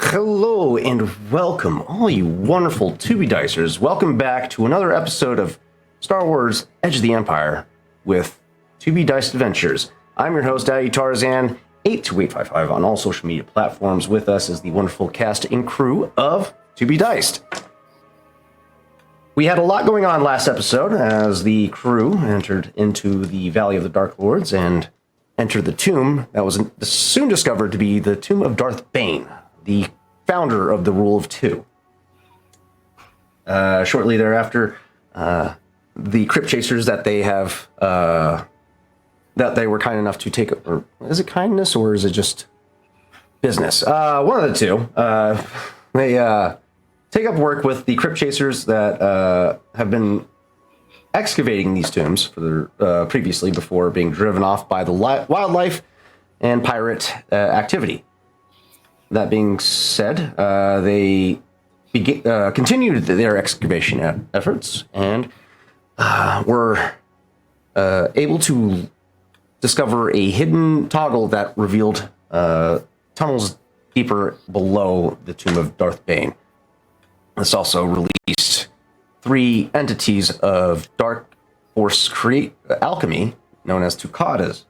Hello and welcome, all you wonderful Tubi Dicers. Welcome back to another episode of Star Wars Edge of the Empire with Tubi Diced Adventures. I'm your host, Daddy Tarzan, 82855 on all social media platforms. With us is the wonderful cast and crew of Tubi Diced. We had a lot going on last episode as the crew entered into the Valley of the Dark Lords and entered the tomb that was soon discovered to be the tomb of Darth Bane, the founder of the Rule of Two. Shortly thereafter, the Crypt Chasers that they have, that they were kind enough to take, or is it kindness or is it just business? One of the two. They take up work with the Crypt Chasers that have been excavating these tombs for their, previously before being driven off by the wildlife and pirate activity. That being said, they continued their excavation efforts and were able to discover a hidden toggle that revealed tunnels deeper below the tomb of Darth Bane. This also released 3 entities of dark force alchemy, known as Tukatas.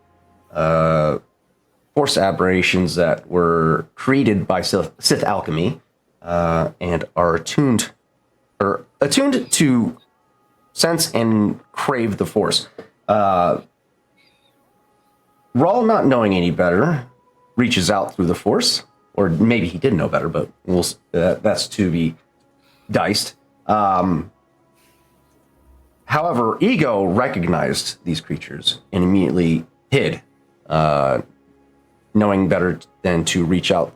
Force aberrations that were created by Sith alchemy and are attuned to sense and crave the Force. Rawl, not knowing any better, reaches out through the Force, or maybe he did know better, but that's to be diced. However, Ego recognized these creatures and immediately hid, knowing better than to reach out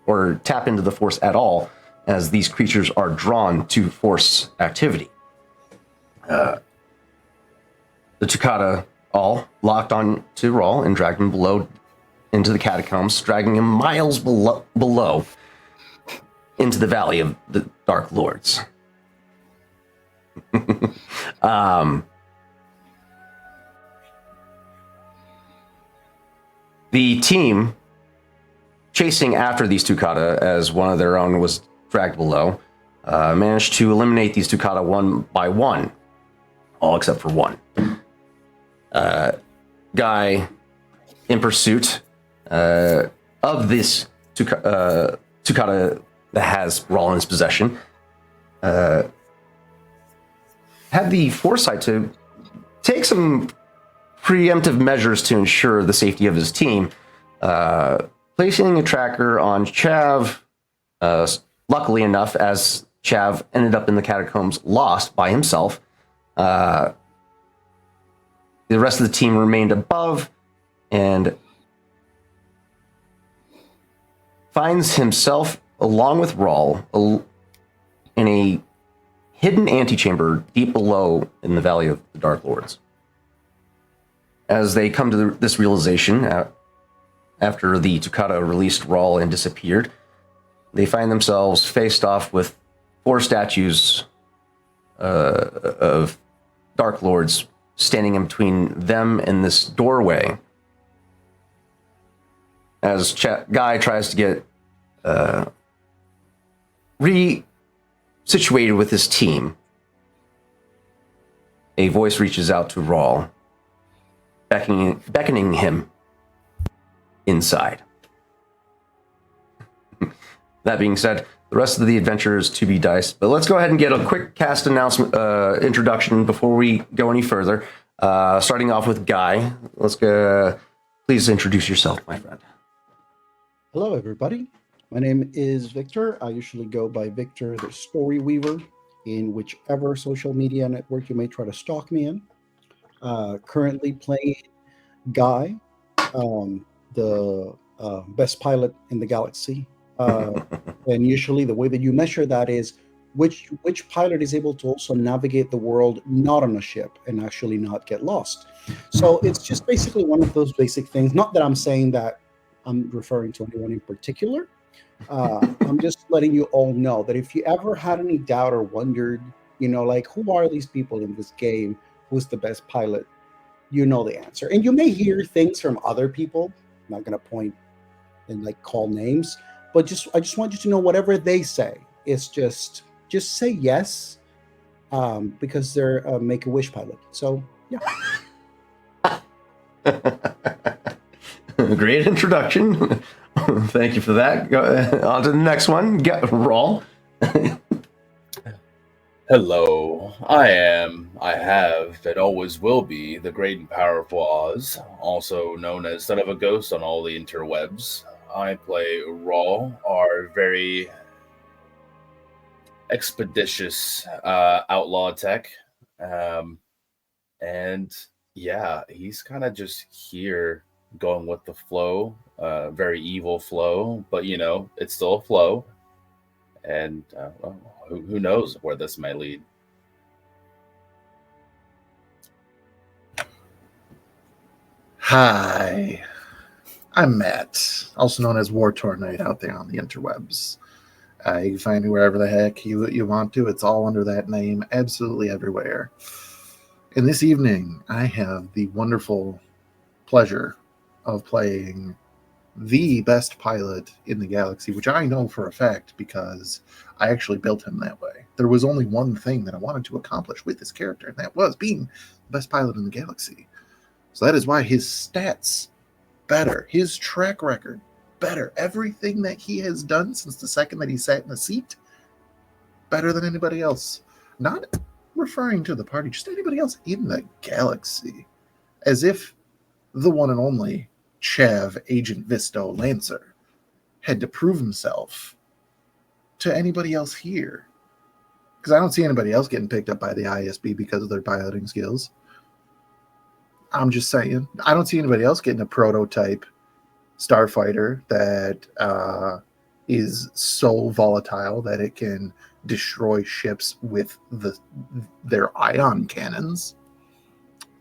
or tap into the Force at all, as these creatures are drawn to Force activity. The Tukata all locked on to Rawl and dragged him below into the catacombs, dragging him miles below into the Valley of the Dark Lords. The team chasing after these Tukata, as one of their own was dragged below, managed to eliminate these Tukata one by one, all except for one. Guy in pursuit of this Tukata that has Rawl in his possession had the foresight to take some preemptive measures to ensure the safety of his team, placing a tracker on Chav. Luckily enough, as Chav ended up in the catacombs lost by himself, the rest of the team remained above and finds himself, along with Rawl, in a hidden antechamber deep below in the Valley of the Dark Lords. As they come to this realization, after the Tukata released Rawl and disappeared, they find themselves faced off with 4 statues of Dark Lords standing in between them and this doorway. As Guy tries to get re-situated with his team, a voice reaches out to Rawl, beckoning him inside. That being said, the rest of the adventure is to be diced, but let's go ahead and get a quick cast announcement introduction before we go any further. Starting off with Guy. Let's go. Please introduce yourself, my friend. Hello, everybody. My name is Victor. I usually go by Victor the Story Weaver in whichever social media network you may try to stalk me in. Currently playing Guy, the best pilot in the galaxy. And usually the way that you measure that is which pilot is able to also navigate the world not on a ship and actually not get lost. So it's just basically one of those basic things. Not that I'm saying that I'm referring to anyone in particular. I'm just letting you all know that if you ever had any doubt or wondered, like, who are these people in this game? Who's the best pilot? You know the answer. And you may hear things from other people. I'm not going to point and call names, But I just want you to know whatever they say. It's just say yes, because they're a Make a Wish pilot. So yeah. Great introduction. Thank you for that. Go on to the next one. Roll. Hello, I have, and always will be the great and powerful Oz, also known as Son of a Ghost on all the interwebs. I play Raw, our very expeditious outlaw tech. And yeah, he's kind of just here going with the flow, very evil flow, but it's still a flow. And well, who knows where this may lead. Hi, I'm Matt, also known as War Torn Knight out there on the interwebs. You can find me wherever the heck you want to. It's all under that name, absolutely everywhere. And this evening, I have the wonderful pleasure of playing the best pilot in the galaxy, which I know for a fact because I actually built him that way. There was only one thing that I wanted to accomplish with this character, and that was being the best pilot in the galaxy. So that is why his stats better, his track record better, everything that he has done since the second that he sat in the seat, better than anybody else. Not referring to the party, just anybody else in the galaxy. As if the one and only Chav Agent Visto Lancer had to prove himself to anybody else here. Because I don't see anybody else getting picked up by the ISB because of their piloting skills. I'm just saying. I don't see anybody else getting a prototype starfighter that is so volatile that it can destroy ships with their ion cannons.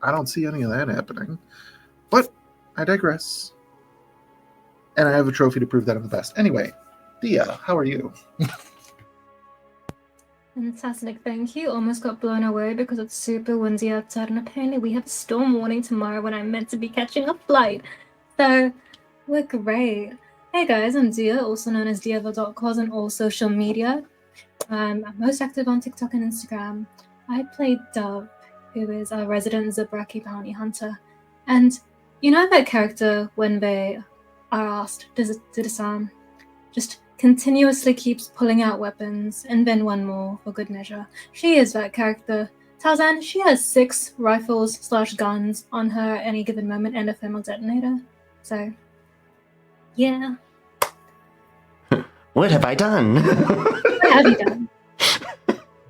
I don't see any of that happening. But I digress. And I have a trophy to prove that I'm the best. Anyway, Dia, how are you? Fantastic, thank you. Almost got blown away because it's super windy outside, and apparently we have a storm warning tomorrow when I'm meant to be catching a flight. So we're great. Hey guys, I'm Dia, also known as Diava.cos on all social media. I'm most active on TikTok and Instagram. I play Dove, who is a resident Zabraki bounty hunter. And you know that character when they are asked, did it sound? Just continuously keeps pulling out weapons, and then one more for good measure. She is that character. Tarzan, she has 6 rifles/guns on her at any given moment and a thermal detonator. So, yeah. What have I done? What have you done?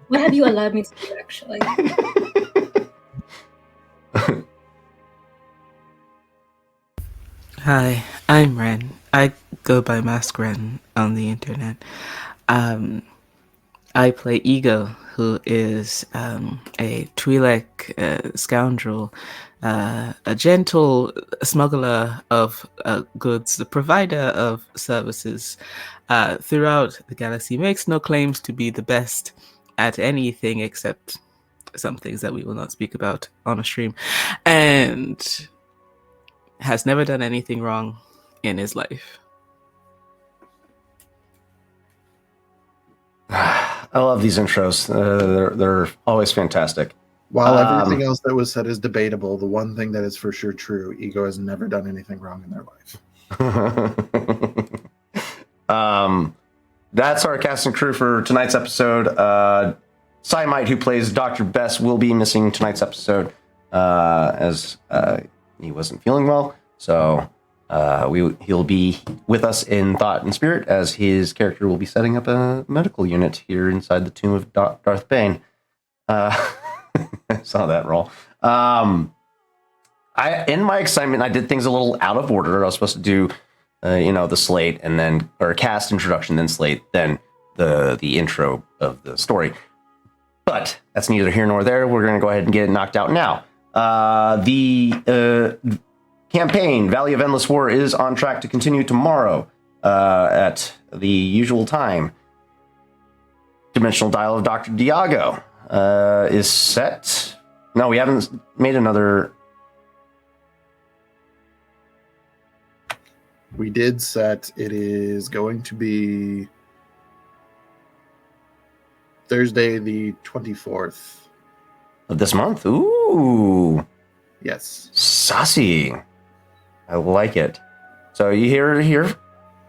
What have you allowed me to do, actually? Hi, I'm Ren. I go by Mask Ren on the internet. I play Ego, who is a Twi'lek scoundrel, a gentle smuggler of goods, the provider of services throughout the galaxy. Makes no claims to be the best at anything except some things that we will not speak about on a stream, and has never done anything wrong in his life. I love these intros. They're always fantastic. While everything else that was said is debatable, the one thing that is for sure true, Ego has never done anything wrong in their life. That's our cast and crew for tonight's episode. Cymite, who plays Dr. Bess, will be missing tonight's episode as he wasn't feeling well. So he'll be with us in thought and spirit as his character will be setting up a medical unit here inside the tomb of Darth Bane. I saw that roll. In my excitement, I did things a little out of order. I was supposed to do, the slate and then, or cast introduction, then slate, then the intro of the story. But that's neither here nor there. We're going to go ahead and get it knocked out now. The campaign, Valley of Endless War, is on track to continue tomorrow at the usual time. Dimensional Dial of Dr. Diago is set. No, we haven't made another. We did set. It is going to be Thursday, the 24th. Of this month. Ooh, Yes. saucy. I like it. So you hear it here,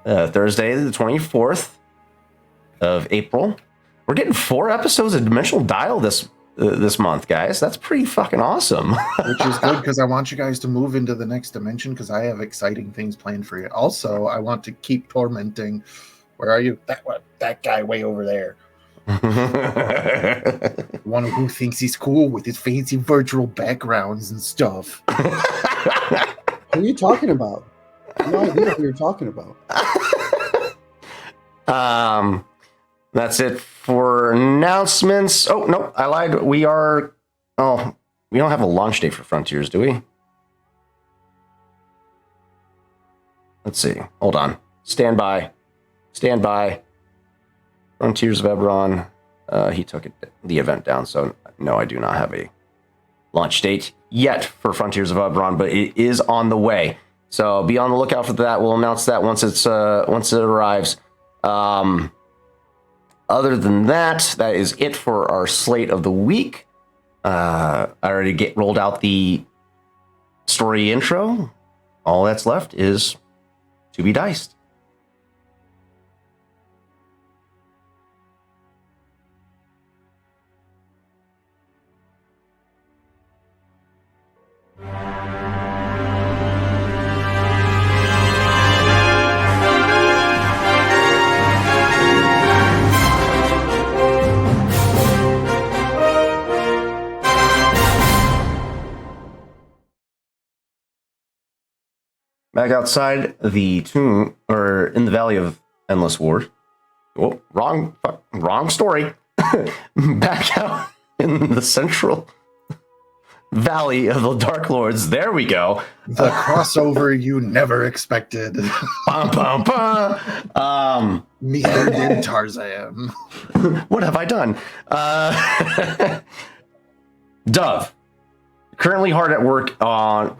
Thursday, the 24th of April. We're getting 4 episodes of Dimensional Dial this month, guys. That's pretty fucking awesome. Which is good because I want you guys to move into the next dimension because I have exciting things planned for you. Also, I want to keep tormenting. Where are you? That guy way over there. One who thinks he's cool with his fancy virtual backgrounds and stuff. Who are you talking about? No idea who you're talking about. That's it for announcements. Oh, no, I lied. We don't have a launch date for Frontiers, do we? Let's see. Hold on. Stand by. Frontiers of Eberron. He took the event down, so no, I do not have a launch date yet for Frontiers of Eberron, but it is on the way. So be on the lookout for that. We'll announce that once it arrives. Other than that, that is it for our slate of the week. I already rolled out the story intro. All that's left is to be diced. Back outside the tomb, or in the Valley of Endless War. Oh, wrong story. Back out in the central Valley of the Dark Lords. There we go. The crossover you never expected. Bum, bum, bum. Meandering Tarzan. What have I done? Dove, currently hard at work on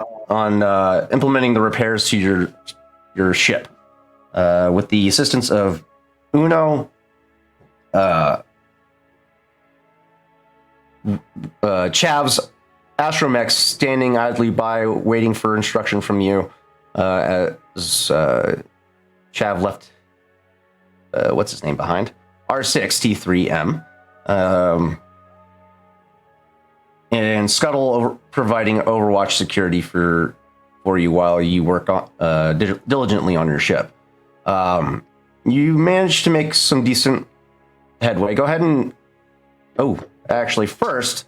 implementing the repairs to your ship with the assistance of Uno, Chav's astromech standing idly by waiting for instruction from you as Chav left what's his name behind, R6T3M, and Scuttle providing Overwatch security for you while you work diligently on your ship. You managed to make some decent headway. Go ahead and actually first,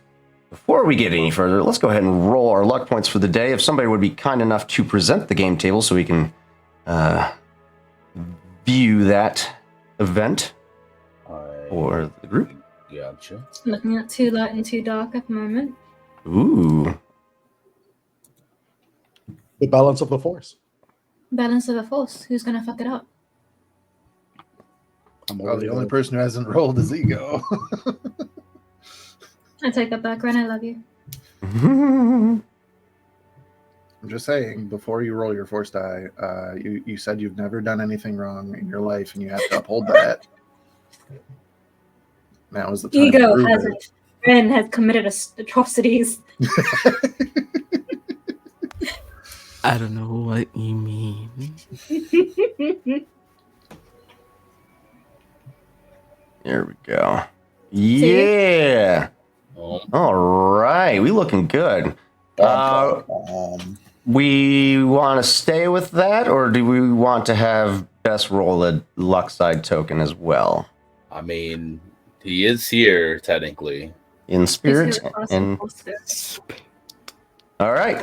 before we get any further, let's go ahead and roll our luck points for the day. If somebody would be kind enough to present the game table so we can view that event for the group. Gotcha. Looking at too light and too dark at the moment. Ooh. The balance of the force. Balance of the force. Who's gonna fuck it up? Well, the only person who hasn't rolled is Ego. I take that back, Ren. I love you. I'm just saying, before you roll your force die, you said you've never done anything wrong in your life, and you have to uphold that. Now is the time to Ego prove has it. Ren has committed atrocities. I don't know what you mean. There we go. Yeah. All right. We looking good. We want to stay with that, or do we want to have Best roll a luck side token as well? I mean, he is here technically. In spirit. And all right.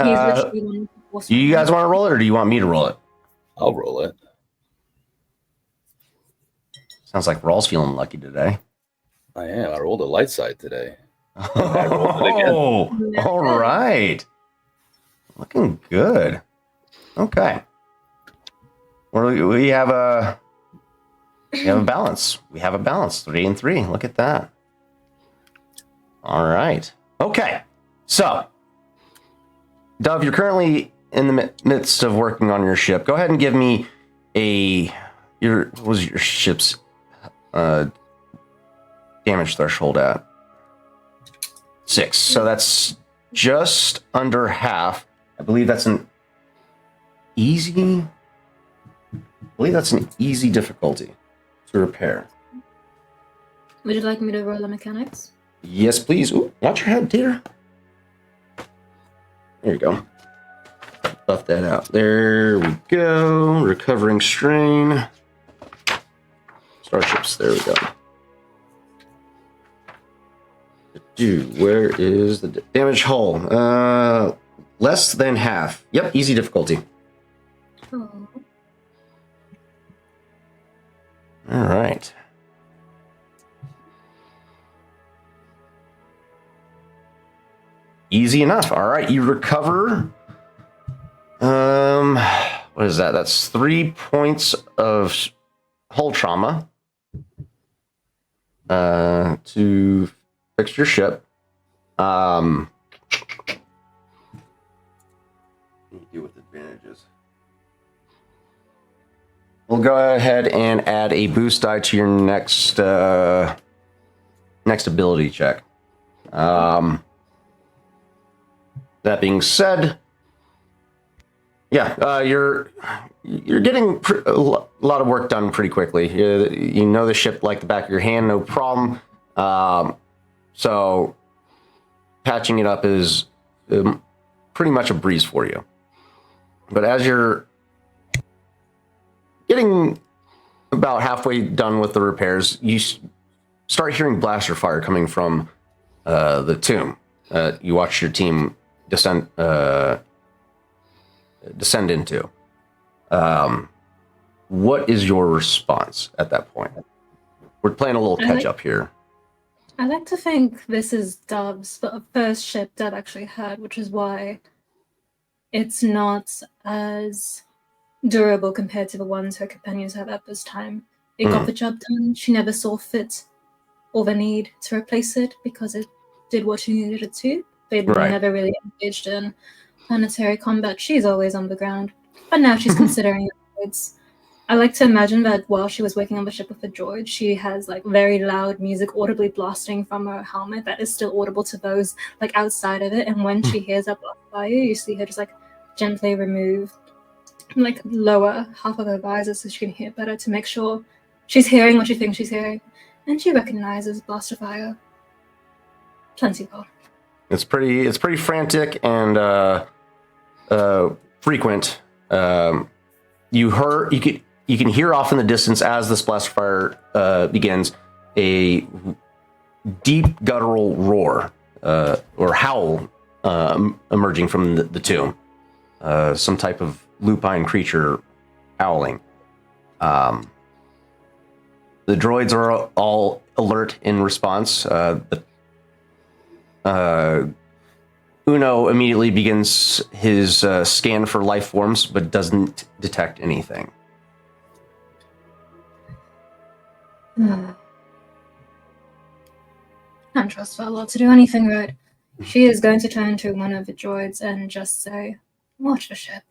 Do you guys want to roll it, or do you want me to roll it? I'll roll it. Sounds like Rawl's feeling lucky today. I am. I rolled a light side today. Oh, all right. Looking good. Okay. We have a balance. We have a balance. 3 and 3. Look at that. All right. Okay. So, Dove, you're currently in the midst of working on your ship. Go ahead and give me what was your ship's damage threshold at? 6. So that's just under half. I believe that's an easy difficulty to repair. Would you like me to roll the mechanics? Yes, please. Ooh, watch your head, dear. There you go. Buff that out. There we go. Recovering strain. Starships. There we go. Where is the damage hull? Less than half. Yep, easy difficulty. Oh. All right. Easy enough. All right, you recover. What is that? That's 3 points of hull trauma. To fix your ship. Deal with advantages. We'll go ahead and add a boost die to your next ability check. That being said, you're getting a lot of work done pretty quickly. You know the ship like the back of your hand, no problem. So patching it up is pretty much a breeze for you. But as you're getting about halfway done with the repairs, you start hearing blaster fire coming from the tomb. You watch your team descend into. What is your response at that point? We're playing a little catch up here. I like to think this is Dove's first ship Dove actually had, which is why it's not as durable compared to the ones her companions had at this time. It got the job done. She never saw fit or the need to replace it because it did what she needed it to. They never really engaged in planetary combat. She's always on the ground. But now she's considering the droids. I like to imagine that while she was working on the ship with the droid, she has like very loud music audibly blasting from her helmet that is still audible to those like outside of it. And when she hears that blast fire, you see her just like gently remove, like lower half of her visor so she can hear better to make sure she's hearing what she thinks she's hearing. And she recognizes blaster fire. Plenty well. It's pretty frantic and frequent. You can hear off in the distance as this blaster fire begins a deep guttural roar or howl emerging from the tomb. Some type of lupine creature howling. The droids are all alert in response. Uno immediately begins his scan for life forms, but doesn't detect anything. Can't trust Vele to do anything right. She is going to turn to one of the droids and just say, "Watch the ship."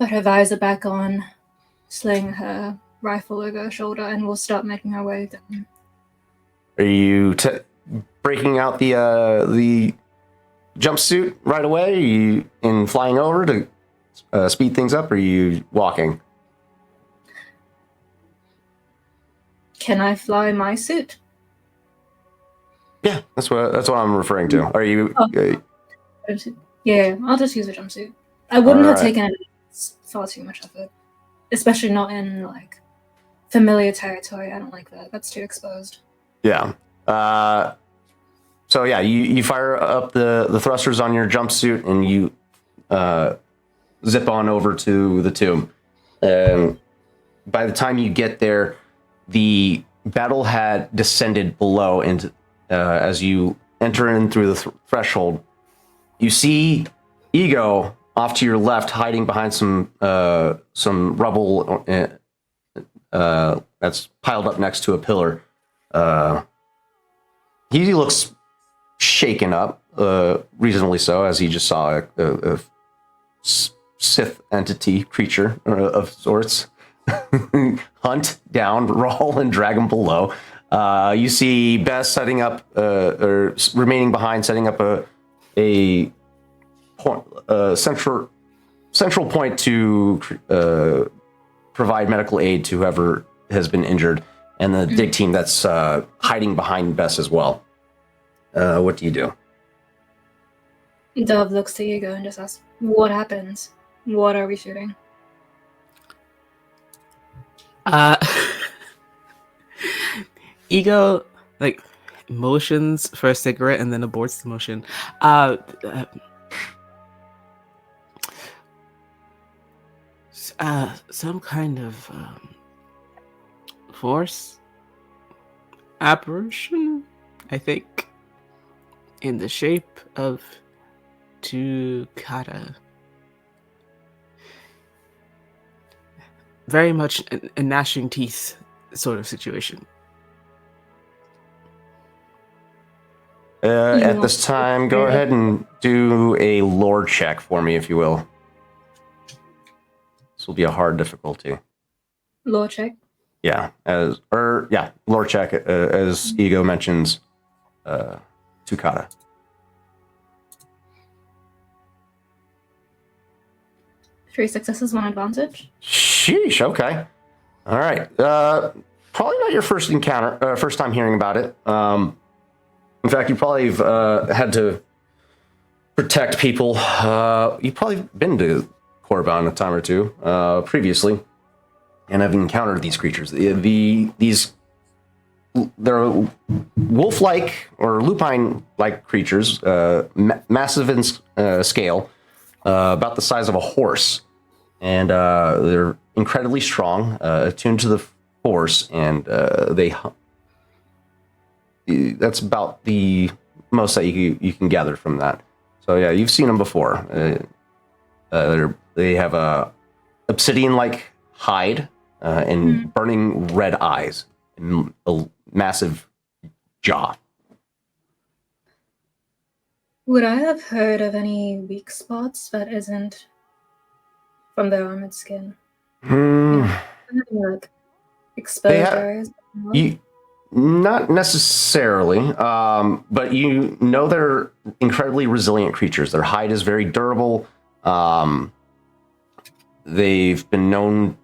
Put her visor back on, sling her rifle over her shoulder, and we'll start making our way down. Are you breaking out the jumpsuit right away? Are you flying over to speed things up? Or are you walking? Can I fly my suit? Yeah, that's what I'm referring to. Are you? Yeah, I'll just use a jumpsuit. I wouldn't have taken it. It's far too much effort, especially not in like familiar territory. I don't like that. That's too exposed. Yeah. So yeah, you fire up the thrusters on your jumpsuit and you zip on over to the tomb. By the time you get there, the battle had descended below, and as you enter in through the threshold, you see Ego off to your left, hiding behind some rubble that's piled up next to a pillar. He looks shaken up, reasonably so, as he just saw a Sith entity creature of sorts. hunt down Rawl and drag them below. You see Bess setting up, or remaining behind, setting up a point, central point to provide medical aid to whoever has been injured, and the dig team that's hiding behind Bess as well. What do you do? Dove looks to Ego and just asks, "What happens? What are we shooting?" Ego like motions for a cigarette and then aborts the motion. Some kind of force apparition, I think, in the shape of Tukata. Very much a gnashing teeth sort of situation. At this time, go ahead and do a lore check for me, if you will. This will be a hard difficulty. Lore check. Yeah, lore check as Ego mentions Tukata. 3 successes, 1 advantage. Sheesh. Okay. All right. Probably not your first encounter, first time hearing about it. In fact, you probably had to protect people. You've probably been to Korban a time or two previously, and have encountered these creatures. They're wolf-like or lupine-like creatures, massive in scale, about the size of a horse, and they're incredibly strong, attuned to the force, and that's about the most that you can gather from that. So yeah, you've seen them before. They have a obsidian-like hide and burning red eyes and a massive jaw. Would I have heard of any weak spots that isn't from their armored skin? Like exposed areas? Not necessarily, but you know they're incredibly resilient creatures. Their hide is very durable. They've been known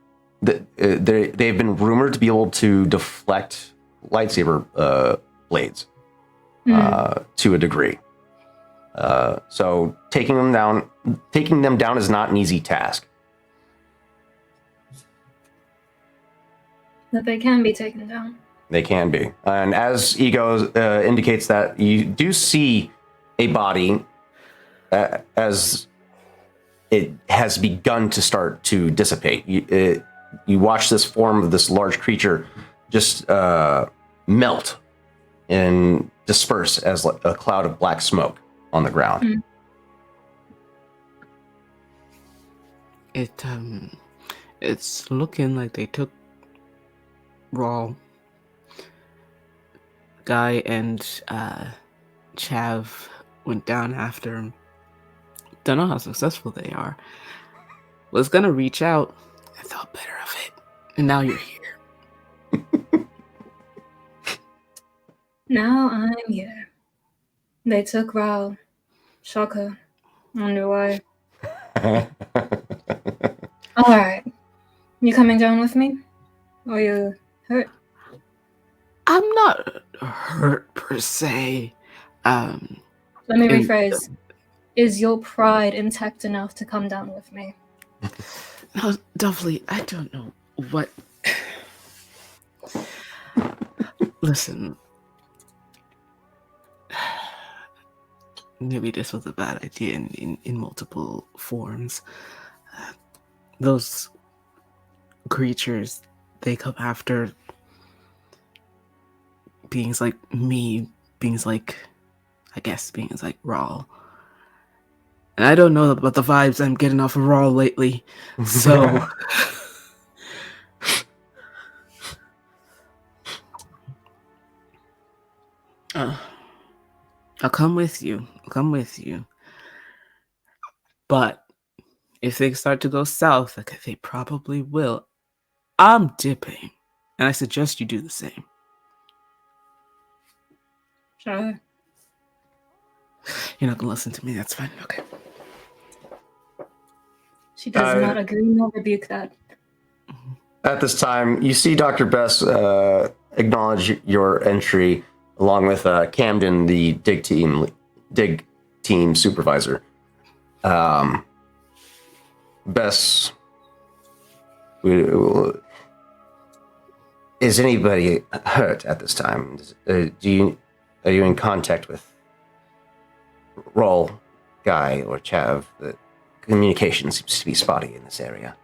that they've been rumored to be able to deflect lightsaber blades to a degree. So taking them down is not an easy task. That they can be taken down. They can be. And as Ego indicates that, you do see a body as it has begun to start to dissipate. You watch this form of this large creature just melt and disperse as a cloud of black smoke on the ground. It's looking like they took Raw Guy and Chav went down after him. Don't know how successful they are. Was gonna reach out. I thought better of it. And now you're here. Now I'm here. They took Raul. Shocker. Wonder why. Alright. You coming down with me? Or you hurt? I'm not hurt per se. Let me rephrase. Is your pride intact enough to come down with me? No, Dovely, I don't know what. Listen. Maybe this was a bad idea in multiple forms. Those creatures, they come after beings like me, beings like Raw. And I don't know about the vibes I'm getting off of Raw lately, so... I'll come with you. But if things start to go south, like they probably will, I'm dipping, and I suggest you do the same. Sure. You're not gonna listen to me. That's fine. Okay. She does not agree nor rebuke that. At this time, you see Dr. Bess acknowledge your entry along with Camden, the dig team supervisor. Bess, is anybody hurt at this time? Are you in contact with Roll, Guy, or Chav? The communication seems to be spotty in this area.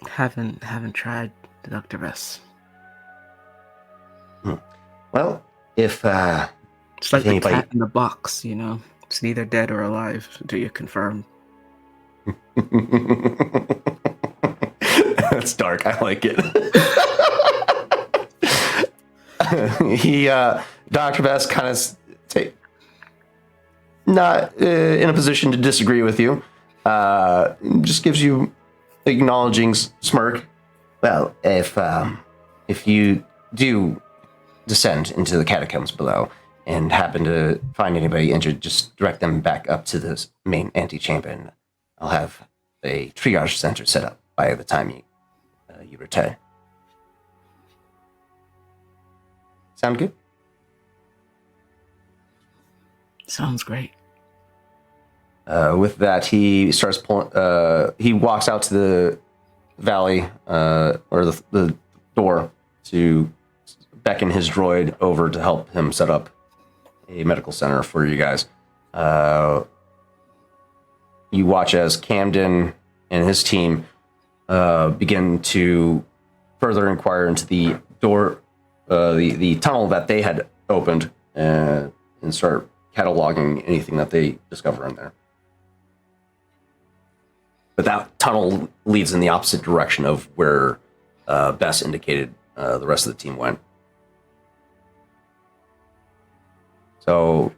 Haven't tried, Dr. Bess. Well, if It's like anybody... the cat in the box, you know. It's neither dead or alive. Do you confirm? That's dark. I like it. Dr. Bess kind of not in a position to disagree with you. Just gives you acknowledging smirk. Well, if you do descend into the catacombs below and happen to find anybody injured, just direct them back up to the main antechamber, and I'll have a triage center set up by the time you return. Sound good? Sounds great. With that, he starts pulling. He walks out to the valley, or the door, to beckon his droid over to help him set up a medical center for you guys. You watch as Camden and his team begin to further inquire into the door, the tunnel that they had opened, and start cataloging anything that they discover in there. But that tunnel leads in the opposite direction of where Bess indicated the rest of the team went. So,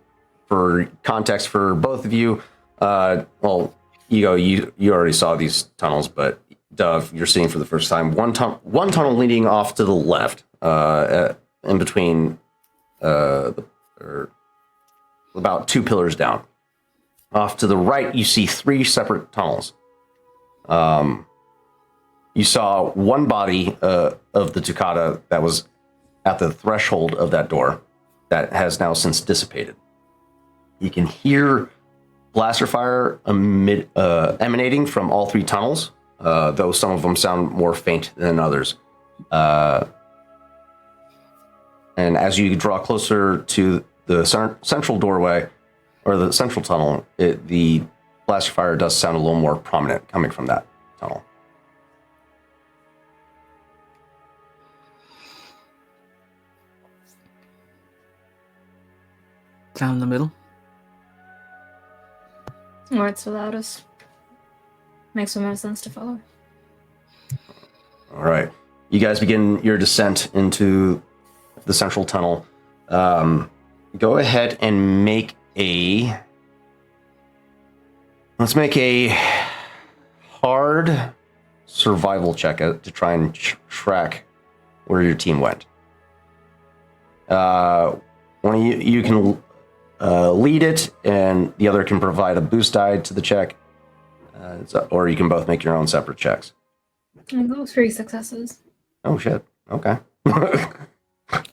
for context for both of you, well, Ego, you already saw these tunnels, but Dove, you're seeing for the first time one tunnel leading off to the left, in between, or about 2 pillars down. Off to the right, you see 3 separate tunnels. You saw one body of the Tucata that was at the threshold of that door that has now since dissipated. You can hear blaster fire emanating from all 3 tunnels, though some of them sound more faint than others. And as you draw closer to the central doorway, or the central tunnel, the blaster fire does sound a little more prominent coming from that tunnel. Down in the middle. Or it's the loudest. Makes more sense to follow. All right. You guys begin your descent into the central tunnel. Go ahead and make a... Let's make a hard survival check to try and track where your team went. One of you can lead it, and the other can provide a boost die to the check, or you can both make your own separate checks. I go 3 successes. Oh shit! Okay.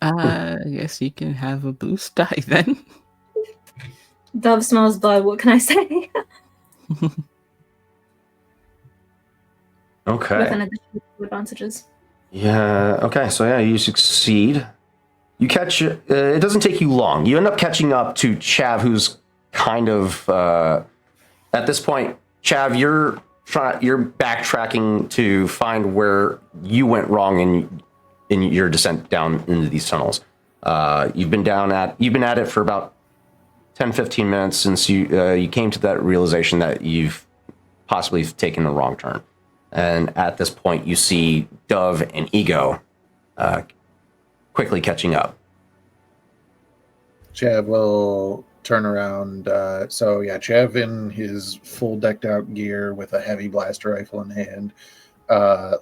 I guess you can have a boost die then. Dove smells blood. What can I say? Okay. With an additional advantages. Yeah. Okay. So yeah, you succeed. You catch it. It doesn't take you long. You end up catching up to Chav, who's kind of at this point. Chav, you're backtracking to find where you went wrong in your descent down into these tunnels. You've been at it for about 10-15 minutes since you came to that realization that you've possibly taken the wrong turn. And at this point, you see Dove and Ego quickly catching up. Chad will turn around. So yeah, Chev in his full decked out gear with a heavy blaster rifle in hand,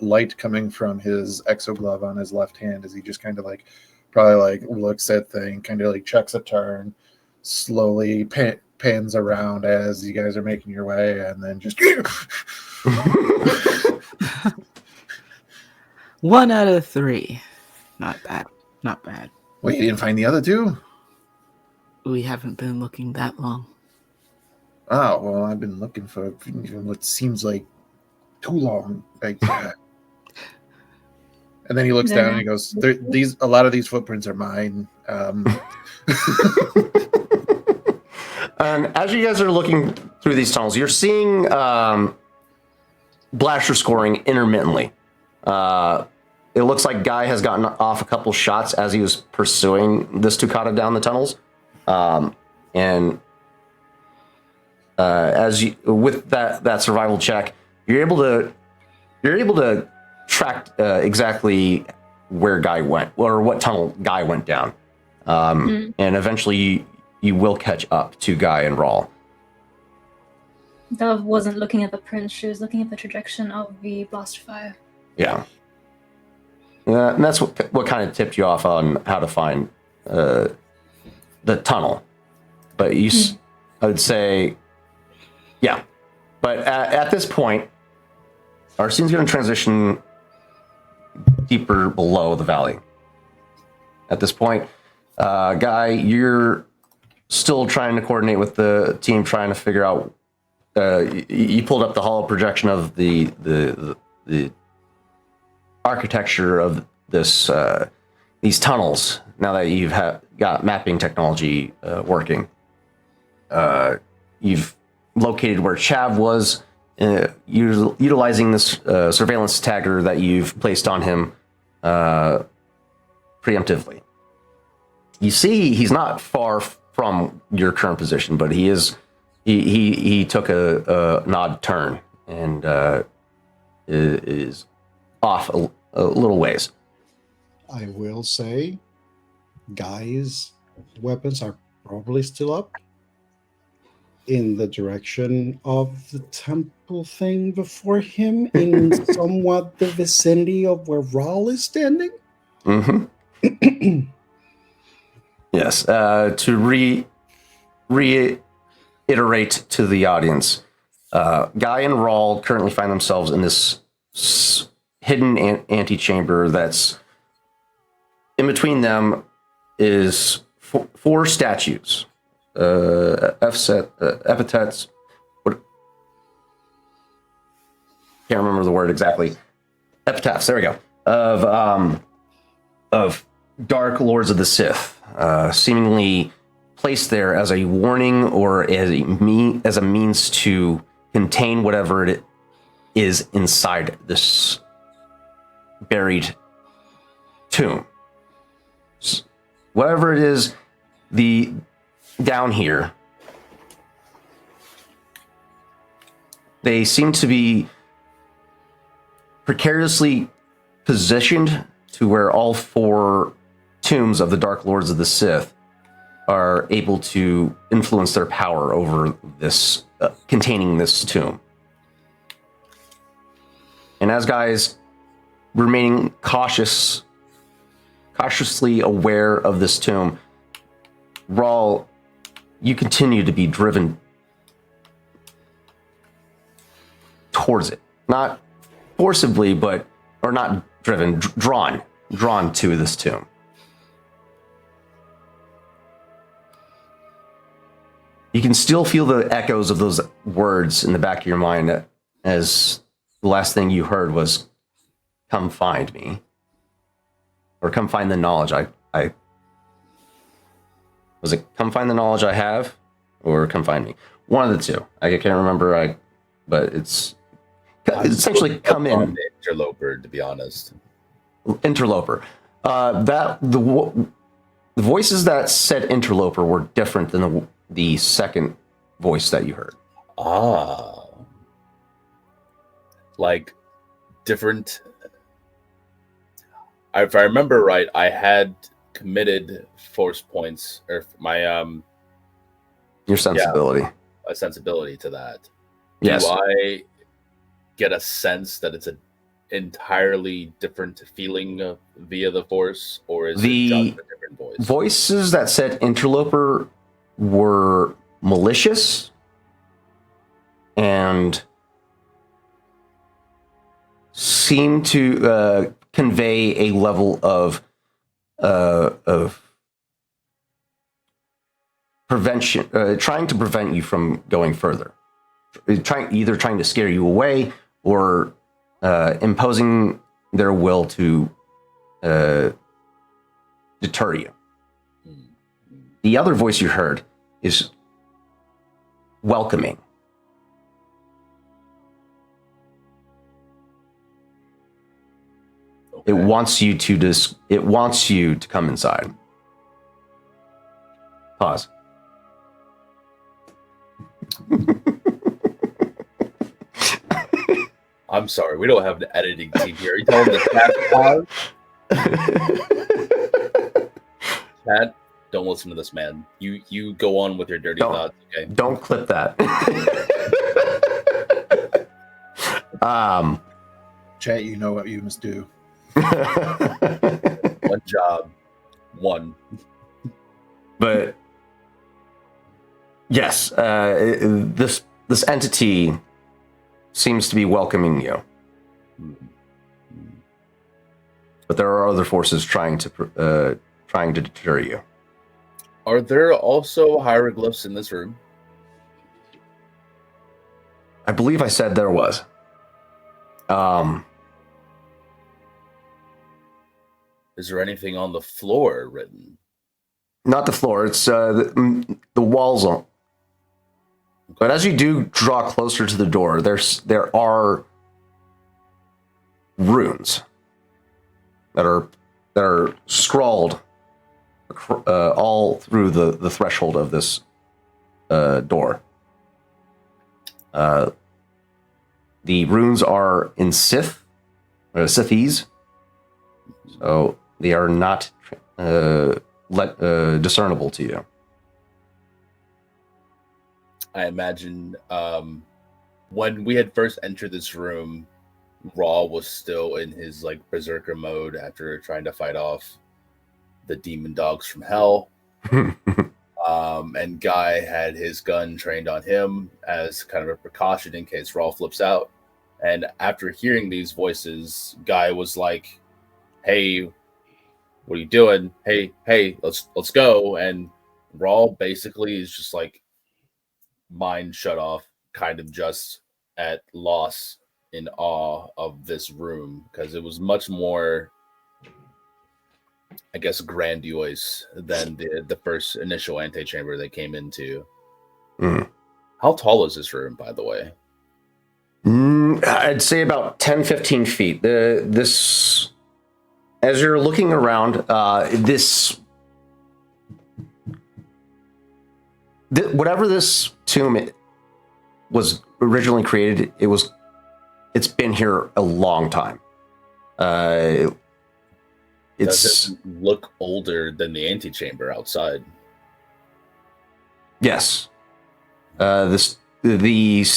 light coming from his exo glove on his left hand as he just kind of like probably like looks at thing, kind of like checks a turn, slowly pans around as you guys are making your way, and then just 1 out of 3. Not bad. Not bad. Wait, you didn't find the other two? We haven't been looking that long. Oh, well, I've been looking for what seems like too long. Like, and then he looks down and he goes, a lot of these footprints are mine. And as you guys are looking through these tunnels, you're seeing blaster scoring intermittently. It looks like Guy has gotten off a couple shots as he was pursuing this Tucata down the tunnels. And as you, with that survival check, you're able to track exactly where Guy went, or what tunnel Guy went down. And eventually you will catch up to Guy and Rawl. Dove wasn't looking at the prints, she was looking at the trajectory of the blast fire. Yeah. And that's what kind of tipped you off on how to find the tunnel. But I would say, yeah. But at this point, our scene's going to transition deeper below the valley. At this point, Guy, you're still trying to coordinate with the team, trying to figure out. You pulled up the hollow projection of the architecture of this these tunnels. Now that you've got mapping technology working, you've located where Chav was, utilizing this surveillance tagger that you've placed on him preemptively. You see, he's not far from your current position, but he is. He took an odd turn and is off a little ways. I will say, Guy's weapons are probably still up in the direction of the temple thing before him, in somewhat the vicinity of where Rawl is standing. Mm-hmm. Yes. To reiterate to the audience, Guy and Rawl currently find themselves in this hidden antechamber that's in between them is four statues, epithets. What? Can't remember the word exactly. Epitaphs. There we go. Of dark lords of the Sith, seemingly placed there as a warning or as a means to contain whatever it is inside this buried tomb. Whatever it is, down here, they seem to be precariously positioned to where all four tombs of the Dark Lords of the Sith are able to influence their power over this, containing this tomb. And as guys remaining cautiously aware of this tomb, Rawl, you continue to be driven towards it. Not forcibly, or not driven, drawn to this tomb. You can still feel the echoes of those words in the back of your mind as the last thing you heard was, "Come find me." Or "Come find the knowledge I was it "Come find the knowledge I have," or "Come find me"? One of the two. I can't remember. But it's essentially "come in." Interloper, to be honest. Interloper. The voices that said interloper were different than the second voice that you heard. Ah. Like different. If I remember right, I had committed force points, or my Your sensibility. A sensibility to that. Yes. Do I get a sense that it's an entirely different feeling via the Force, or is it just a different voice? Voices that said interloper were malicious and seem to convey a level of prevention, trying to prevent you from going further, either trying to scare you away or imposing their will to deter you. The other voice you heard is welcoming. Okay. It wants you to come inside. Pause. I'm sorry, we don't have the editing team here. Are you telling the chat pause? Chat, don't listen to this man. You go on with your dirty thoughts, okay? Don't clip that. Chat, you know what you must do. One job. One. But yes, this entity seems to be welcoming you. But there are other forces trying to deter you. Are there also hieroglyphs in this room? I believe I said there was. Is there anything on the floor written? Not the floor. It's the walls. But as you do draw closer to the door, there are runes that are scrawled all through the threshold of this door. The runes are in Sithese, so they are not discernible to you. I imagine when we had first entered this room, Raw was still in his like berserker mode after trying to fight off the demon dogs from hell. And Guy had his gun trained on him as kind of a precaution in case Raw flips out. And after hearing these voices, Guy was like, "Hey, what are you doing? Hey, let's go." And Raw basically is just like mind shut off, kind of just at loss, in awe of this room, because it was much more, I guess, grandiose than the first initial antechamber they came into. How tall is this room, by the way? I'd say about 10, 15 feet. This, as you're looking around, whatever this tomb was originally created, it's been here a long time. Does it look older than the antechamber outside? Yes. The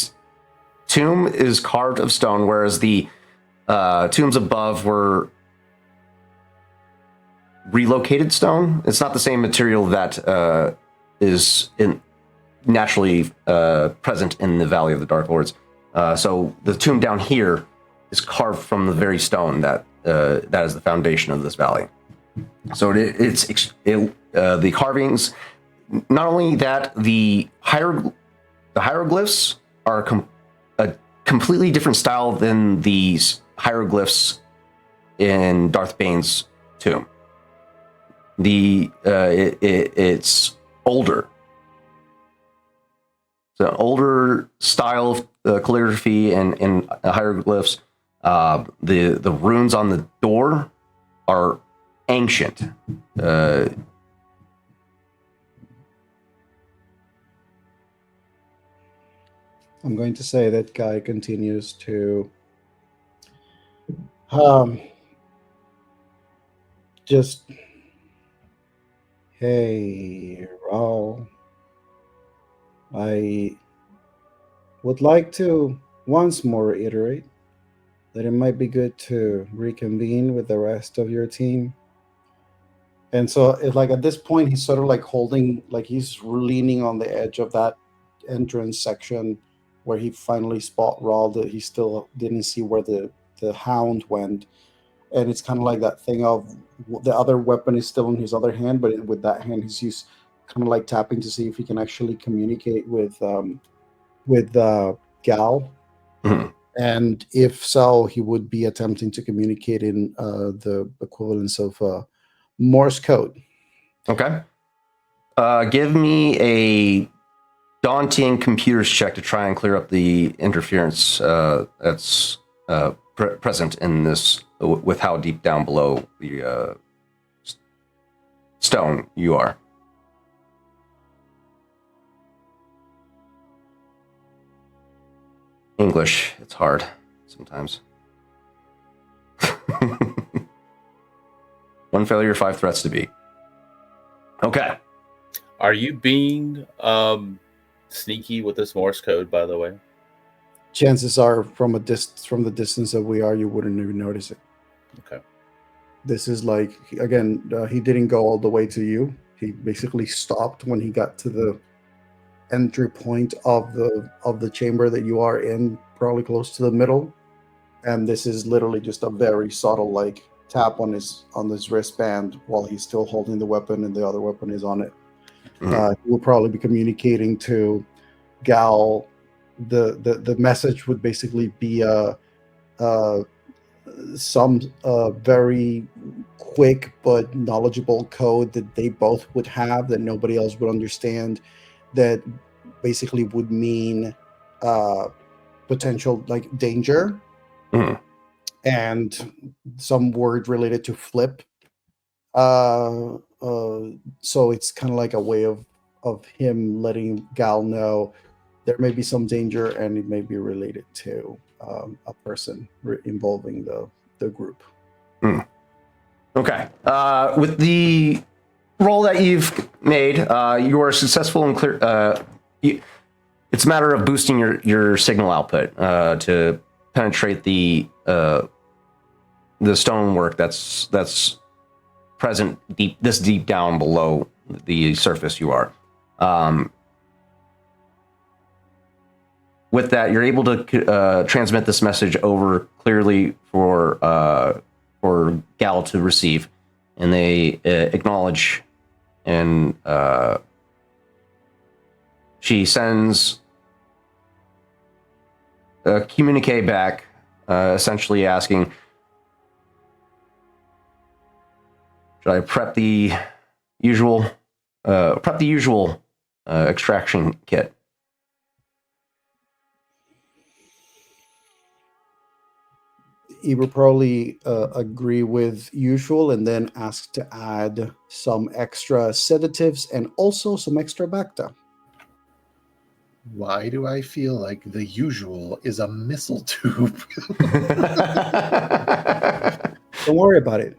tomb is carved of stone, whereas the tombs above were relocated stone. It's not the same material that is naturally present in the Valley of the Dark Lords. So the tomb down here is carved from the very stone that is the foundation of this valley. So the carvings. Not only that, the hieroglyphs are a completely different style than these hieroglyphs in Darth Bane's tomb. It's older. It's an older style of calligraphy and hieroglyphs. The runes on the door are ancient. I'm going to say that Guy continues to just, hey, Raul, I would like to once more reiterate that it might be good to reconvene with the rest of your team. And so, like at this point, he's sort of like holding, like he's leaning on the edge of that entrance section where he finally spot Raw that he still didn't see where the hound went. And it's kind of like that thing of the other weapon is still in his other hand, but with that hand, he's kind of like tapping to see if he can actually communicate with Gal. Mhm. And if so, he would be attempting to communicate in the equivalence of Morse code. Okay. Give me a daunting computers check to try and clear up the interference that's present in this with how deep down below the stone you are. English, it's hard sometimes. One failure, 5 threats to beat. Okay. Are you being sneaky with this Morse code, by the way? Chances are, from the distance that we are, you wouldn't even notice it. Okay. This is like, again, he didn't go all the way to you. He basically stopped when he got to the entry point of the chamber that you are in, probably close to the middle. And this is literally just a very subtle like tap on his wristband while he's still holding the weapon and the other weapon is on it. He will probably be communicating to Gal. The message would basically be some very quick but knowledgeable code that they both would have that nobody else would understand, that basically would mean potential like danger. And some word related to flip. So it's kind of like a way of him letting Gal know there may be some danger, and it may be related to a person involving the group. Okay. With the roll that you've made, you are successful in clear. It's a matter of boosting your signal output to penetrate the stonework that's present deep down below the surface you are. With that, you're able to transmit this message over clearly for Gal to receive, and they acknowledge, and she sends a communique back, essentially asking, should I prep the usual extraction kit? He would probably agree with usual and then ask to add some extra sedatives and also some extra Bacta. Why do I feel like the usual is a missile tube? Don't worry about it.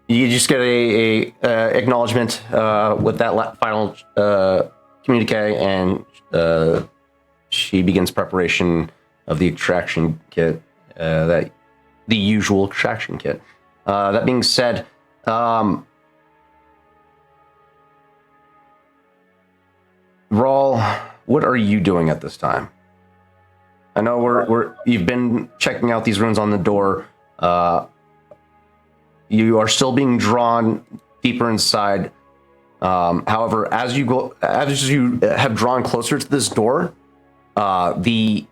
You just get a acknowledgement with that final communique, and she begins preparation of the extraction kit, the usual extraction kit. That being said, Rawl, what are you doing at this time? I know you've been checking out these runes on the door. You are still being drawn deeper inside. However, as you have drawn closer to this door, the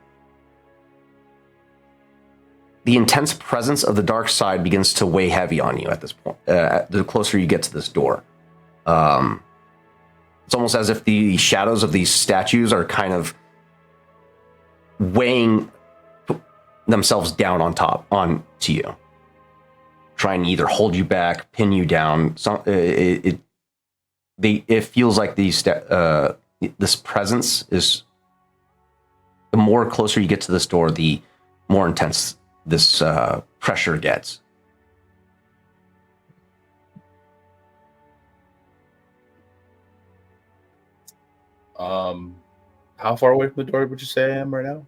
intense presence of the dark side begins to weigh heavy on you at this point. The closer you get to this door, it's almost as if the shadows of these statues are kind of weighing themselves down onto you, trying to either hold you back, pin you down. It feels like this presence is. The more closer you get to this door, the more intense this pressure gets. How far away from the door would you say I am right now?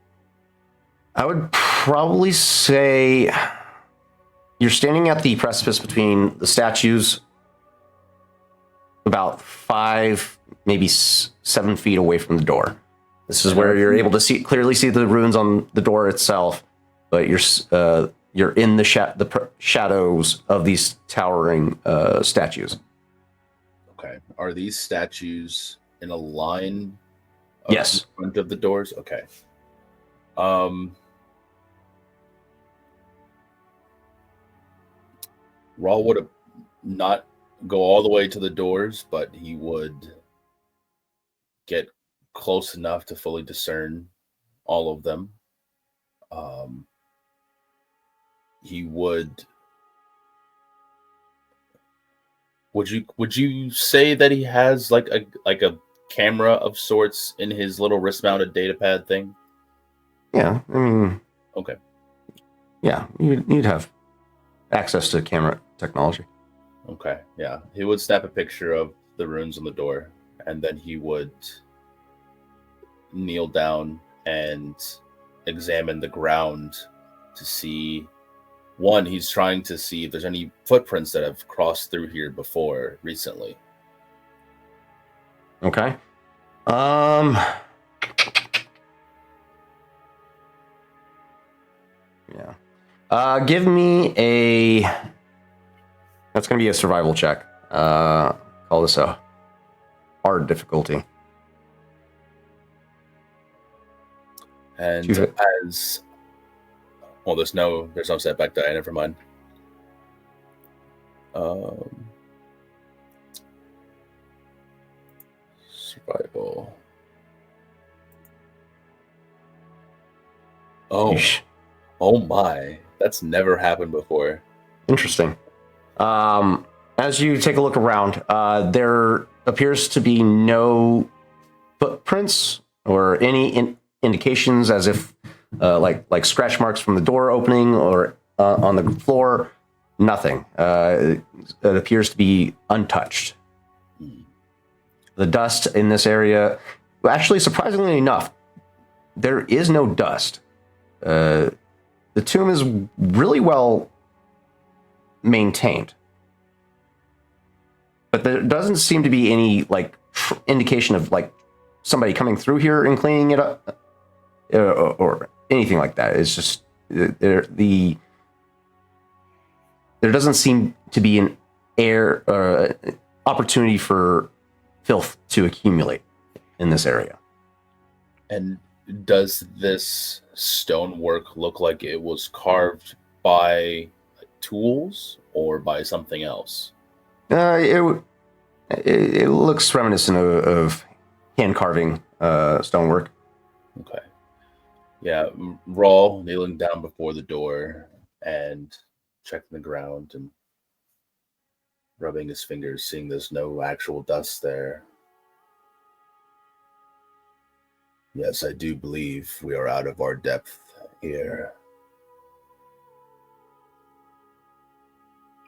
I would probably say you're standing at the precipice between the statues, about 5, maybe 7 feet away from the door. This is where you're able to clearly see the runes on the door itself, but you're in the shadows of these towering statues. Okay. Are these statues in a line? Yes. In front of the doors. Okay. Rawl would have not go all the way to the doors, but he would get close enough to fully discern all of them. He would. Would you say that he has like a camera of sorts in his little wrist-mounted data pad thing? Yeah, I mean. Okay. Yeah, you'd have access to camera technology. Okay, yeah. He would snap a picture of the runes on the door, and then he would kneel down and examine the ground to see. One, he's trying to see if there's any footprints that have crossed through here before recently. Okay. Yeah. Give me a. That's going to be a survival check. Call this a hard difficulty. And as well, there's no setback die. Never mind. Survival. Oh, oh my! That's never happened before. Interesting. As you take a look around, there appears to be no footprints or any indications, as if like scratch marks from the door opening or on the floor. Nothing. It appears to be untouched. The dust in this area, actually, surprisingly enough, there is no dust. The tomb is really well maintained, but there doesn't seem to be any like indication of like somebody coming through here and cleaning it up or anything like that. It's just there doesn't seem to be an opportunity for filth to accumulate in this area. And does this stonework look like it was carved by tools or by something else? It looks reminiscent of hand carving stonework. Okay. Yeah, Rawl kneeling down before the door and checking the ground and rubbing his fingers, seeing there's no actual dust there. Yes, I do believe we are out of our depth here.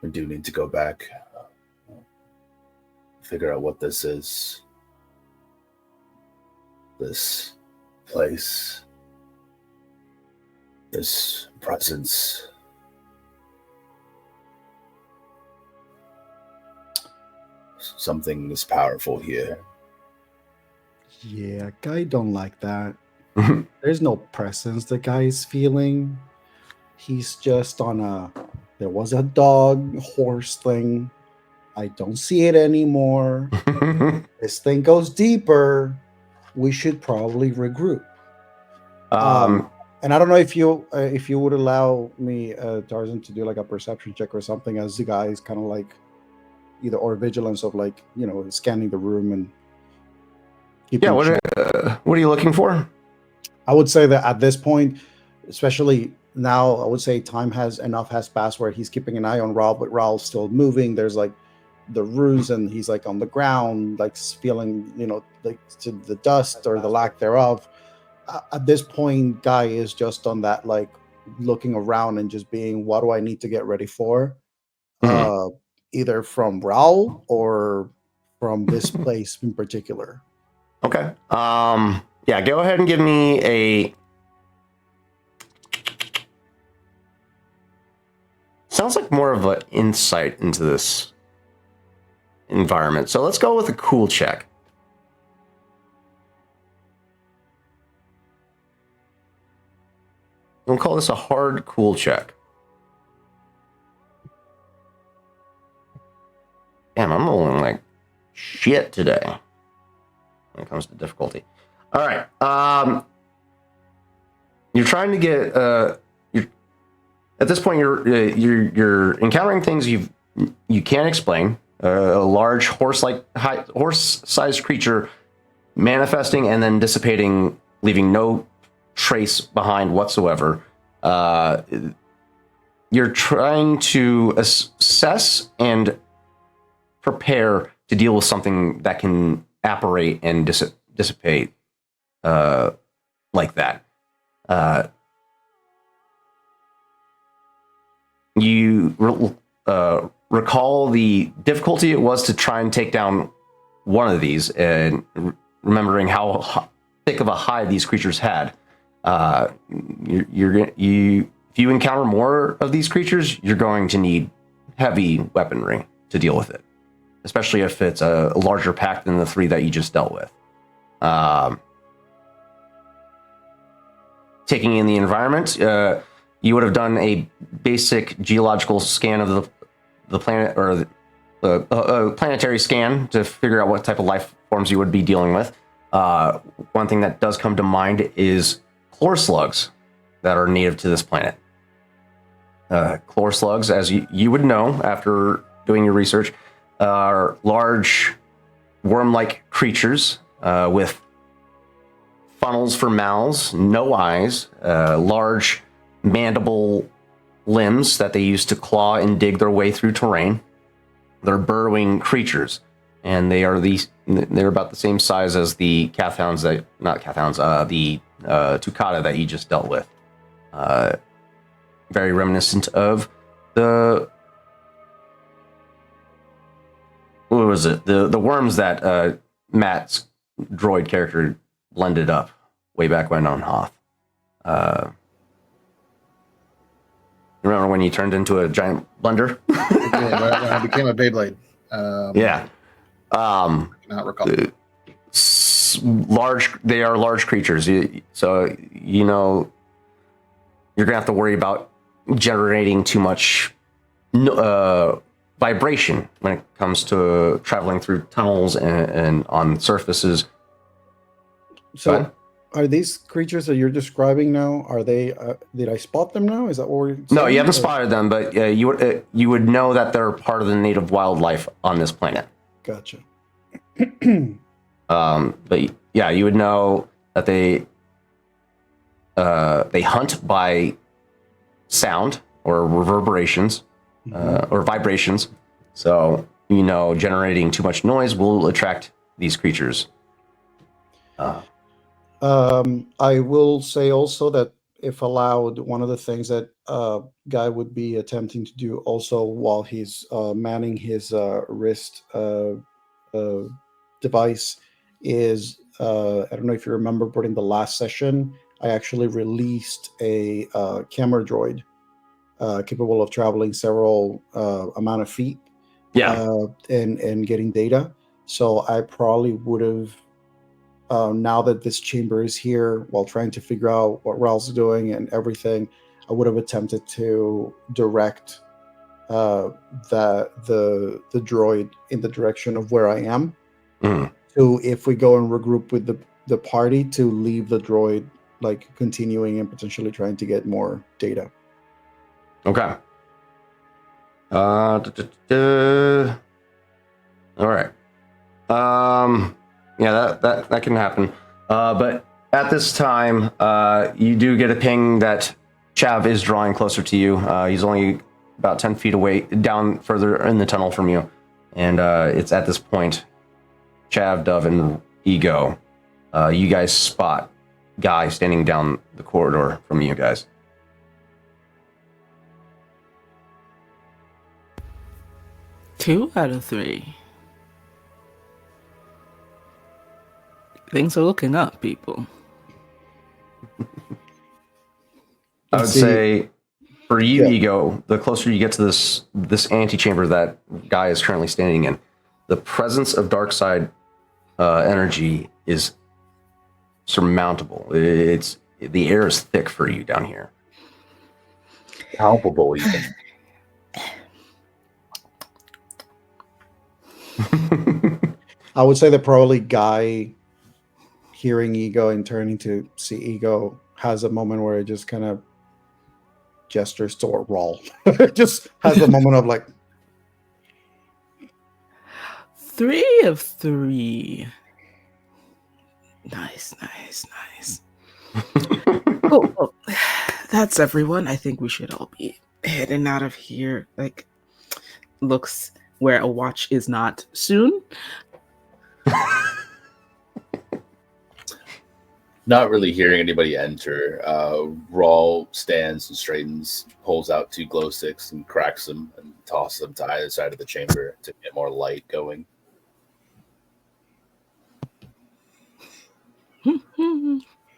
We do need to go back, figure out what this is. This place, this presence. Something is powerful here. Yeah, guy don't like that. There's no presence the guy is feeling. He's just on a. There was a dog horse thing. I don't see it anymore. This thing goes deeper. We should probably regroup. And I don't know if you would allow me, Tarzan, to do like a perception check or something, as the guy is kind of like either or vigilance of like scanning the room and keeping. Yeah. What are you looking for? I would say that at this point, especially now, I would say time has passed where he's keeping an eye on Raul, but Raul's still moving. There's like the ruse, and he's like on the ground, like feeling, like to the dust or the lack thereof. At this point, Guy is just on that, like looking around and just being, what do I need to get ready for? Either from Raul or from this place in particular. Okay. Yeah, go ahead and give me a. Sounds like more of an insight into this environment. So let's go with a cool check. We'll call this a hard cool check. Damn, I'm rolling like shit today when it comes to difficulty. All right. You're trying to get. You're, at this point, you're encountering things you can't explain. A large horse-sized creature manifesting and then dissipating, leaving no trace behind whatsoever. You're trying to assess and prepare to deal with something that can apparate and dissipate like that. You recall the difficulty it was to try and take down one of these, and remembering how thick of a hide these creatures had. If you encounter more of these creatures, you're going to need heavy weaponry to deal with it, especially if it's a larger pack than the 3 that you just dealt with. Taking in the environment, you would have done a basic geological scan of the planet, or a planetary scan to figure out what type of life forms you would be dealing with. One thing that does come to mind is chlor slugs that are native to this planet. Chlor slugs, as you would know after doing your research, are large worm-like creatures with funnels for mouths, no eyes, large mandible limbs that they use to claw and dig their way through terrain. They're burrowing creatures, and they're about the same size as the the Tucata that you just dealt with. Very reminiscent of the the worms that Matt's droid character blended up way back when on Hoth. Remember when you turned into a giant blender? Yeah, when I became a Beyblade. Yeah. I cannot recall. They are large creatures, so you're gonna have to worry about generating too much vibration when it comes to traveling through tunnels and on surfaces. So, are these creatures that you're describing now? Are they? Did I spot them now? Is that what we're saying? No, you haven't spotted them, but you would know that they're part of the native wildlife on this planet. Gotcha. But yeah, you would know that they hunt by sound or reverberations or vibrations. So generating too much noise will attract these creatures. I will say also that if allowed, one of the things that Guy would be attempting to do also while he's manning his wrist device is, I don't know if you remember, but in the last session, I actually released a camera droid capable of traveling several amount of feet. Yeah. And getting data. So I probably would have, now that this chamber is here, while trying to figure out what Ralph's doing and everything, I would have attempted to direct the droid in the direction of where I am. So if we go and regroup with the party, to leave the droid like continuing and potentially trying to get more data. Okay. All right. Yeah, that can happen. But at this time, you do get a ping that Chav is drawing closer to you. He's only about 10 feet away, down further in the tunnel from you. And it's at this point, Chav, Dove, and Ego, you guys spot Guy standing down the corridor from you guys. Two out of three. Things are looking up, people. I would See- say for you, Yeah. Ego, the closer you get to this antechamber that guy is currently standing in, the presence of dark side energy is surmountable. It's the air is thick for you down here. Palpable, even. I would say that probably Guy hearing Ego and turning to see Ego has a moment where it just kind of gestures toward Rawl. Just has a moment of like, 3 of 3. Nice. Cool. Well, that's everyone. I think we should all be heading out of here. Like, looks where a watch is not soon. Not really hearing anybody enter. Rawl stands and straightens, pulls out 2 glow sticks and cracks them and tosses them to either side of the chamber to get more light going.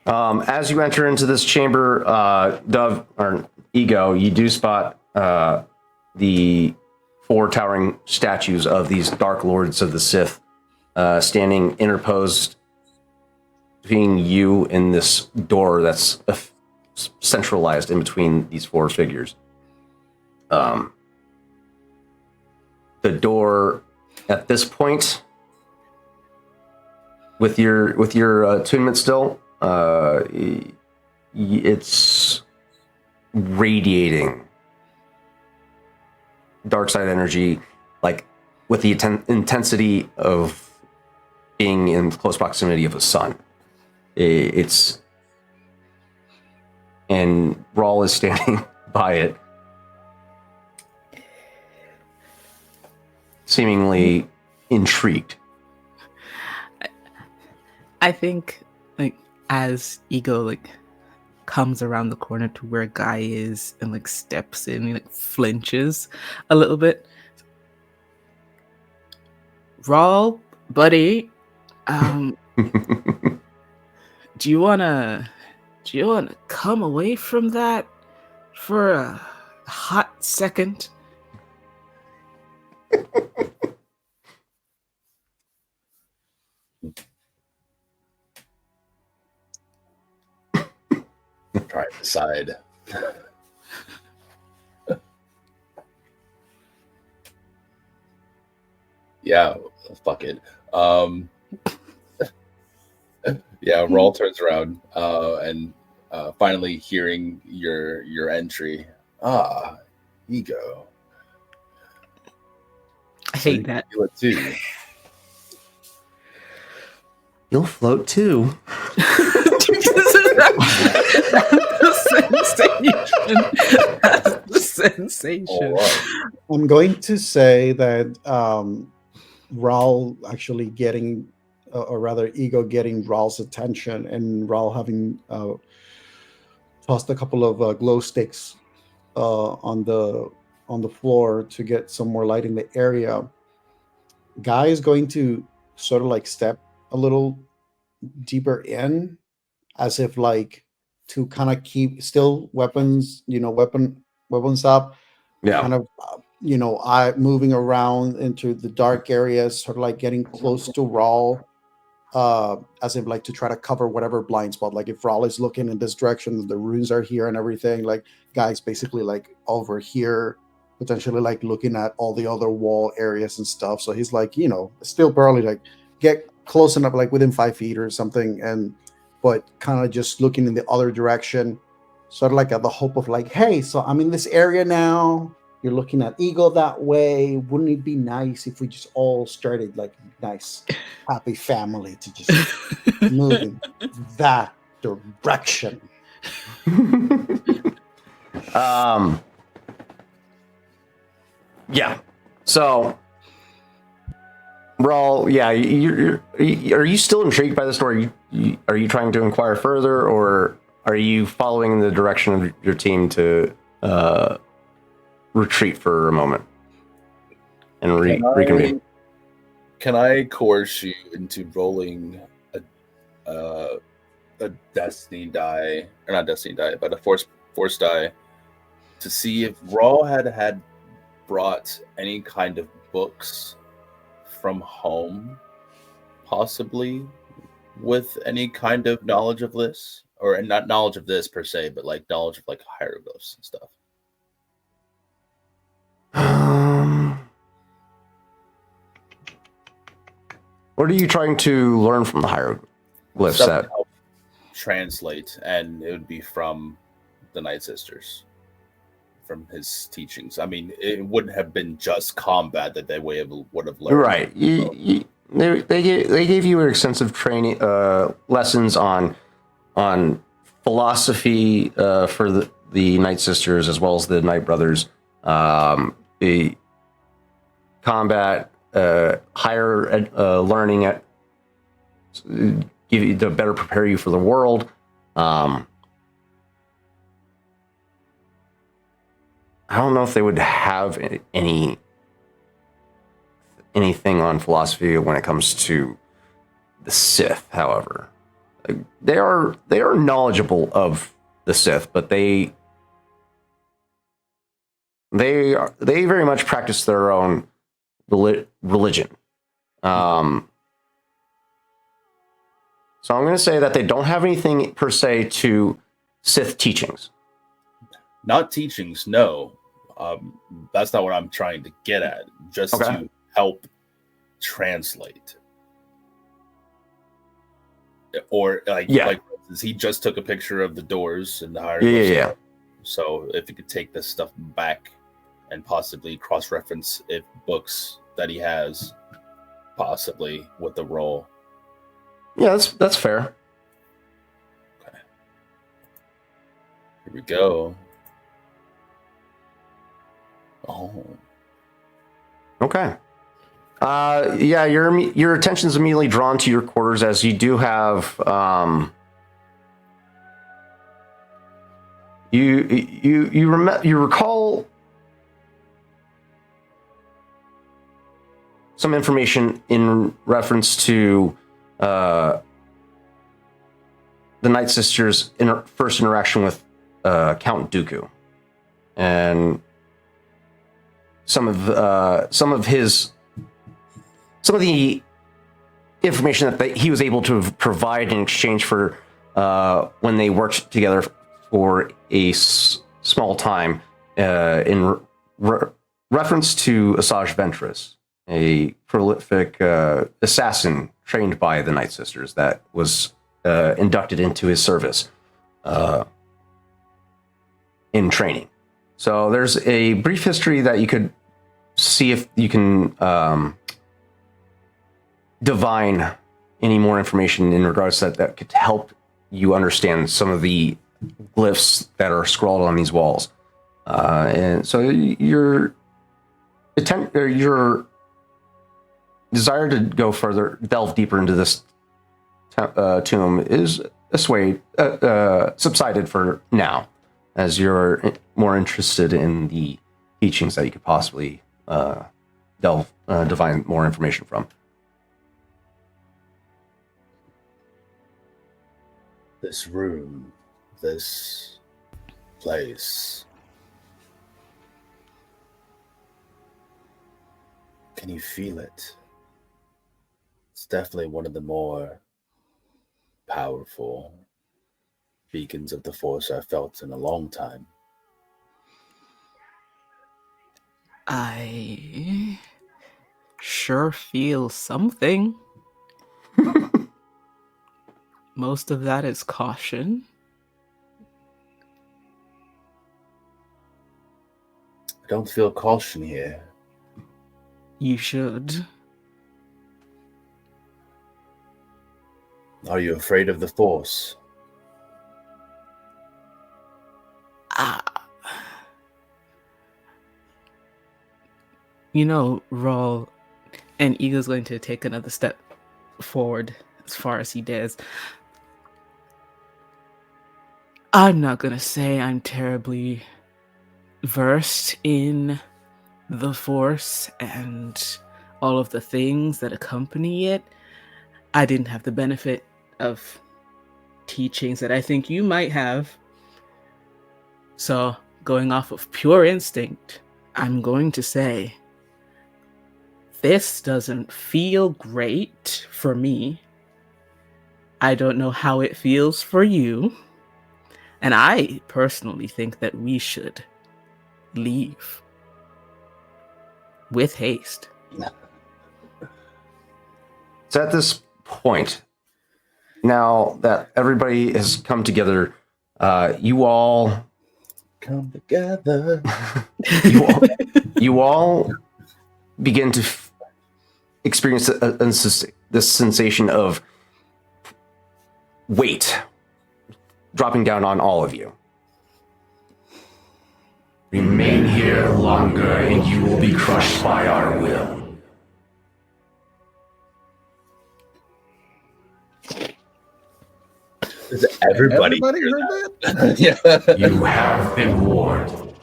As you enter into this chamber, Dove or Ego, you do spot the 4 towering statues of these Dark Lords of the Sith standing interposed between you and this door that's centralized in between these 4 figures. The door at this point, with your attunement still, it's radiating dark side energy, like with the intensity of being in close proximity of a sun. It's and Rawl is standing by it, seemingly intrigued. I think, like, as Ego, like, comes around the corner to where Guy is and, like, steps in, he, like, flinches a little bit. Rawl, buddy, do you wanna come away from that for a hot second? Try to decide. Yeah, fuck it. Yeah, Rawl turns around and finally hearing your entry. Ego. I hate that. You it too. You'll float too. That's the sensation. All right. I'm going to say that Rawl actually getting, or rather Ego getting Rawl's attention, and Rawl having tossed a couple of glow sticks on the floor to get some more light in the area. Guy is going to sort of like step a little deeper in, as if like to kind of keep still weapons, weapons up, Yeah. kind of I moving around into the dark areas, sort of like getting close to Rawl, as if like to try to cover whatever blind spot. Like if Rawl is looking in this direction, the runes are here and everything. Like Guy's basically like over here, potentially like looking at all the other wall areas and stuff. So he's like, still probably like get close enough, like within 5 feet or something, but kind of just looking in the other direction, sort of like at the hope of like, hey, so I'm in this area now. You're looking at Eagle that way. Wouldn't it be nice if we just all started like a nice, happy family to just move in that direction? Yeah. So, Rawl, yeah, are you still intrigued by the story? Are you trying to inquire further, or are you following the direction of your team to retreat for a moment and reconvene? Can I coerce you into rolling a destiny die, or not destiny die, but a force die to see if Raw had brought any kind of books from home, possibly with any kind of knowledge of this, or not knowledge of this per se, but like knowledge of like hieroglyphs and stuff. What are you trying to learn from the hieroglyphs? Stuff That to help translate, and it would be from the Night Sisters, from his teachings. I mean, it wouldn't have been just combat that they would have learned. right? They gave you extensive training lessons on philosophy for the Night Sisters as well as the Night Brothers. The combat, higher learning at give you to better prepare you for the world. I don't know if they would have anything on philosophy when it comes to the Sith. However, they are knowledgeable of the Sith, but they very much practice their own religion. So I'm going to say that they don't have anything per se to Sith teachings. Not teachings, no. That's not what I'm trying to get at. Just to help translate. Or like for instance, he just took a picture of the doors and the hieroglyphs. Yeah. So if he could take this stuff back and possibly cross-reference if books that he has, possibly with the role. Yeah, that's fair. Okay. Here we go. Oh. Okay. Yeah, your attention's immediately drawn to your quarters as you do have you recall some information in reference to the Night Sisters' first interaction with Count Dooku, and some of the information that he was able to provide in exchange for when they worked together for a small time in reference to Asajj Ventress, a prolific assassin trained by the Night Sisters that was inducted into his service in training. So there's a brief history that you could see if you can divine any more information in regards to that could help you understand some of the glyphs that are scrawled on these walls. And so your desire to go further, delve deeper into this tomb is subsided for now, as you're more interested in the teachings that you could possibly divine more information from. This room, this place. Can you feel it? It's definitely one of the more powerful beacons of the Force I've felt in a long time. I sure feel something. Most of that is caution. I don't feel caution here. You should. Are you afraid of the Force? You know, Rawl, and Eagle's going to take another step forward as far as he dares. I'm not going to say I'm terribly versed in the Force and all of the things that accompany it. I didn't have the benefit of teachings that I think you might have. So, going off of pure instinct, I'm going to say this doesn't feel great for me. I don't know how it feels for you. And I personally think that we should leave with haste. So at this point, now that everybody has come together, you all Come together. you all begin to experience this sensation of weight dropping down on all of you. Remain here longer and you will be crushed by our will. Does everybody Everybody hear heard that? that? Yeah. You have been warned.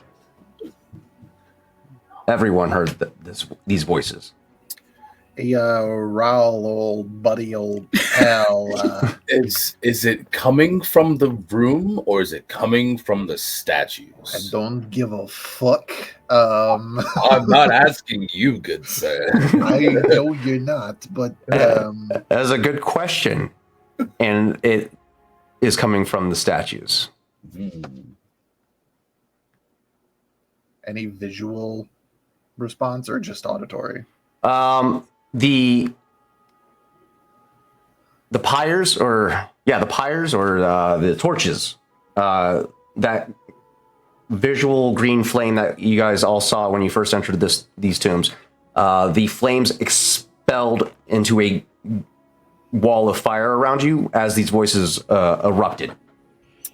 Everyone heard these voices. Hey, Raul, old buddy, old pal. Is it coming from the room or is it coming from the I statues? don't give a fuck. I'm not asking you, good sir. I know you're not, but That's a good question. And it is coming from the statues. any visual response or just auditory? The pyres or the torches, that visual green flame that you guys all saw when you first entered these tombs, the flames expelled into a wall of fire around you as these voices erupted.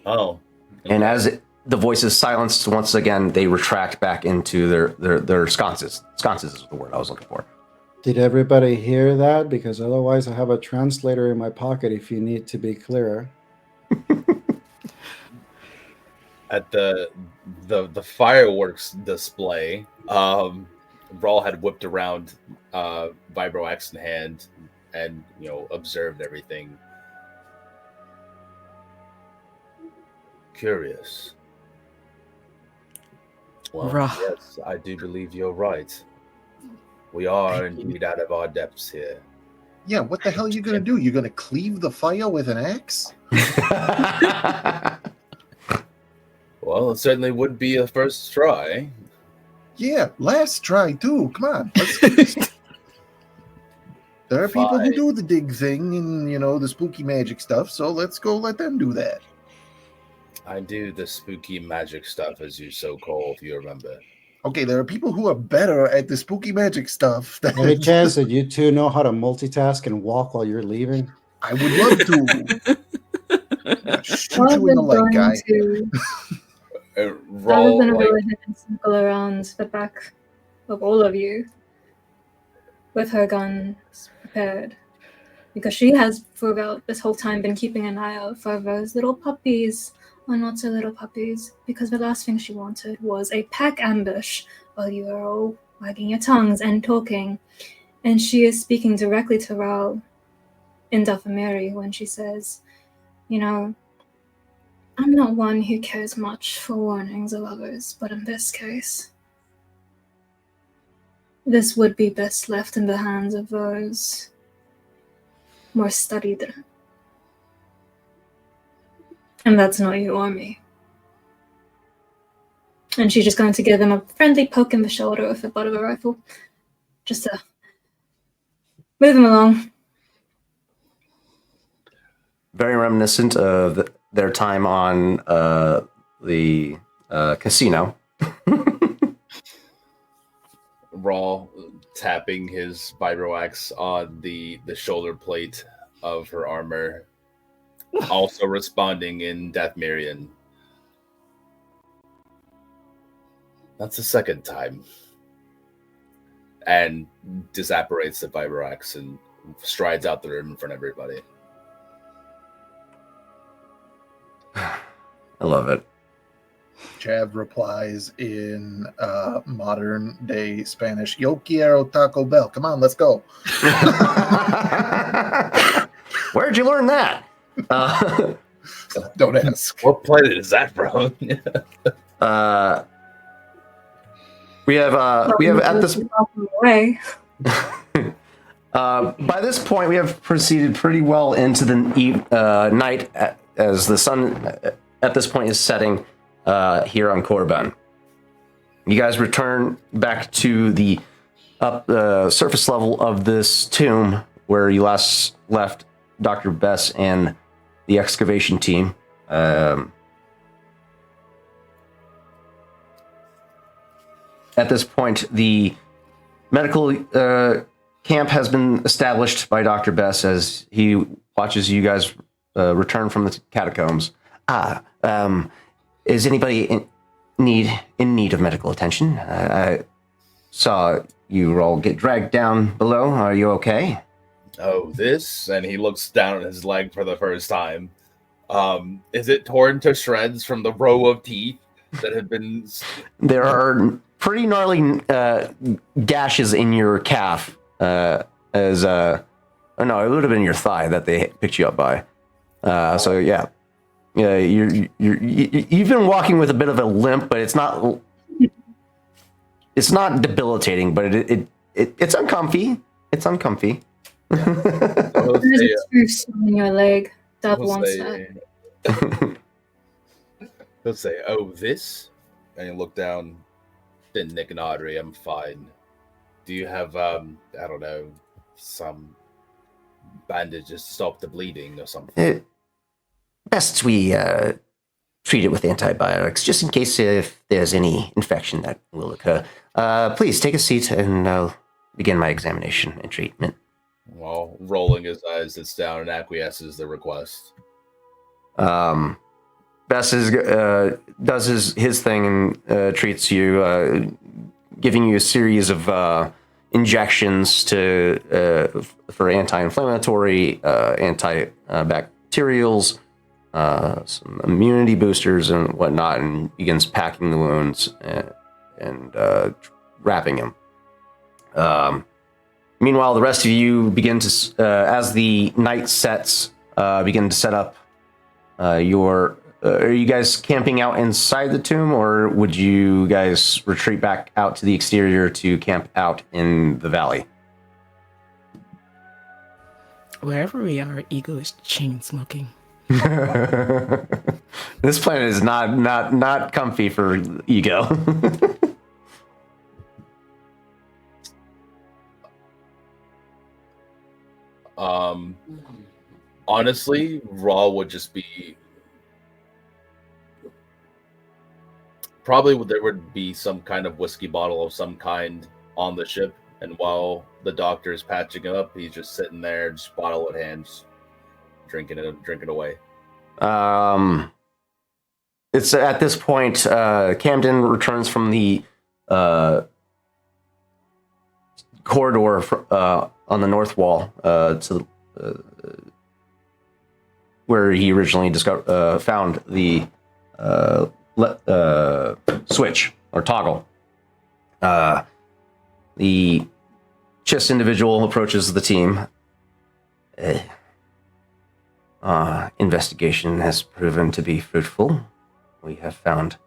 Oh. And as the voices silenced once again, they retract back into their sconces. Sconces is the word I was looking for. Did everybody hear that? Because otherwise I have a translator in my pocket if you need to be clearer. At the fireworks display, Rawl had whipped around Vibro X in hand and observed everything. Curious. Well, yes, I do believe you're right. We are indeed out of our depths here. Yeah, what the hell are you going to do? You're going to cleave the fire with an axe? Well, it certainly would be a first try. Yeah, last try too. Come on. There are people who do the dig thing and, the spooky magic stuff, so let's go let them do that. I do the spooky magic stuff, as you so call, if you remember. Okay, there are people who are better at the spooky magic stuff. Any chance that you two know how to multitask and walk while you're leaving? I would love to. Shoot you in the leg, guy. I was going to go ahead and circle around the back of all of you with her guns prepared. Because she has, throughout this whole time, been keeping an eye out for those little puppies, or not so little puppies, because the last thing she wanted was a pack ambush while you are all wagging your tongues and talking. And she is speaking directly to Raul in Dathomiri when she says, I'm not one who cares much for warnings of others, but in this case, this would be best left in the hands of those more studied. And that's not you or me. And she's just going to give them a friendly poke in the shoulder with the butt of a rifle, just to move them along. Very reminiscent of their time on the casino. Raw tapping his vibro axe on the shoulder plate of her armor, also responding in Dathmirian. That's the second time. And disapparates the vibro axe and strides out the room in front of everybody. I love it. Chav replies in modern day Spanish, Yo quiero Taco Bell. Come on, let's go. Where'd you learn that? Don't ask. What planet is that from? We have at this Way. by this point we have proceeded pretty well into the night as the sun at this point is setting here on Korban. You guys return back to the surface level of this tomb where you last left Dr. Bess and the excavation team. At this point, the medical camp has been established by Dr. Bess as he watches you guys return from the catacombs. Is anybody in need of medical attention? I saw you all get dragged down below. Are you okay? Oh, this? And he looks down at his leg for the first time. Is it torn to shreds from the row of teeth that have been... There are pretty gnarly gashes in your calf. Oh no, it would have been your thigh that they picked you up by. So yeah, you've been walking with a bit of a limp, but it's not debilitating, but it's uncomfy. It's uncomfy. There's a tooth in your leg. That wants that. He'll say, "Oh, this," and he'll look down. Didn't nick an artery. I'm fine. Do you have, I don't know, some bandages to stop the bleeding or something? Best we treat it with antibiotics, just in case if there's any infection that will occur. Please take a seat, and I'll begin my examination and treatment. Well, rolling his eyes, sits down and acquiesces the request. Bess does his thing and treats you, giving you a series of injections for anti-inflammatory, antibacterials, some immunity boosters and whatnot, and begins packing the wounds and wrapping him. Meanwhile, the rest of you begin to, as the night sets, begin to set up your... are you guys camping out inside the tomb, or would you guys retreat back out to the exterior to camp out in the valley? Wherever we are, Ego is chain smoking. This planet is not comfy for Ego. Honestly, Raw would just be... Probably there would be some kind of whiskey bottle of some kind on the ship, and while the doctor is patching it up, he's just sitting there, just bottle at hand, just drinking away. It's at this point, Camden returns from the corridor on the north wall to where he originally found the switch or toggle. The chess individual approaches the team. Investigation has proven to be fruitful. We have found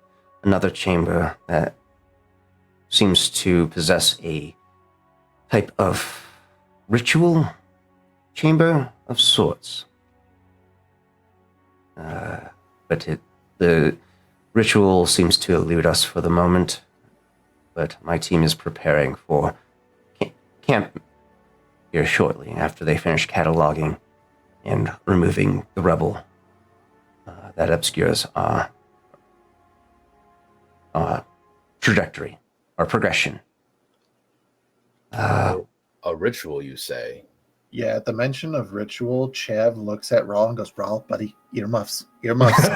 another chamber that seems to possess a type of ritual chamber of sorts. But the ritual seems to elude us for the moment, but my team is preparing for camp here shortly after they finish cataloging and removing the rubble that obscures our trajectory, our progression. A ritual, you say? Yeah, at the mention of ritual, Chav looks at Rawl and goes, "Rawl, buddy, earmuffs, earmuffs."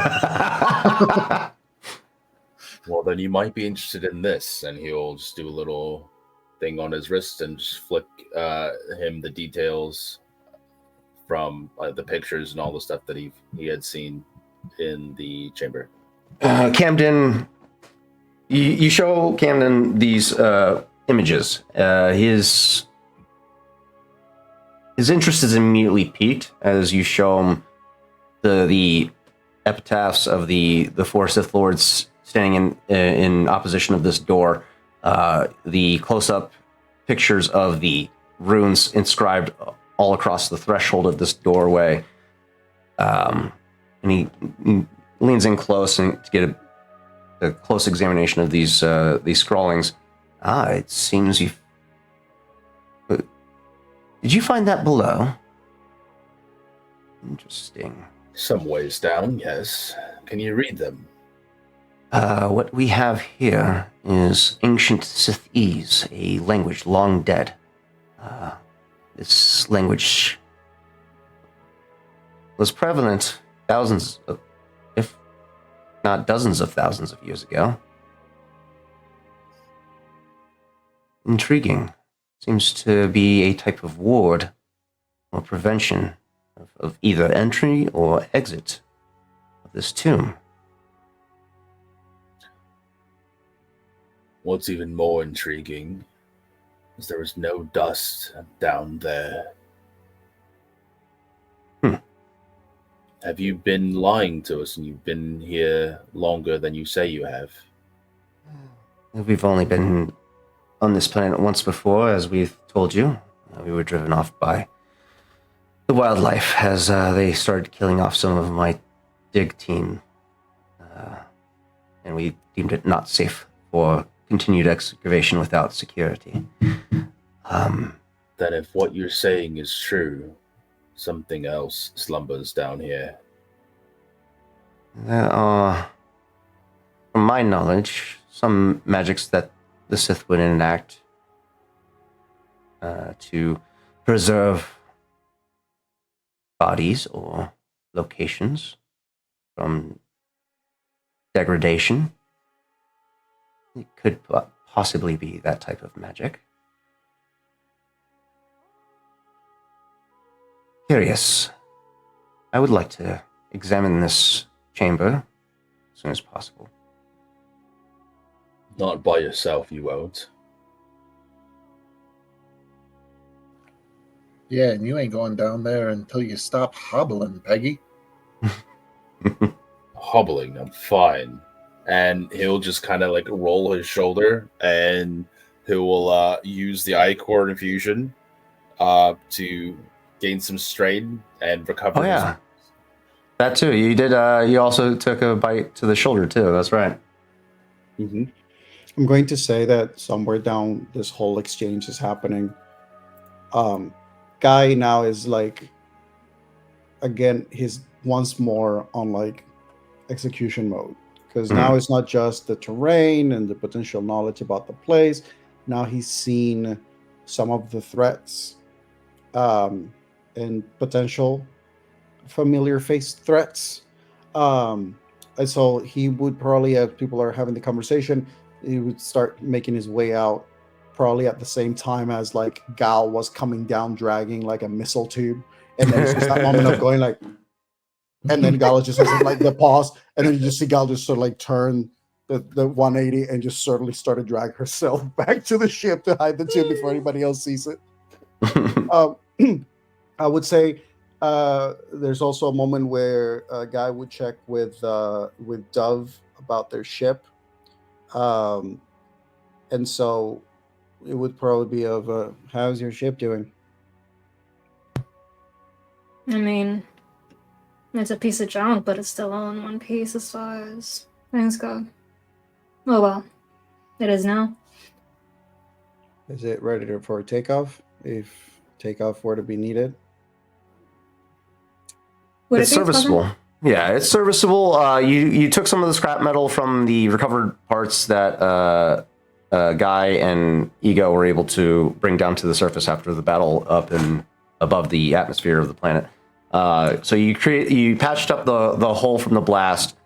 Well, then you might be interested in this, and he'll just do a little thing on his wrist and just flick him the details from the pictures and all the stuff that he had seen in the chamber. Camden, you show Camden these images. His interest is immediately piqued as you show him the epitaphs of the four Sith Lords standing in opposition of this door. The close-up pictures of the runes inscribed all across the threshold of this doorway. And he leans in close and to get a close examination of these scrawlings. It seems you. Did you find that below? Interesting. Some ways down, yes. Can you read them? What we have here is ancient Sithese, a language long dead. This language was prevalent thousands of, if not dozens of thousands of years ago. Intriguing. Seems to be a type of ward or prevention of either entry or exit of this tomb. What's even more intriguing is there is no dust down there. Have you been lying to us and you've been here longer than you say you have? We've only been on this planet once before, as we've told you. We were driven off by the wildlife as they started killing off some of my dig team. And we deemed it not safe for continued excavation without security. Then if what you're saying is true, something else slumbers down here. There are, from my knowledge, some magics that the Sith would enact to preserve bodies or locations from degradation. It could possibly be that type of magic. Curious. I would like to examine this chamber as soon as possible. Not by yourself, you won't. Yeah, and you ain't going down there until you stop hobbling, Peggy. Hobbling, I'm fine. And he'll just kind of like roll his shoulder and he will use the ichor infusion to gain some strain and recover. Oh, yeah. That too. You did. You also took a bite to the shoulder too. That's right. Mm-hmm. I'm going to say that somewhere down this whole exchange is happening. Guy now is like, again, he's once more on like execution mode, because now it's not just the terrain and the potential knowledge about the place. Now he's seen some of the threats and potential familiar face threats. And so he would probably, as people are having the conversation, he would start making his way out probably at the same time as like Gal was coming down dragging like a missile tube, and then it's just that moment of going like, and then Gal just has like the pause, and then you just see Gal just sort of like turn the 180 and just certainly started dragging herself back to the ship to hide the tube before anybody else sees it. I would say there's also a moment where a guy would check with Dove about their ship, and so it would probably be of how's your ship doing? I mean, it's a piece of junk, but it's still all in one piece as far as things go. Oh well, it is now. Is it ready for takeoff? If takeoff were to be needed? Would It's it be serviceable. Yeah, it's serviceable. You took some of the scrap metal from the recovered parts that Guy and Ego were able to bring down to the surface after the battle up and above the atmosphere of the planet. So you patched up the hole from the blast,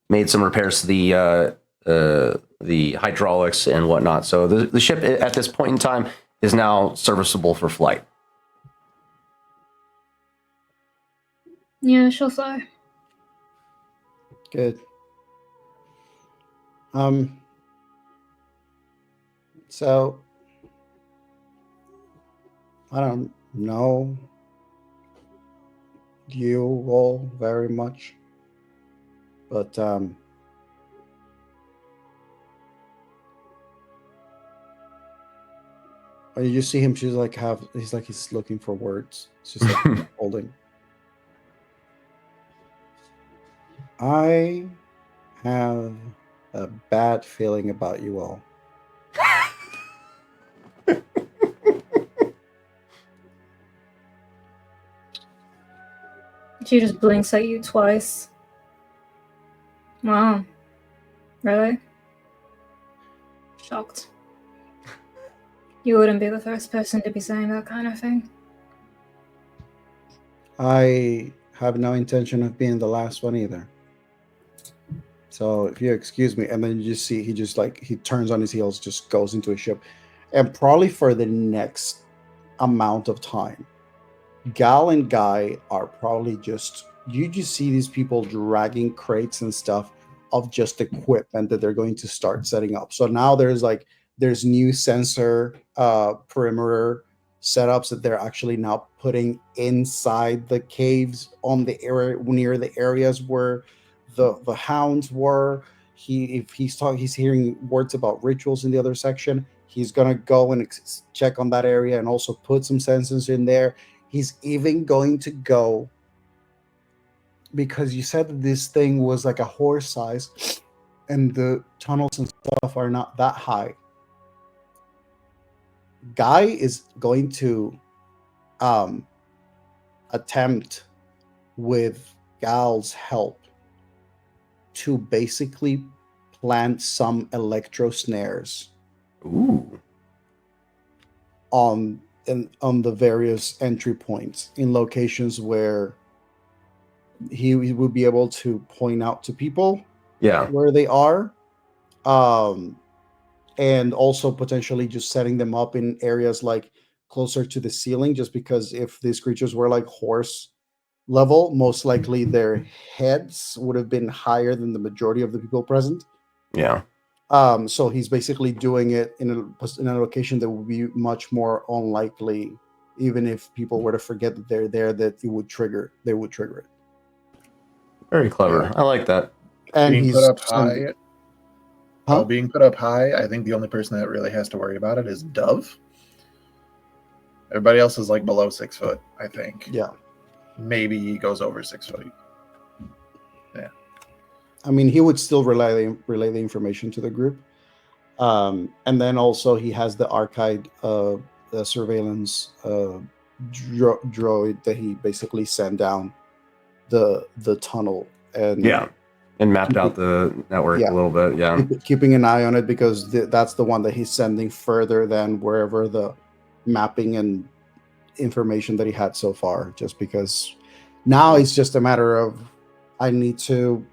made some repairs to the hydraulics and whatnot. So the ship at this point in time is now serviceable for flight. Yeah, she'll fly. Good. So I don't know you all very much. But you just see him. He's like he's looking for words. It's just like holding. I have a bad feeling about you all. She just blinks at you twice. Wow. Really? Shocked. You wouldn't be the first person to be saying that kind of thing. I have no intention of being the last one either. So if you excuse me, and then you just see he turns on his heels, just goes into a ship, and probably for the next amount of time, Gal and Guy are probably you just see these people dragging crates and stuff of just equipment that they're going to start setting up. So now there's new sensor perimeter setups that they're actually now putting inside the caves on the area near the areas where the hounds were. If he's hearing words about rituals in the other section, he's gonna go and check on that area and also put some sensors in there. He's even going to go, because you said that this thing was like a horse size and the tunnels and stuff are not that high. Guy is going to attempt, with Gal's help, to basically plant some electro snares on the various entry points in locations where he would be able to point out to people where they are, and also potentially just setting them up in areas like closer to the ceiling, just because if these creatures were like horse level, most likely their heads would have been higher than the majority of the people present. Yeah. So he's basically doing it in a location that would be much more unlikely, even if people were to forget that they're there, that they would trigger it. Very clever. Yeah. I like that. And being he's put up high. Huh? Being put up high, I think the only person that really has to worry about it is Dove. Everybody else is like below 6 foot, I think. Yeah. Maybe he goes over 6 foot. Yeah. I mean, he would still relay the information to the group. And then also he has the archived the surveillance droid that he basically sent down the tunnel and mapped out the network a little bit. Yeah. Keeping an eye on it, because that's the one that he's sending further than wherever the mapping and information that he had so far, just because now it's just a matter of, I need to,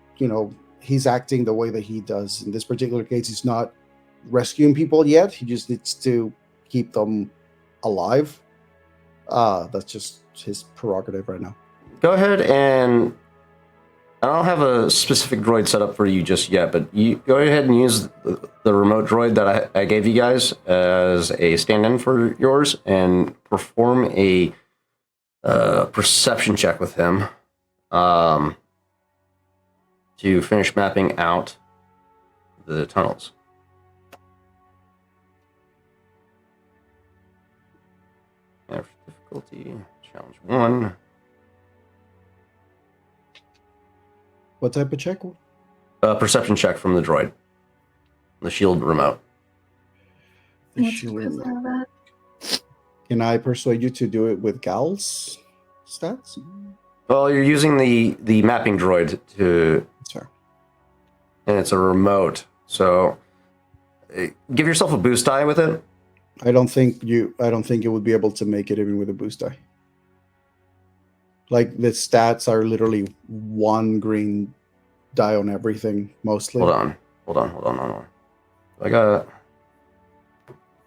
he's acting the way that he does. In this particular case, he's not rescuing people yet. He just needs to keep them alive. That's just his prerogative right now. Go ahead, and I don't have a specific droid set up for you just yet, but you go ahead and use the remote droid that I gave you guys as a stand-in for yours, and perform a perception check with him to finish mapping out the tunnels. Average difficulty, challenge 1. What type of check? Perception check from the droid. The shield remote. Can I persuade you to do it with Gal's stats? Well, you're using the mapping droid to... Sure. And it's a remote. So give yourself a boost die with it. I don't think you would be able to make it even with a boost die. Like, the stats are literally one green die on everything, mostly. Hold on.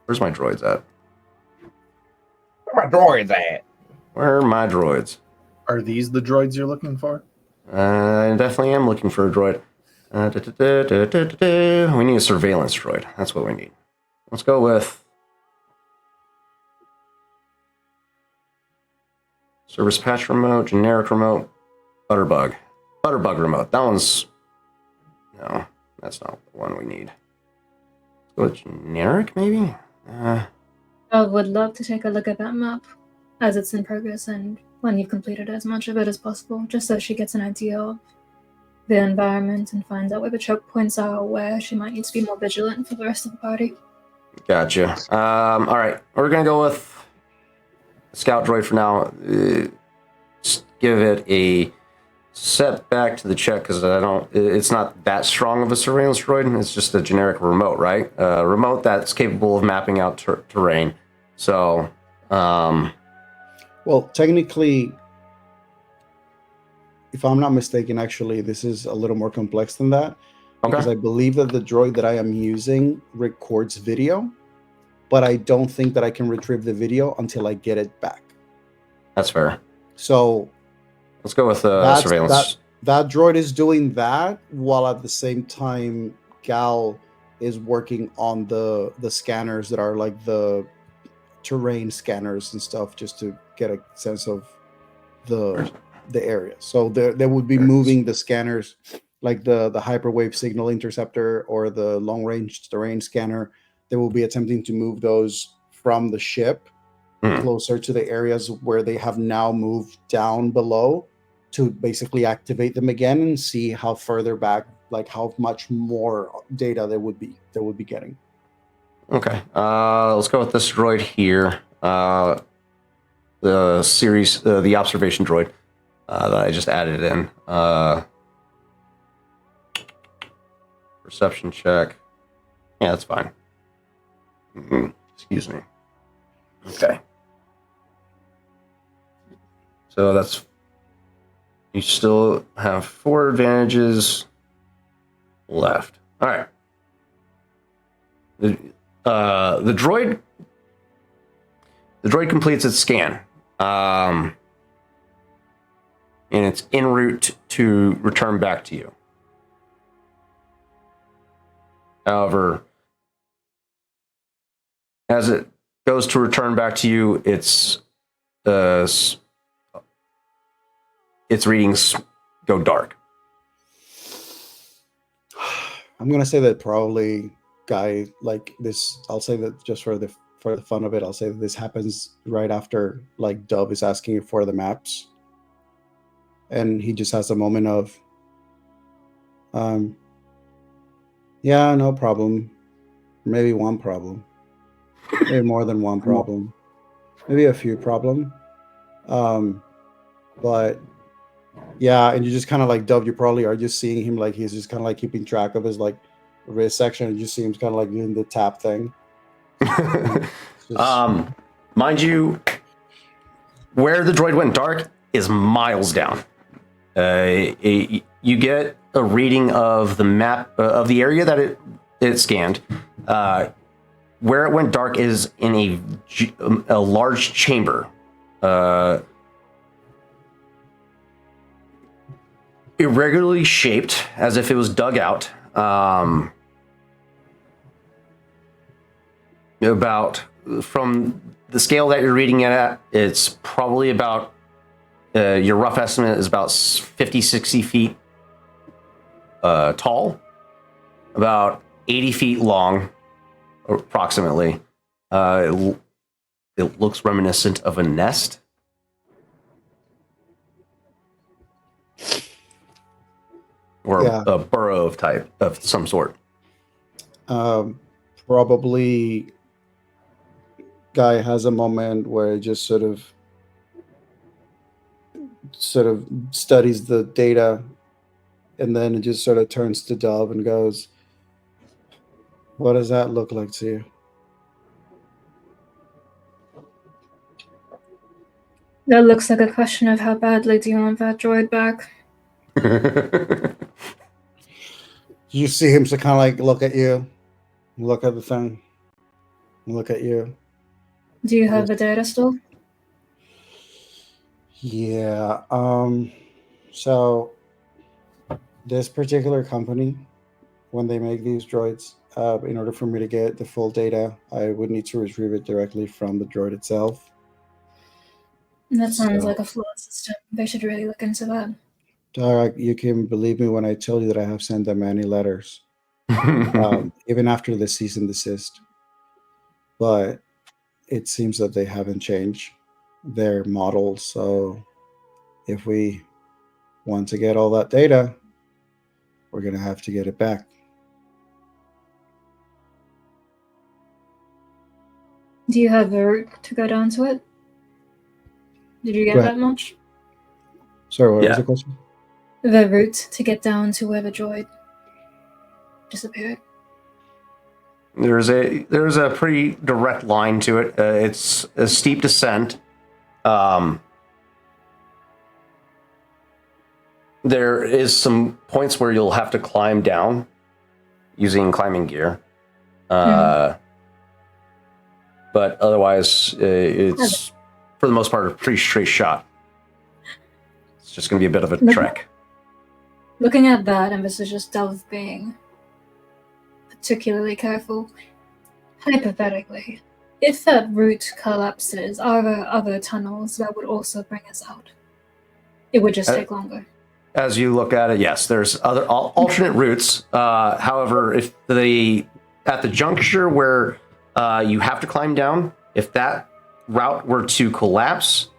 Where's my droids at? Where my droids at? Where are my droids? Are these the droids you're looking for? I definitely am looking for a droid. We need a surveillance droid. That's what we need. Let's go with Service patch remote, generic remote, Butterbug. Butterbug remote. That one's... No, that's not the one we need. Let's go with generic, maybe? I would love to take a look at that map as it's in progress and when you've completed as much of it as possible, just so she gets an idea of the environment and finds out where the choke points are, where she might need to be more vigilant for the rest of the party. Gotcha. All right, we're gonna go with Scout Droid for now. Just give it a setback to the check because it's not that strong of a surveillance droid. It's just a generic remote, right? Remote that's capable of mapping out terrain. So, Well, technically, if I'm not mistaken, actually, this is a little more complex than that. Because I believe that the droid that I am using records video, but I don't think that I can retrieve the video until I get it back. That's fair. So let's go with surveillance. That droid is doing that while at the same time Gal is working on the scanners that are like the terrain scanners and stuff, just to get a sense of the area. So they would be moving the scanners, like the hyperwave signal interceptor or the long range terrain scanner. They will be attempting to move those from the ship closer to the areas where they have now moved down below to basically activate them again and see how further back, like how much more data they would be getting. Okay, let's go with this droid here. The series, the observation droid that I just added in. Perception check. Yeah, that's fine. Excuse me. Okay. So that's... You still have 4 advantages left. All right. The droid completes its scan. And it's en route to return back to you. However, as it goes to return back to you, its readings go dark. I'm gonna say that probably, guy, like this. I'll say that just for the fun of it, I'll say that this happens right after like Dove is asking for the maps, and he just has a moment of, yeah, no problem. Maybe one problem. Maybe more than one problem. Maybe a few problem. But yeah, and you just kind of like Dove, you probably are just seeing him like he's just kind of like keeping track of his like wrist section, and you see him kind of like doing the tap thing. Mind you, where the droid went dark is miles down. You get a reading of the map of the area that it scanned. Where it went dark is in a large chamber. Irregularly shaped, as if it was dug out. About, from the scale that you're reading it at, it's probably about, your rough estimate is about 50, 60 feet tall, about 80 feet long, approximately. It looks reminiscent of a nest. Or a burrow of some sort. Probably guy has a moment where it just sort of studies the data, and then it just sort of turns to Dove and goes, what does that look like to you? That looks like a question of how badly do you want that droid back? You see him to kind of like look at you, look at the thing, look at you. Do you have the data still? Yeah. So this particular company, when they make these droids, in order for me to get the full data, I would need to retrieve it directly from the droid itself. That sounds So- like a flawed system. They should really look into that. You can believe me when I tell you that I have sent them many letters, even after the cease and desist. But it seems that they haven't changed their model. So if we want to get all that data, we're going to have to get it back. Do you have a route to go down to it? Did you get Go ahead. that much? Sorry, what Yeah. was the question? The route to get down to where the droid disappeared. There's a pretty direct line to it. It's a steep descent. There is some points where you'll have to climb down using climbing gear. But otherwise, it's for the most part a pretty straight shot. It's just going to be a bit of a trek. Looking at that, and this is just Dove being particularly careful, hypothetically, if that route collapses, are there other tunnels that would also bring us out? It would just take longer. As you look at it, yes, there's other alternate routes. However, if at the juncture where you have to climb down, if that route were to collapse,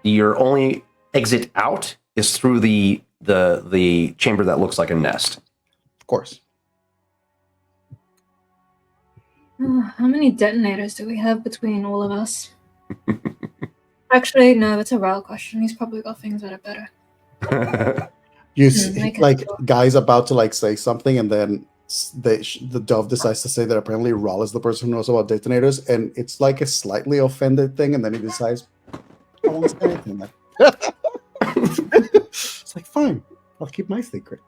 your only exit out is through the chamber that looks like a nest. Of course. How many detonators do we have between all of us? Actually, no, that's a Raul question. He's probably got things that are better. You I see, can like tell. guys about to like say something, and then the Dove decides to say that apparently Raul is the person who knows about detonators, and it's like a slightly offended thing, and then he decides, I won't say anything. Then. It's like, fine, I'll keep my secret.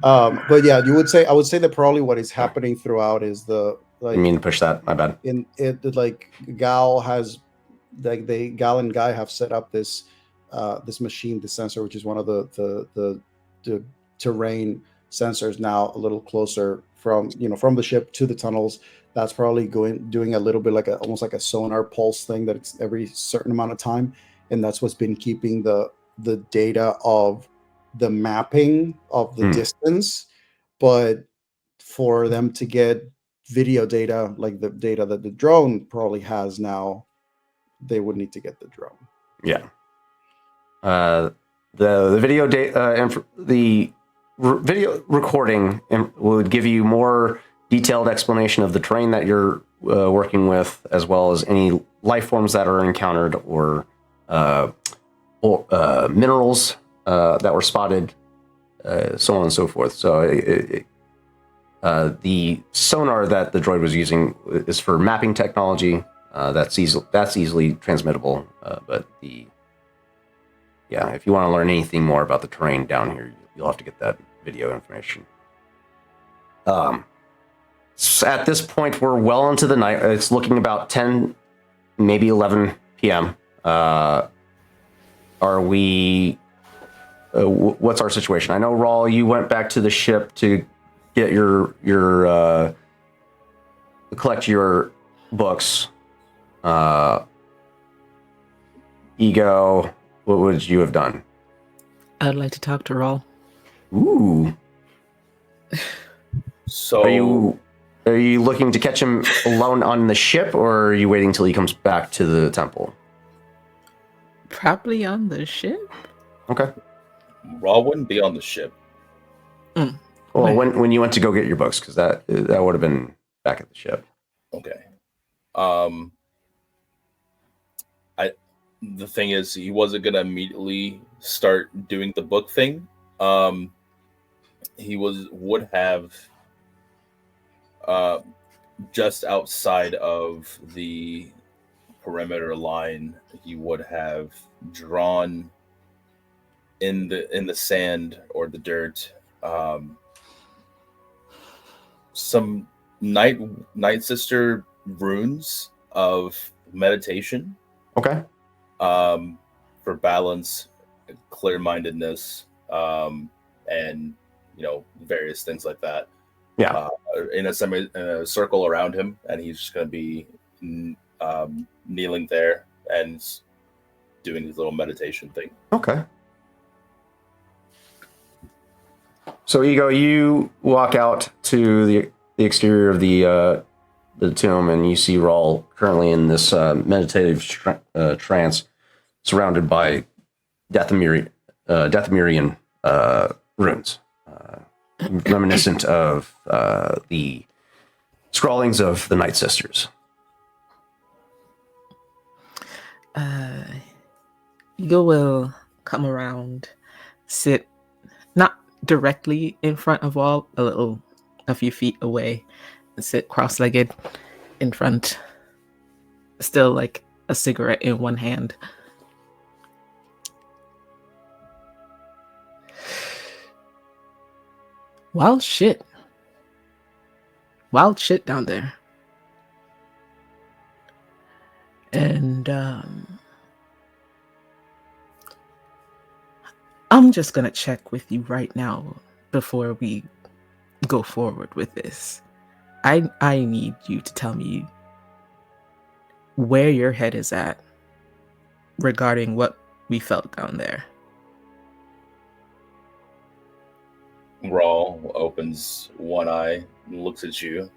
But yeah, I would say that probably what is happening throughout is the like. I mean, push that. My bad. In it, like Gal has, like Gal and Guy have set up this this machine, the sensor, which is one of the terrain sensors now a little closer from the ship to the tunnels. That's probably doing a little bit like almost like a sonar pulse thing that it's every certain amount of time, and that's what's been keeping the data of the mapping of the distance. But for them to get video data like the data that the drone probably has now, they would need to get the drone. Yeah. The video data, video recording would give you more detailed explanation of the terrain that you're working with, as well as any life forms that are encountered or minerals that were spotted, so on and so forth. So the sonar that the droid was using is for mapping technology. That's easily transmittable, but if you want to learn anything more about the terrain down here, you'll have to get that video information. So at this point, we're well into the night. It's looking about 10, maybe 11 p.m. Are we? What's our situation? I know, Raul, you went back to the ship to get your collect your books. Ego, what would you have done? I'd like to talk to Raul. Ooh. So Are you looking to catch him alone on the ship, or are you waiting till he comes back to the temple? Probably on the ship. Okay. Raw wouldn't be on the ship. Well, when you went to go get your books, because that would have been back at the ship. Okay. The thing is, he wasn't gonna immediately start doing the book thing. He would have just outside of the perimeter line, he would have drawn in the sand or the dirt some night sister runes of meditation. Okay. For balance, clear-mindedness, and various things like that. Yeah. In a circle around him, and he's just going to be kneeling there and doing his little meditation thing. Okay. So, Ego, you walk out to the exterior of the tomb, and you see Rawl currently in this meditative trance, surrounded by Dathomirian runes, reminiscent of the scrawlings of the Night Sisters. Ego will come around, sit not directly in front of Wall, a few feet away, and sit cross-legged in front, still like a cigarette in one hand. Wild shit down there. And I'm just gonna check with you right now before we go forward with this. I need you to tell me where your head is at regarding what we felt down there. Rawl opens one eye and looks at you.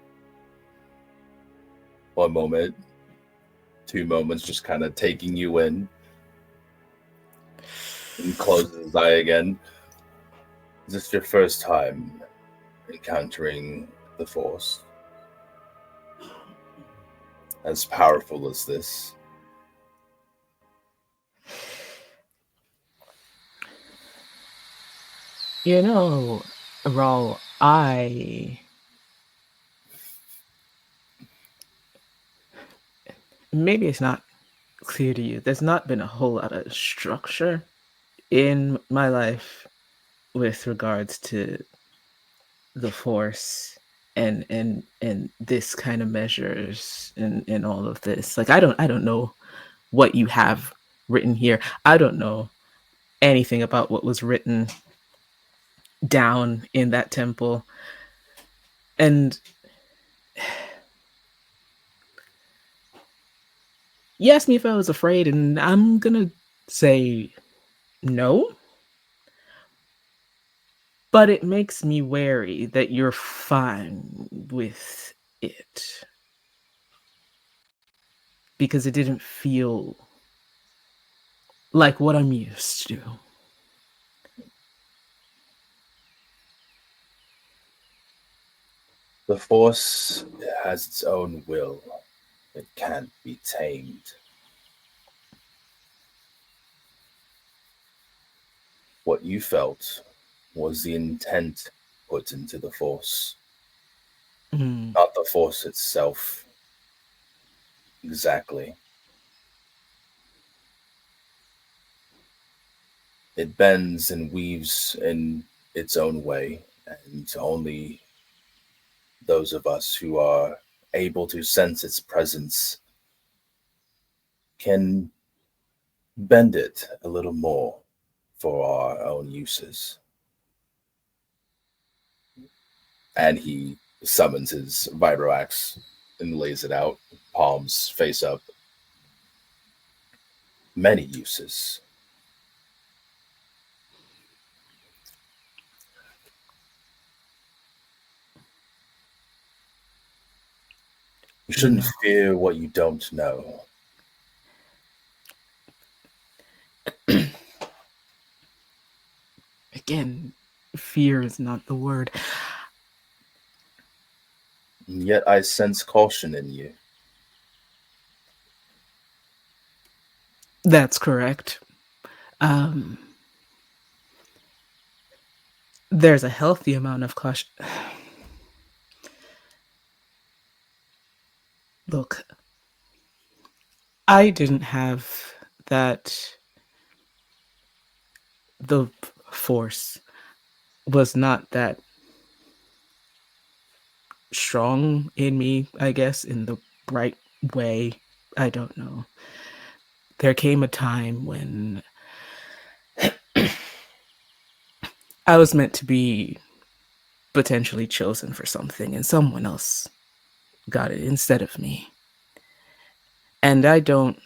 1 moment, 2 moments, just kind of taking you in. And closes his eye again. Is this your first time encountering the Force? As powerful as this? You know, Raul, maybe it's not clear to you. There's not been a whole lot of structure in my life with regards to the Force and this kind of measures and all of this. Like I don't know what you have written here. I don't know anything about what was written down in that temple. And you asked me if I was afraid, and I'm gonna say no. But it makes me wary that you're fine with it. Because it didn't feel like what I'm used to. The Force has its own will. It can't be tamed. What you felt was the intent put into the Force, not the Force itself. Exactly. It bends and weaves in its own way, and only those of us who are able to sense its presence can bend it a little more for our own uses. And he summons his vibro axe and lays it out, palms face up. Many uses. You shouldn't fear what you don't know. Again, fear is not the word. And yet I sense caution in you. That's correct. There's a healthy amount of caution. Look, I didn't have that. The Force was not that strong in me, I guess, in the right way. I don't know. There came a time when I was meant to be potentially chosen for something, and someone else got it instead of me. And I don't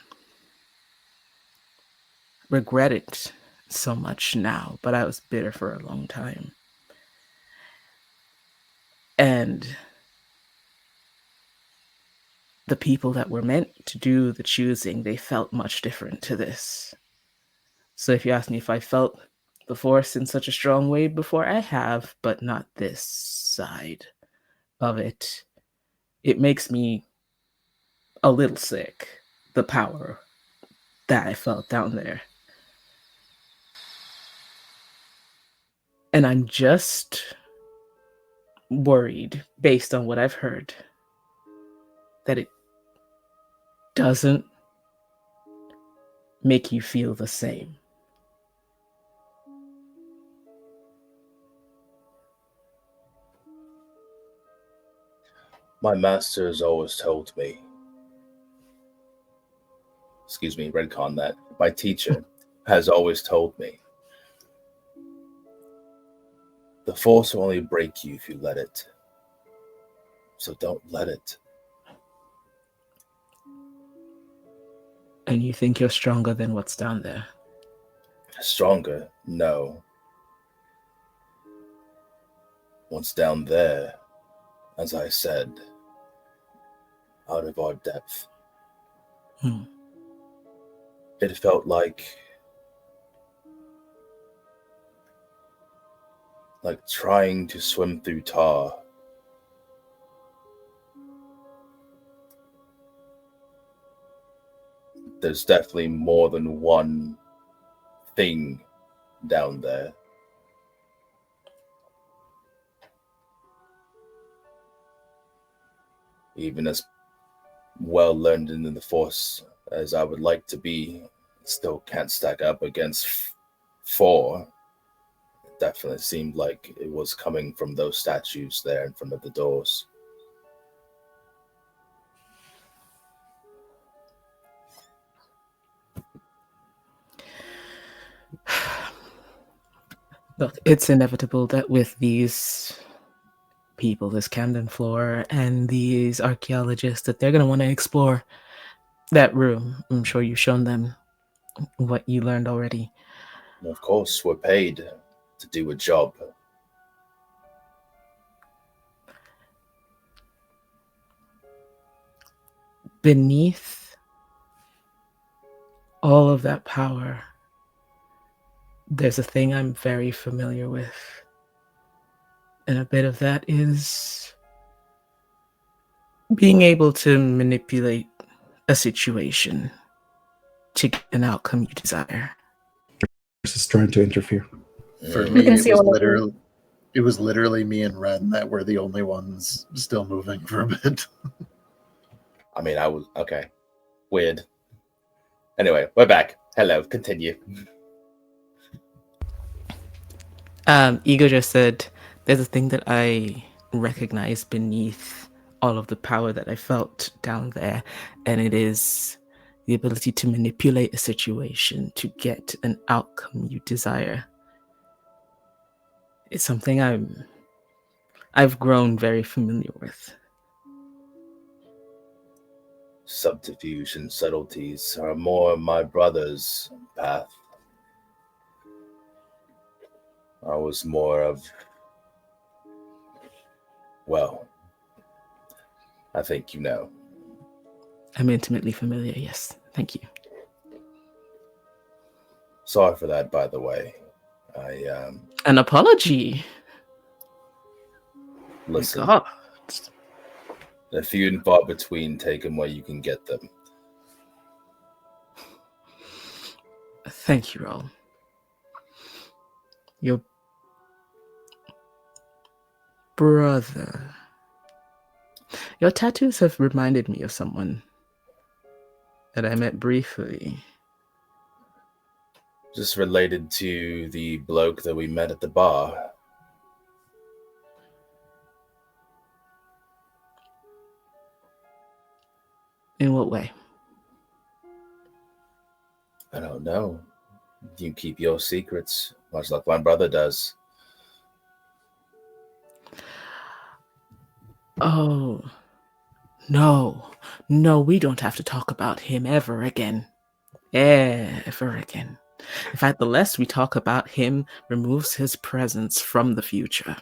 regret it so much now, but I was bitter for a long time. And the people that were meant to do the choosing, they felt much different to this. So if you ask me if I felt the Force in such a strong way before, I have, but not this side of it. It makes me a little sick, the power that I felt down there. And I'm just worried, based on what I've heard, that it doesn't make you feel the same. My master has always told me, redcon that. My teacher has always told me, the Force will only break you if you let it. So don't let it. And you think you're stronger than what's down there? Stronger? No. What's down there, as I said, out of our depth. It felt like trying to swim through tar. There's definitely more than one thing down there. Even as well learned in the Force as I would like to be, still can't stack up against 4. It definitely seemed like it was coming from those statues there in front of the doors. Look, it's inevitable that with these people, this Camden floor, and these archaeologists, that they're going to want to explore that room. I'm sure you've shown them what you learned already. And of course, we're paid to do a job. Beneath all of that power, there's a thing I'm very familiar with. And a bit of that is being able to manipulate a situation to get an outcome you desire. Just trying to interfere. For Mm. me, can see all of it was literally me and Ren that were the only ones still moving for a bit. I mean, I was okay. Weird. Anyway, we're back. Hello, continue. Ego just said, there's a thing that I recognize beneath all of the power that I felt down there, and it is the ability to manipulate a situation to get an outcome you desire. It's something I've grown very familiar with. Subterfuge and subtleties are more my brother's path. I was more of, well, I think you know. I'm intimately familiar, yes. Thank you. Sorry for that, by the way. An apology. Listen, God. they're few and far between. Take them where you can get them. Thank you, Raul. Your brother. Your tattoos have reminded me of someone that I met briefly. Just related to the bloke that we met at the bar. In what way? I don't know. You keep your secrets, much like my brother does. Oh, no, we don't have to talk about him ever again. Ever again. In fact, the less we talk about him removes his presence from the future.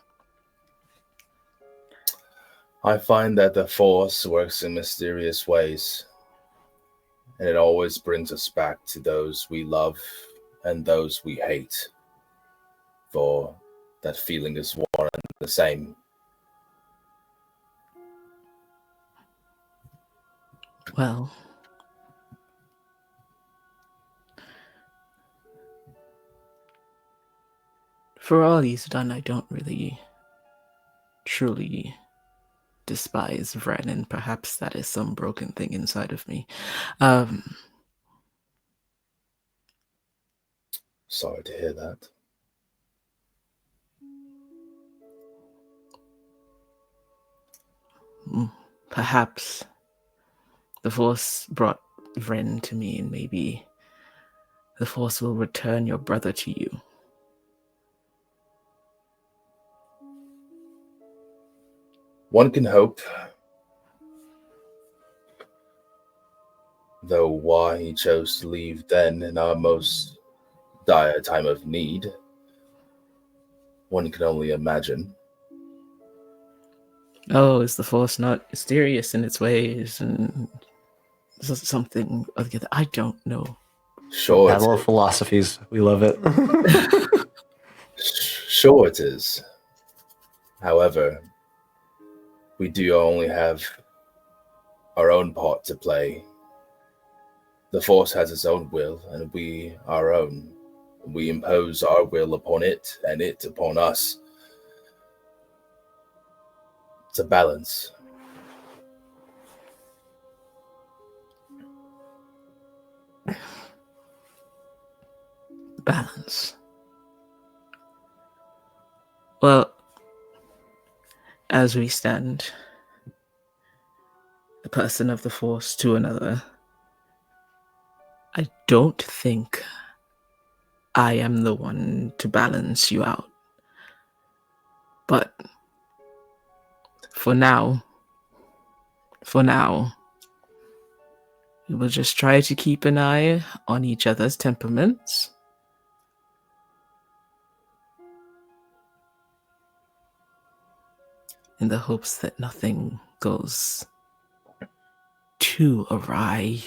I find that the Force works in mysterious ways, and it always brings us back to those we love and those we hate. For that feeling is one and the same. Well, for all he's done, I don't really truly despise Vren, and perhaps that is some broken thing inside of me. Sorry to hear that. Perhaps the Force brought Vren to me, and maybe the Force will return your brother to you. One can hope. Though why he chose to leave then in our most dire time of need, one can only imagine. Oh, is the Force not mysterious in its ways, and something other? I don't know. Sure, Battle of philosophies. We love it. Sure it is. However, we do only have our own part to play. The Force has its own will, and we our own. We impose our will upon it, and it upon us. It's a balance. Balance. Well, as we stand, a person of the Force to another, I don't think I am the one to balance you out. But for now, we will just try to keep an eye on each other's temperaments. In the hopes that nothing goes too awry.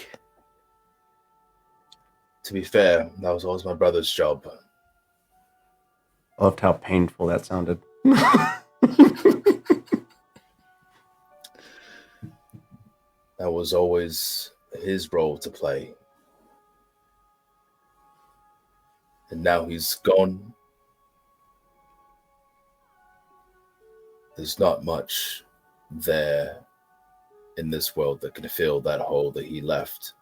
To be fair, that was always my brother's job. I loved how painful that sounded. That was always his role to play. And now he's gone. There's not much there in this world that can fill that hole that he left.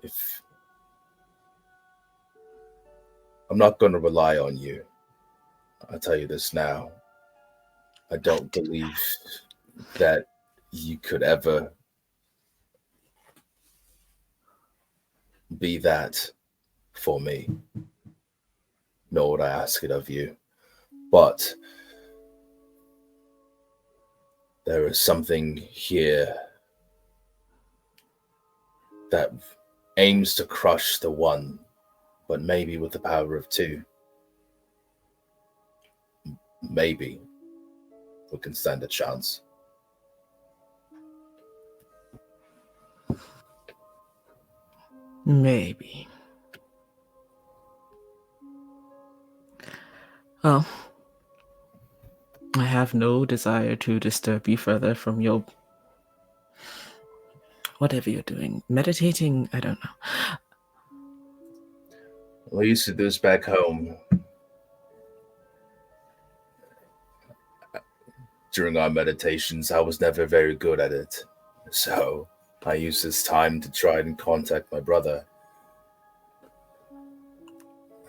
If I'm not going to rely on you, I'll tell you this now. I don't believe that you could ever be that for me, nor would I ask it of you. But there is something here that aims to crush the one, but maybe with the power of two. Maybe we can stand a chance. Maybe. Well, I have no desire to disturb you further from your whatever you're doing. Meditating, I don't know. We used to do this back home during our meditations. I was never very good at it. So I used this time to try and contact my brother.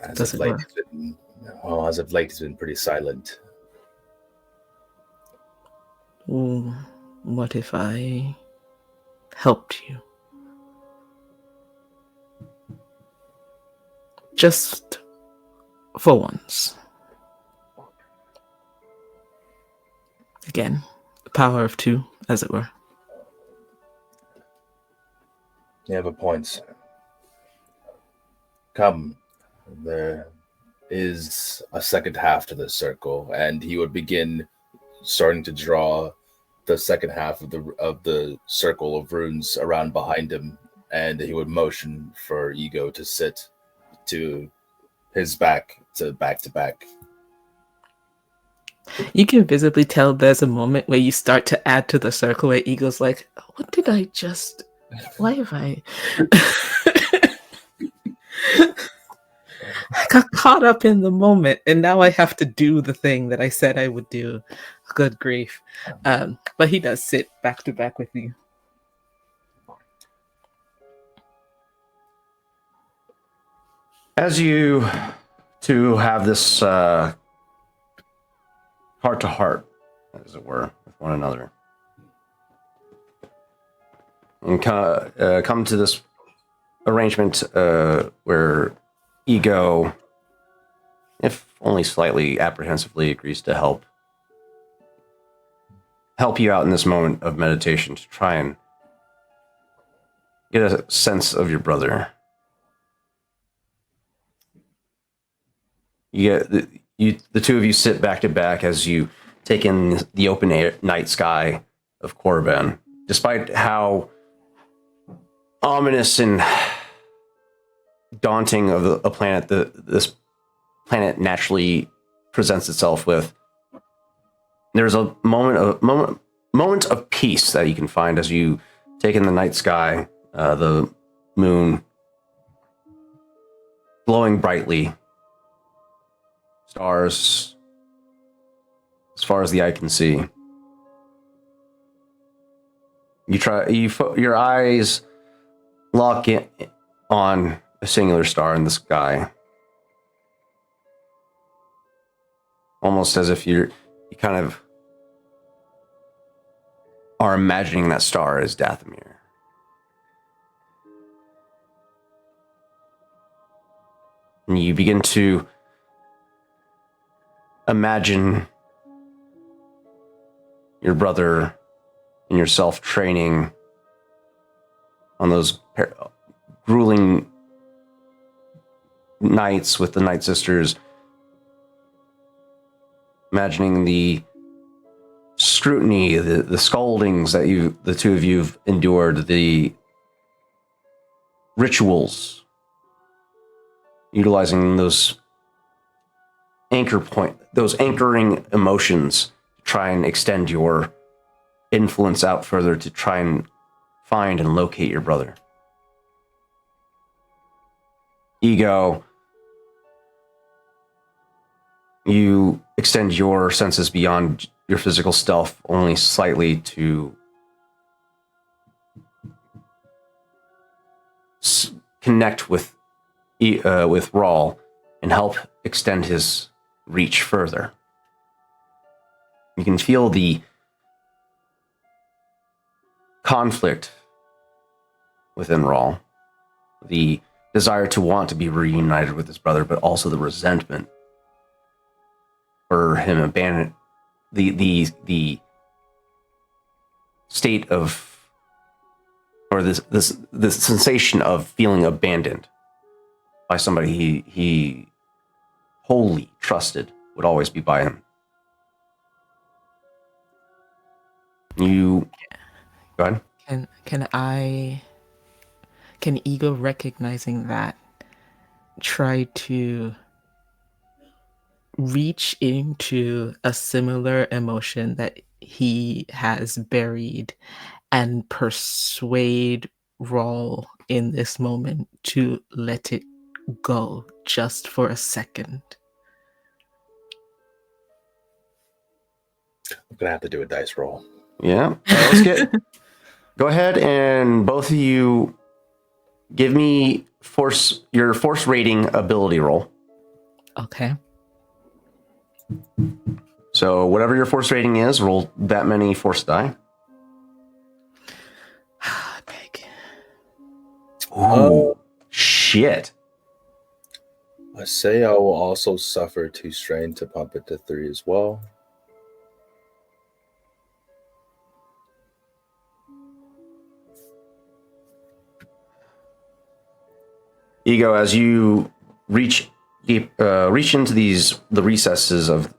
As of late, he's been pretty silent. What if I helped you? Just for once. Again, the power of two, as it were. You have a point. Come, there is a second half to this circle, and he would begin starting to draw the second half of the circle of runes around behind him, and he would motion for Ego to sit to his back to back. You can visibly tell there's a moment where you start to add to the circle where Eagle's like, what did I just... Why have I... I got caught up in the moment, and now I have to do the thing that I said I would do. Good grief. But he does sit back to back with you. As you two have this heart-to-heart, as it were, with one another, and come to this arrangement where Ego, if only slightly apprehensively, agrees to help you out in this moment of meditation to try and get a sense of your brother. The two of you sit back to back as you take in the open air night sky of Korriban. Despite how ominous and daunting of a planet this planet naturally presents itself with, there's a moment of peace that you can find as you take in the night sky, the moon glowing brightly, stars as far as the eye can see. Your eyes lock in on a singular star in the sky, almost as if you kind of are imagining that star as Dathomir. And you begin to imagine your brother and yourself training on those grueling nights with the Night Sisters, imagining the scrutiny, the scoldings that the two of you have endured, the rituals, utilizing those anchoring emotions to try and extend your influence out further to try and find and locate your brother. Ego, you extend your senses beyond your physical stealth only slightly to connect with Rawl and help extend his reach further. You can feel the conflict within Rawl, the desire to want to be reunited with his brother, but also the resentment for him abandoned, the state of, or this sensation of feeling abandoned by somebody he wholly trusted would always be by him. You go ahead. Can Ego, recognizing that, try to reach into a similar emotion that he has buried and persuade Rawl in this moment to let it go just for a second? I'm gonna have to do a dice roll. Yeah. Let's go ahead and both of you give me your force rating ability roll. Okay. So whatever your force rating is, roll that many force die. Big. Oh, shit. I say I will also suffer 2 strain to pump it to 3 as well. Ego, as you reach deep, reach into the recesses of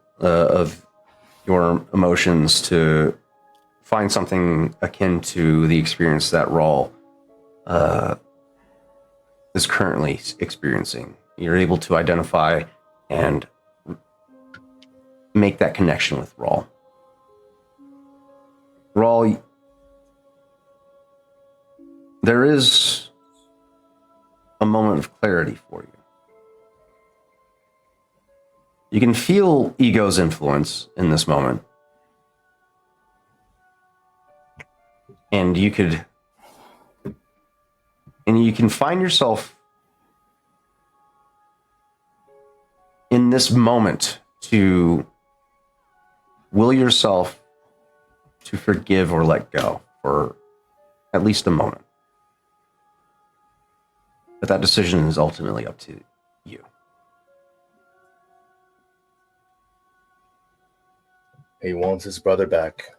your emotions to find something akin to the experience that Rawl is currently experiencing. You're able to identify and make that connection with Rawl. Rawl, there is a moment of clarity for you. You can feel Ego's influence in this moment. And you can find yourself in this moment to will yourself to forgive or let go for at least a moment. But that decision is ultimately up to you. He wants his brother back.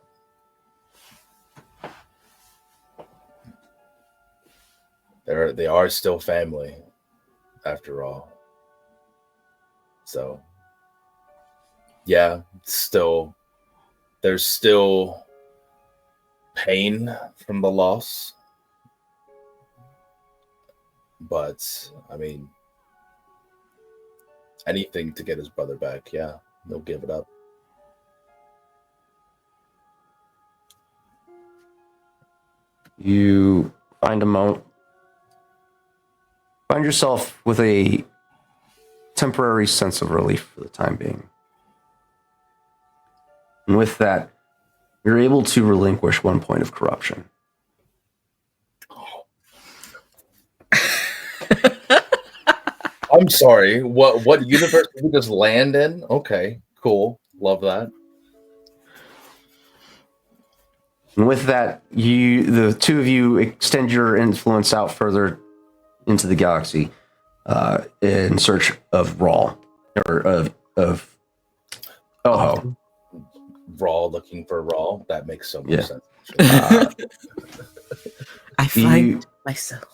They are still family, after all. So, yeah, there's still pain from the loss. But, I mean, anything to get his brother back, yeah, he'll give it up. You find yourself with a temporary sense of relief for the time being. And with that, you're able to relinquish 1 point of corruption. I'm sorry. What universe did we just land in? Okay, cool. Love that. And with that, the two of you extend your influence out further into the galaxy in search of Rawl, or of Oho. Raw looking for Raw. That makes so much Yeah. sense. I find myself.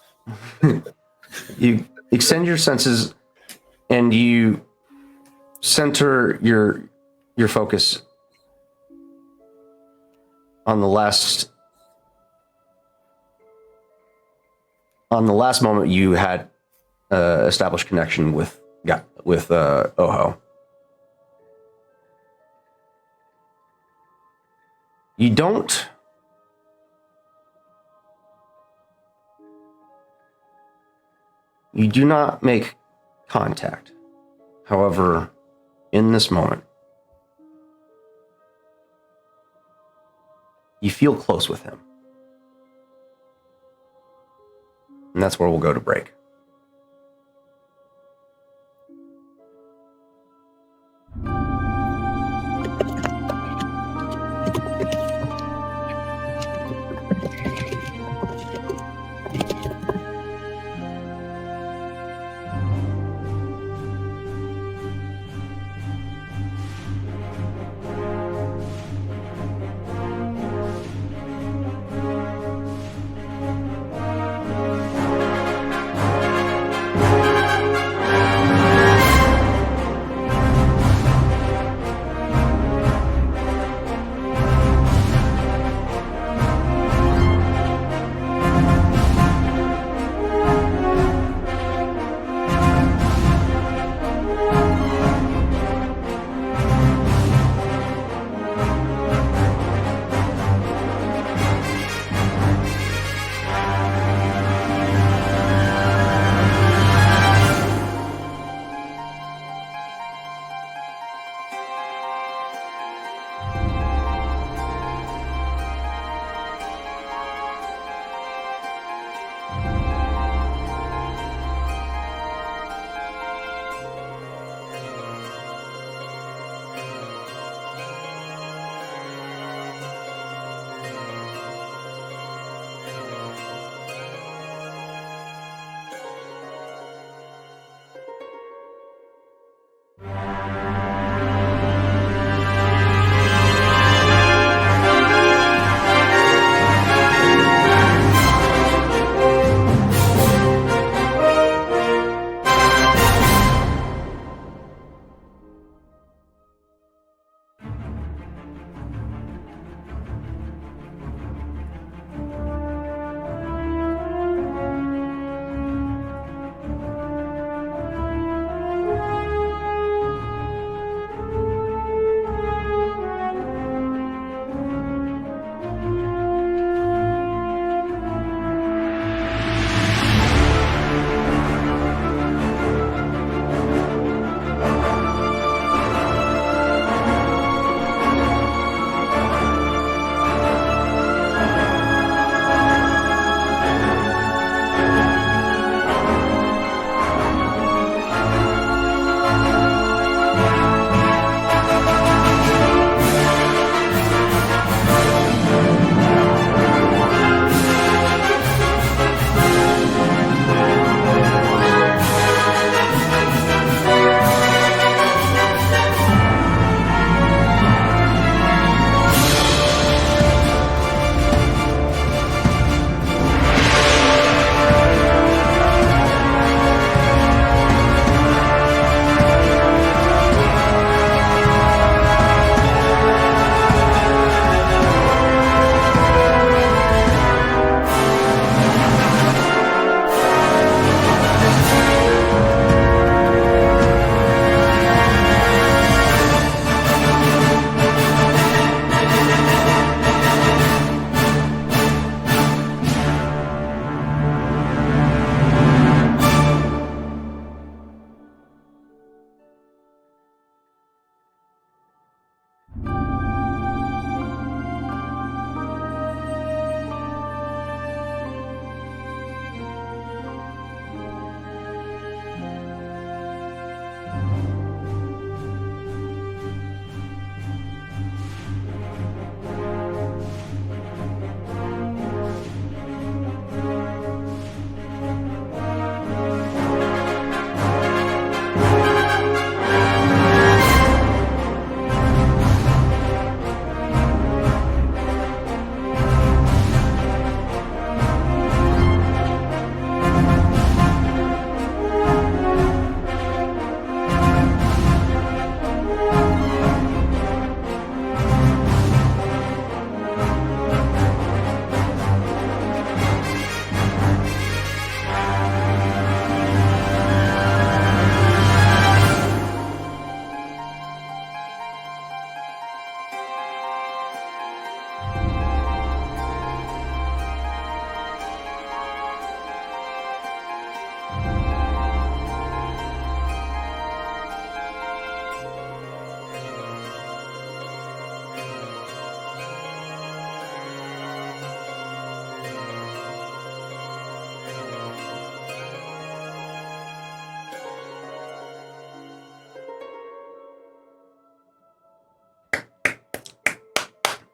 You extend your senses and you center your focus on the last moment you had established connection with Oho. You do not make contact. However, in this moment, you feel close with him. And that's where we'll go to break.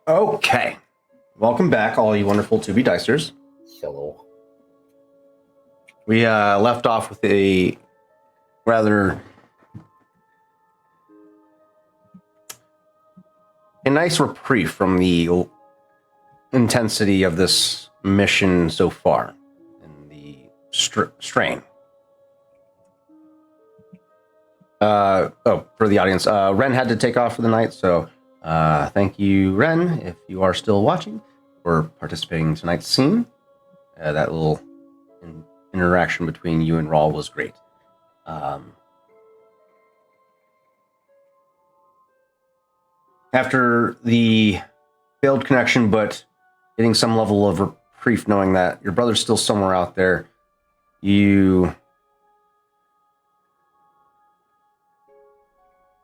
Okay. Welcome back, all you wonderful 2B Dicers. Hello. We left off with a rather a nice reprieve from the intensity of this mission so far and the strain. For the audience, Ren had to take off for the night, so thank you, Ren, if you are still watching, for participating in tonight's scene. That little interaction between you and Rawl was great. After the failed connection, but getting some level of reprieve, knowing that your brother's still somewhere out there, you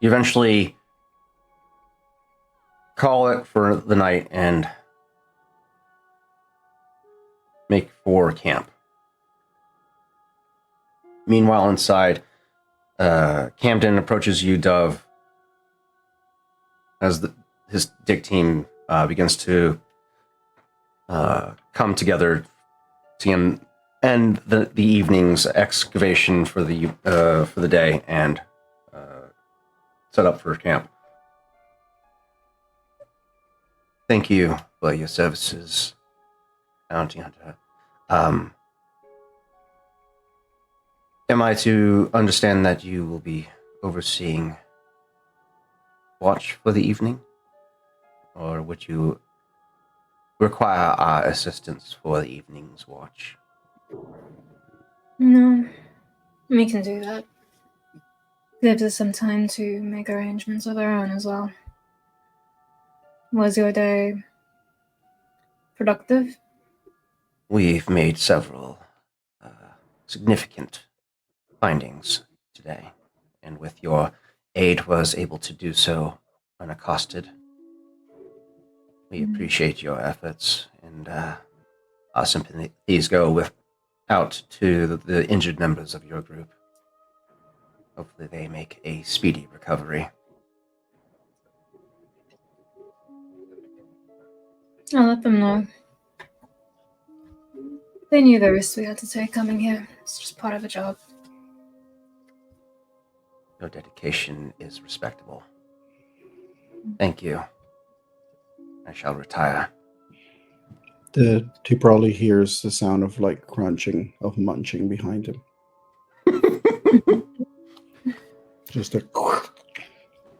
eventually call it for the night and make for camp. Meanwhile, inside, Camden approaches you, Dove, as his dig team begins to come together to end the evening's excavation for the day and set up for camp. Thank you for your services, Bounty Hunter. Am I to understand that you will be overseeing watch for the evening? Or would you require our assistance for the evening's watch? No, we can do that. Gives us some time to make arrangements of our own as well. Was your day productive? We've made several significant findings today, and with your aid was able to do so unaccosted. We appreciate your efforts, and our sympathies go out to the injured members of your group. Hopefully they make a speedy recovery. I'll let them know. They knew the risk we had to take coming here. It's just part of the job. Your dedication is respectable. Thank you. I shall retire. He probably hears the sound of like crunching, of munching behind him. Just a.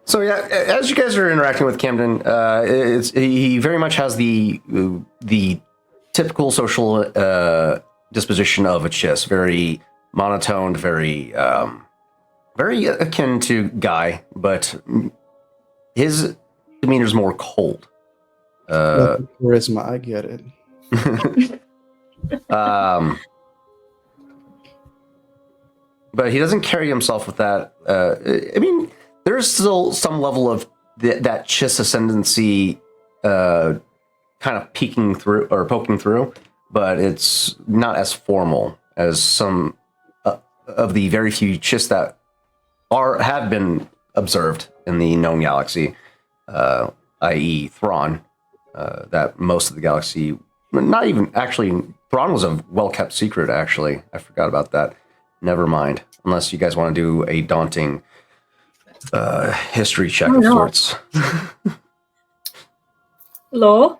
So yeah, as you guys are interacting with Camden, he very much has the typical social disposition of a chiss, very monotoned, very akin to Guy, but his demeanor is more cold. Charisma, I get it. But he doesn't carry himself with that. I mean, there's still some level of that chiss ascendancy kind of peeking through or poking through, but it's not as formal as some of the very few chiss that have been observed in the known galaxy, i.e. Thrawn, that most of the galaxy, not even, actually, Thrawn was a well-kept secret, actually. I forgot about that. Never mind, unless you guys want to do a daunting history check of sorts. Lore?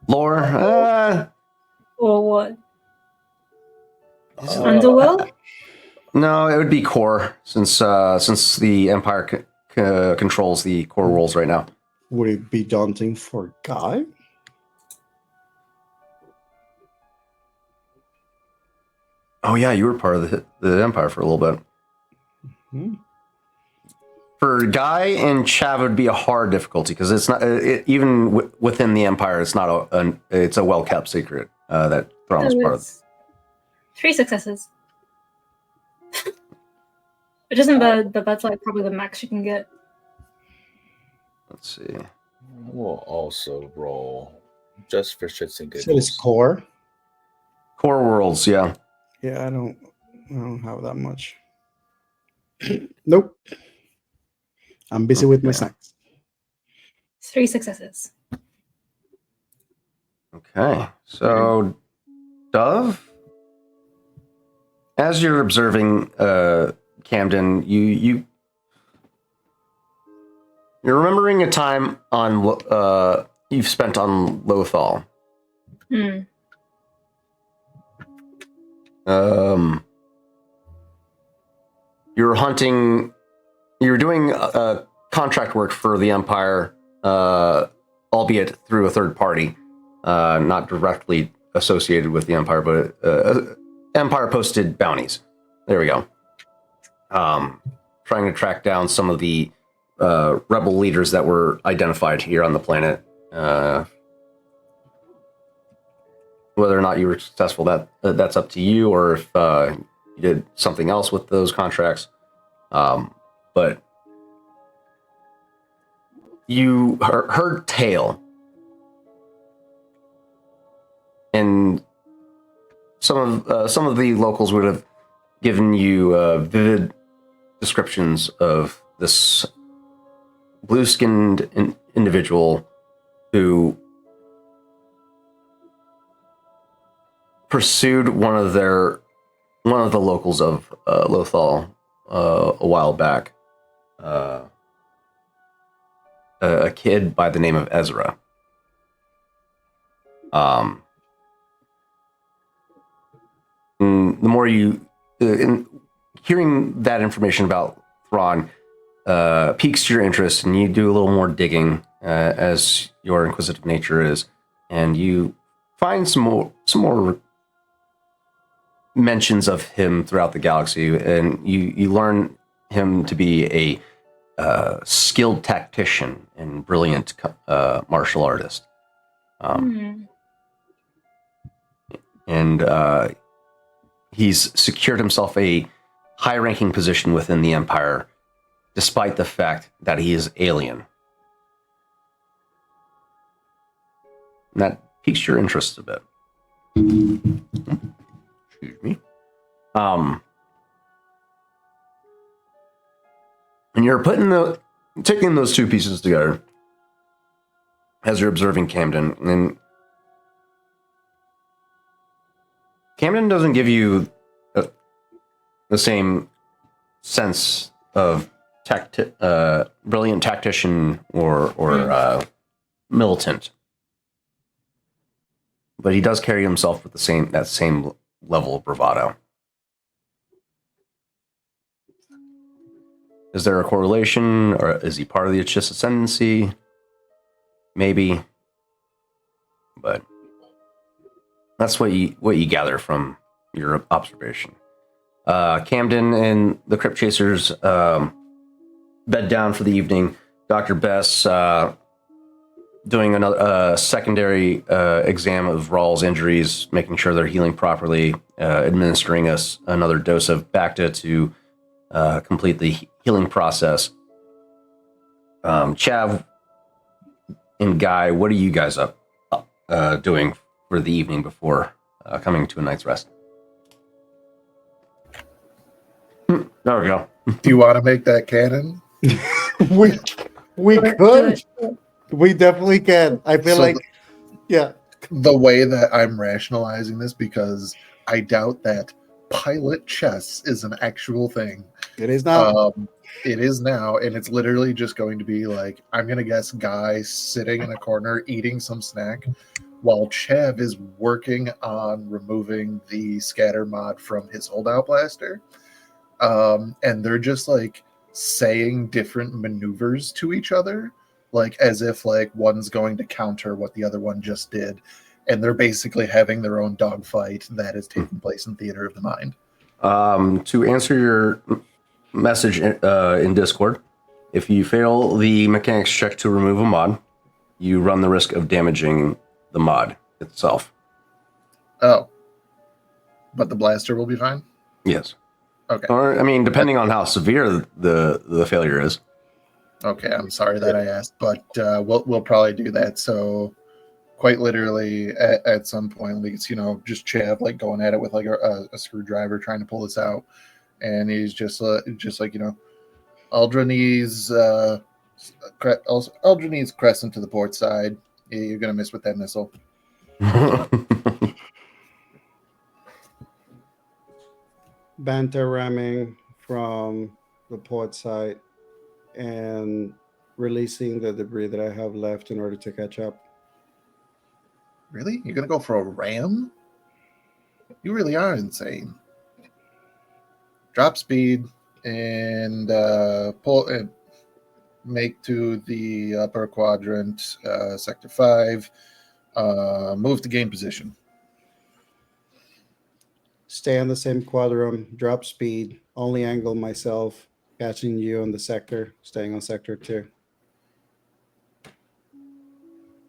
Lore? Or what? Underworld? No, it would be core, since the Empire controls the core worlds right now. Would it be daunting for Guy? Oh yeah, you were part of the Empire for a little bit. Mm-hmm. For Guy and Chav, it would be a hard difficulty because it's not even within the Empire. It's not it's a well kept secret that Thrawn's part of. 3 successes. Which isn't bad, but that's like probably the max you can get. Let's see. We'll also roll just for shits and giggles. So it's core. Core worlds, yeah. Yeah, I don't have that much. Nope. I'm busy with my snacks. 3 successes. Okay, so Dove, as you're observing Camden, you're remembering a time on you've spent on Lothal. Hmm. You were hunting. You were doing contract work for the Empire, albeit through a third party, not directly associated with the Empire, but Empire posted bounties. There we go. Trying to track down some of the rebel leaders that were identified here on the planet. Whether or not you were successful, that's up to you, or if you did something else with those contracts. But you heard tale, and some of the locals would have given you vivid descriptions of this blue-skinned individual who pursued one of the locals of Lothal a while back. A kid by the name of Ezra. And the more you, hearing that information about Thrawn piques your interest, and you do a little more digging, as your inquisitive nature is, and you find some more mentions of him throughout the galaxy, and you learn him to be a skilled tactician and brilliant martial artist. And he's secured himself a high-ranking position within the Empire, despite the fact that he is alien. And that piques your interest a bit. Excuse me. And you're taking those two pieces together as you're observing Camden. And Camden doesn't give you the same sense of brilliant tactician or militant, but he does carry himself with that same level of bravado. Is there a correlation, or is he part of the Achis ascendancy? Maybe, but that's what you gather from your observation. Camden and the Crypt Chasers bed down for the evening. Dr. Bess doing another secondary exam of Rawl's injuries, making sure they're healing properly, administering us another dose of Bacta to complete the healing process. Chav and Guy, what are you guys up doing for the evening before coming to a night's rest? There we go. Do you want to make that canon? we could. We definitely can. I feel like, yeah. The way that I'm rationalizing this, because I doubt that pilot chess is an actual thing. It is now. It is now, and it's literally just going to be like, I'm going to guess Guy sitting in a corner eating some snack while Chav is working on removing the scatter mod from his holdout blaster. And they're just like saying different maneuvers to each other, like as if like one's going to counter what the other one just did. And they're basically having their own dogfight that is taking place in Theater of the Mind. To answer your message in Discord, if you fail the mechanics check to remove a mod, you run the risk of damaging the mod itself. Oh. But the blaster will be fine? Yes. Okay. Or, I mean, depending on how severe the failure is. Okay, I'm sorry that I asked, but we'll probably do that. So quite literally at some point, it's, just Chav like going at it with like a screwdriver trying to pull this out. And he's just like, Aldrini's Crescent to the port side. You're going to miss with that missile. Banter ramming from the port side and releasing the debris that I have left in order to catch up. Really? You're gonna go for a ram? You really are insane. Drop speed and pull and make to the upper quadrant, sector 5. Move to gain position. Stay on the same quadrant, drop speed, only angle myself, catching you on the sector, staying on sector 2.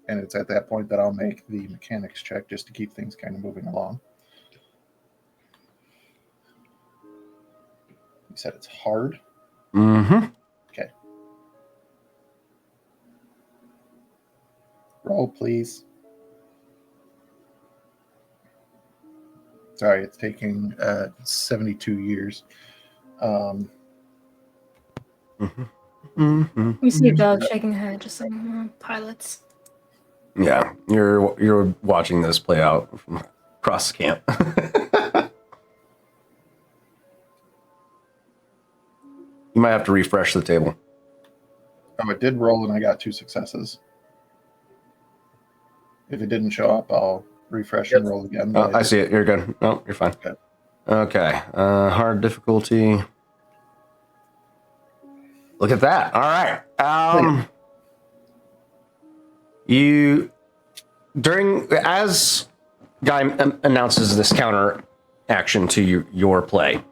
And it's at that point that I'll make the mechanics check just to keep things kind of moving along. You said it's hard? Mm-hmm. Okay. Roll, please. Sorry, it's taking 72 years. You see Belle shaking her head, just like pilots. Yeah, you're watching this play out from across the camp. You might have to refresh the table. Oh, it did roll and I got 2 successes. If it didn't show up, I'll refresh and roll again. Oh, I see it. You're good. No, you're fine. Okay. Hard difficulty. Look at that. All right. You as Guy announces this counter action to your play.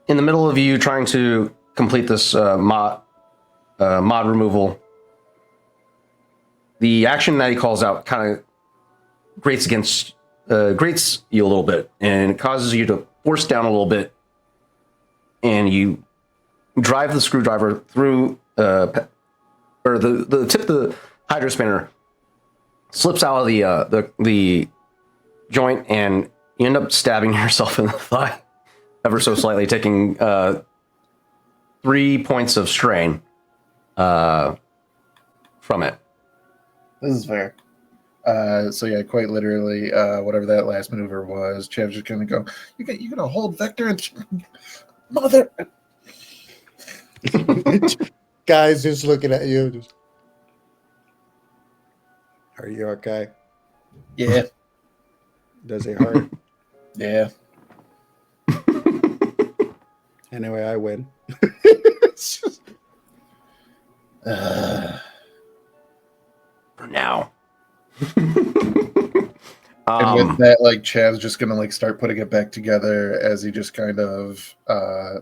In the middle of you trying to complete this mod removal, the action that he calls out kind of grates you a little bit, and it causes you to force down a little bit, and you drive the screwdriver through, or the tip of the hydro spinner slips out of the joint, and you end up stabbing yourself in the thigh ever so slightly, taking 3 points of strain from it. This is fair. So yeah, quite literally, whatever that last maneuver was, Chav's just gonna go. You're gonna hold Vector and mother. Guys just looking at you. Just, are you okay? Yeah, Does it hurt? yeah. Anyway, I win. For now. And with that, like Chav's just gonna like start putting it back together as he just kind of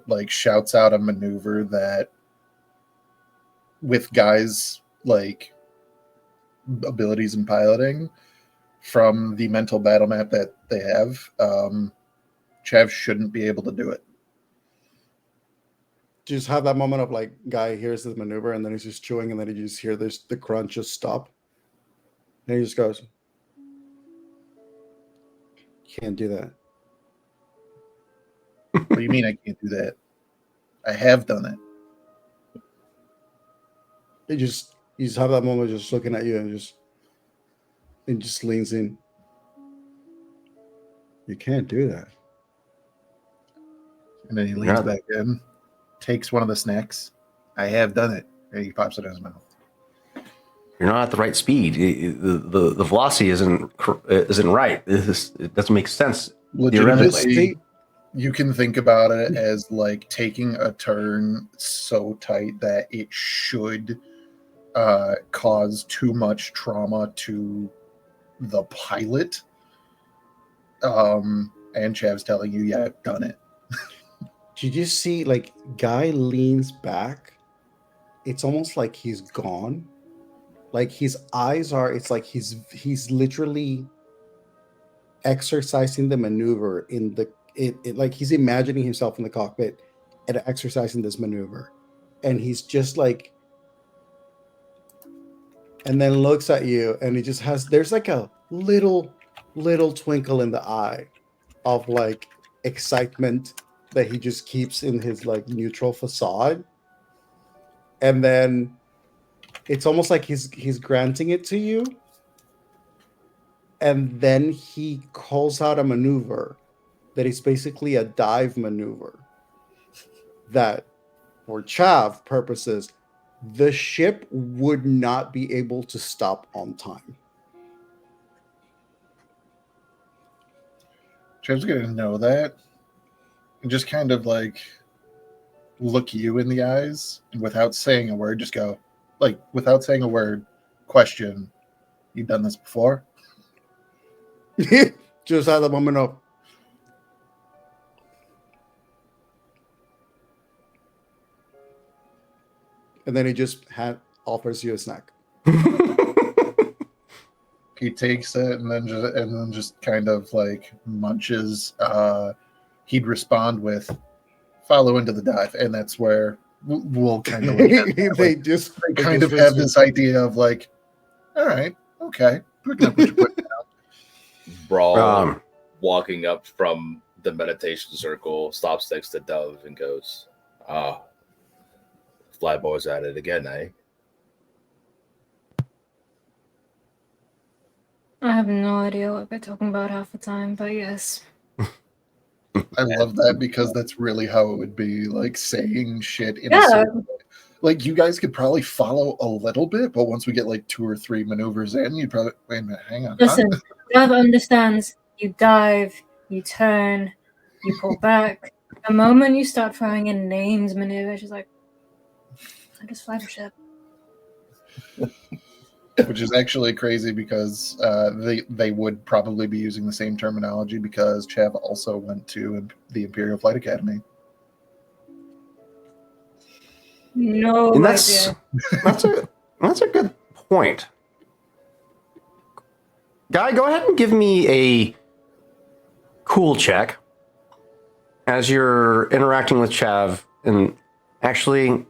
like shouts out a maneuver that, with Guy's like abilities in piloting from the mental battle map that they have, Chav shouldn't be able to do it. Just have that moment of like, Guy hears the maneuver and then he's just chewing, and then you just hear the crunch just stop. And he just goes, can't do that. What do you mean I can't do that? I have done it. You just have that moment just looking at you and just leans in. You can't do that. And then he leans back in, takes one of the snacks. I have done it. And he pops it in his mouth. You're not at the right speed. The velocity isn't right. It doesn't make sense. Legitimately, you can think about it as like taking a turn so tight that it should cause too much trauma to the pilot. And Chav's telling you, yeah, I've done it. Did you see, like, Guy leans back? It's almost like he's gone. Like his eyes are, it's like he's literally exercising the maneuver in the, like he's imagining himself in the cockpit and exercising this maneuver. And he's just like, and then looks at you and he just has, there's like a little twinkle in the eye of like excitement that he just keeps in his like neutral facade. And then it's almost like he's granting it to you, and then he calls out a maneuver that is basically a dive maneuver that, for Chav purposes, the ship would not be able to stop on time. Chav's gonna know that and just kind of like look you in the eyes and without saying a word, just go, like, without saying a word, question, you've done this before? Just at the moment of, and then he just offers you a snack. He takes it and then just kind of like munches. He'd respond with, follow into the dive, and that's where we'll kind of like, they just have this idea of like, all right, okay, we're gonna put your foot down. Brawl, walking up from the meditation circle, stops next to Dove and goes, Flyboy's at it again, eh? I have no idea what they're talking about half the time, but yes. I love that because that's really how it would be, like saying shit in a Yeah. certain way. Like you guys could probably follow a little bit, but once we get like 2 or 3 maneuvers in, you'd probably wait a minute, hang on. Listen, Dove understands. You dive, you turn, you pull back. The moment you start throwing in names, maneuver, she's like, I just fly the ship. Which is actually crazy because they would probably be using the same terminology because Chav also went to the Imperial Flight Academy. No And idea. that's a good point. Guy, go ahead and give me a cool check as you're interacting with Chav. And actually,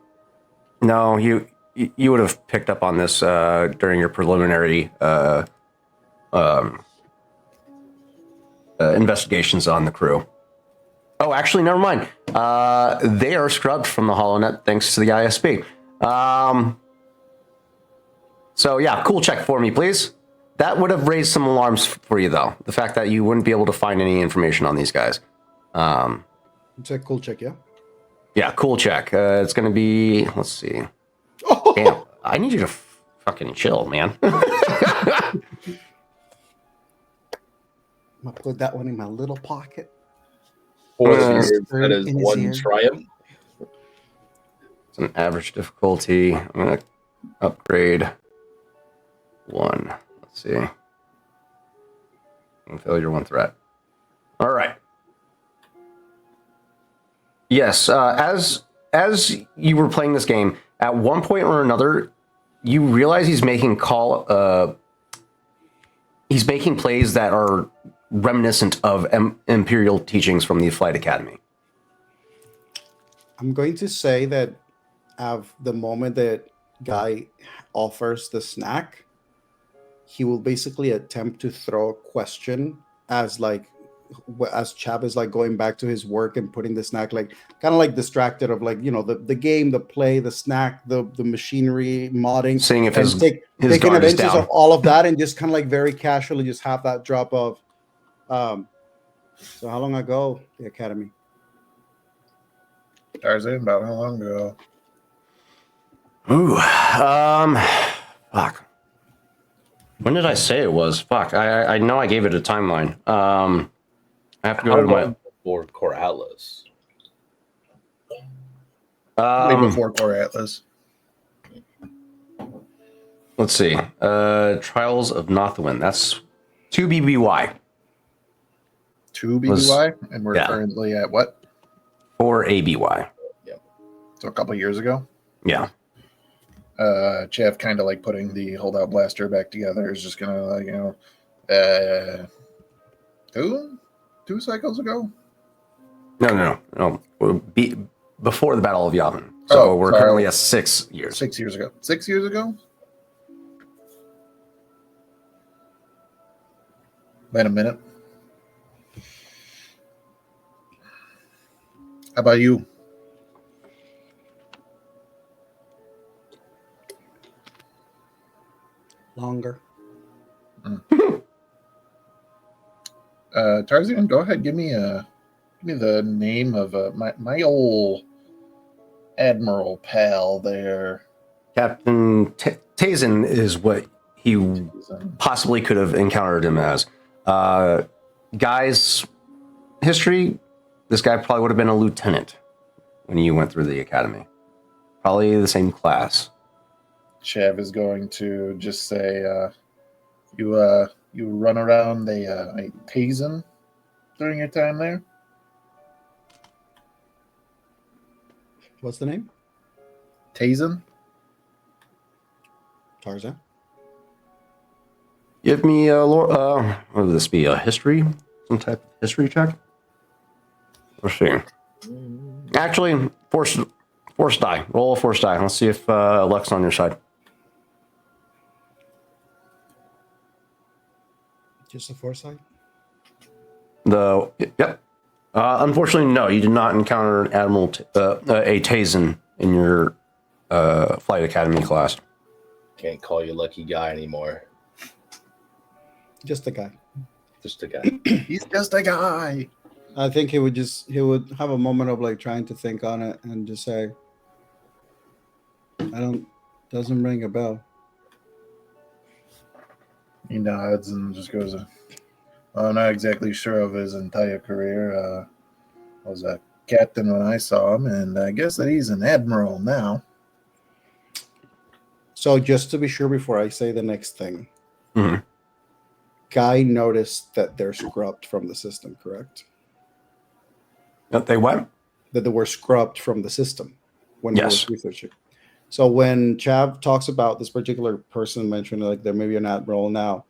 no, you would have picked up on this during your preliminary investigations on the crew. Oh, actually, never mind. They are scrubbed from the HoloNet thanks to the ISP. So yeah, cool check for me, please. That would have raised some alarms for you, though. The fact that you wouldn't be able to find any information on these guys. It's a cool check, yeah? Yeah, cool check. It's going to be, let's see. Oh! Damn, I need you to fucking chill, man. I'm going to put that one in my little pocket. That is in his one ear. triumph. It's an average difficulty. I'm going to upgrade 1. Let's see. And failure 1 threat. All right. Yes, as you were playing this game, at one point or another, you realize he's making plays that are reminiscent of Imperial teachings from the Flight Academy. I'm going to say that the moment that Guy offers the snack, he will basically attempt to throw a question as Chav is like going back to his work and putting the snack, like kind of like distracted of like, the game, the play, the snack, the machinery, modding, Seeing if his taking guard is advantage down. of all of that and just kind of like very casually just have that drop of, so how long ago the academy? Tarzan, about how long ago? Ooh, fuck. When did I say it was? Fuck, I know I gave it a timeline. I have to go How to my long before Core Atlas? Way before Core Atlas. Let's see. Trials of Nothwin. That's 2 BBY. 2 BBY, and we're yeah. currently at what? 4 ABY. So a couple years ago. Yeah. Chav kind of like putting the holdout blaster back together is just gonna like, two cycles ago. No. Before the Battle of Yavin. So we're currently at 6 years. 6 years ago. 6 years ago. Wait a minute. How about you? Longer. Tarzan, go ahead. Give me the name of my old admiral pal there. Captain Tazen is what he possibly could have encountered him as. Guy's history, this guy probably would have been a lieutenant when you went through the academy. Probably the same class. Chav is going to just say, you run around a Tazen during your time there? What's the name? Tazen? Tarzan. Give me a what would this be? A history? Some type of history check? Let's see. Actually, force die. Roll a force die. Let's see if luck's on your side. Just a foresight? Yep. Unfortunately, no. You did not encounter an a Tazen in your flight academy class. Can't call you lucky guy anymore. Just a guy. Just a guy. He's just a guy. I think he would have a moment of like trying to think on it and just say, doesn't ring a bell. He nods and just goes, I'm not exactly sure of his entire career. I was a captain when I saw him, and I guess that he's an admiral now. So just to be sure before I say the next thing, Mm-hmm. Guy noticed that they're scrubbed from the system, correct? They what? That they were scrubbed from the system when he Yes. was researching. So when Chav talks about this particular person mentioned, like there may be an admiral now,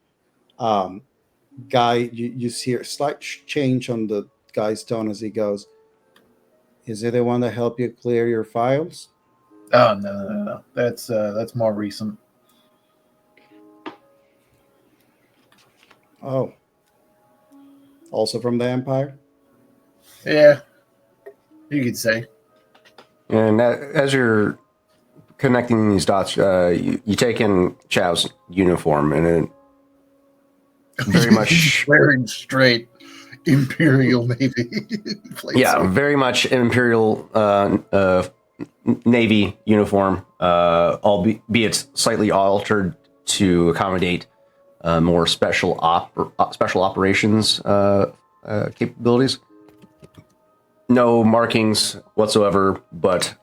Guy, you see a slight change on the guy's tone as he goes, is it the one that helped you clear your files? Oh, no. That's more recent. Oh. Also from the Empire? Yeah, you could say. And as you're connecting these dots, you take in Chav's uniform, and it very much wearing straight Imperial Navy. Yeah, very much Imperial Navy uniform, albeit slightly altered to accommodate more special operations capabilities. No markings whatsoever, but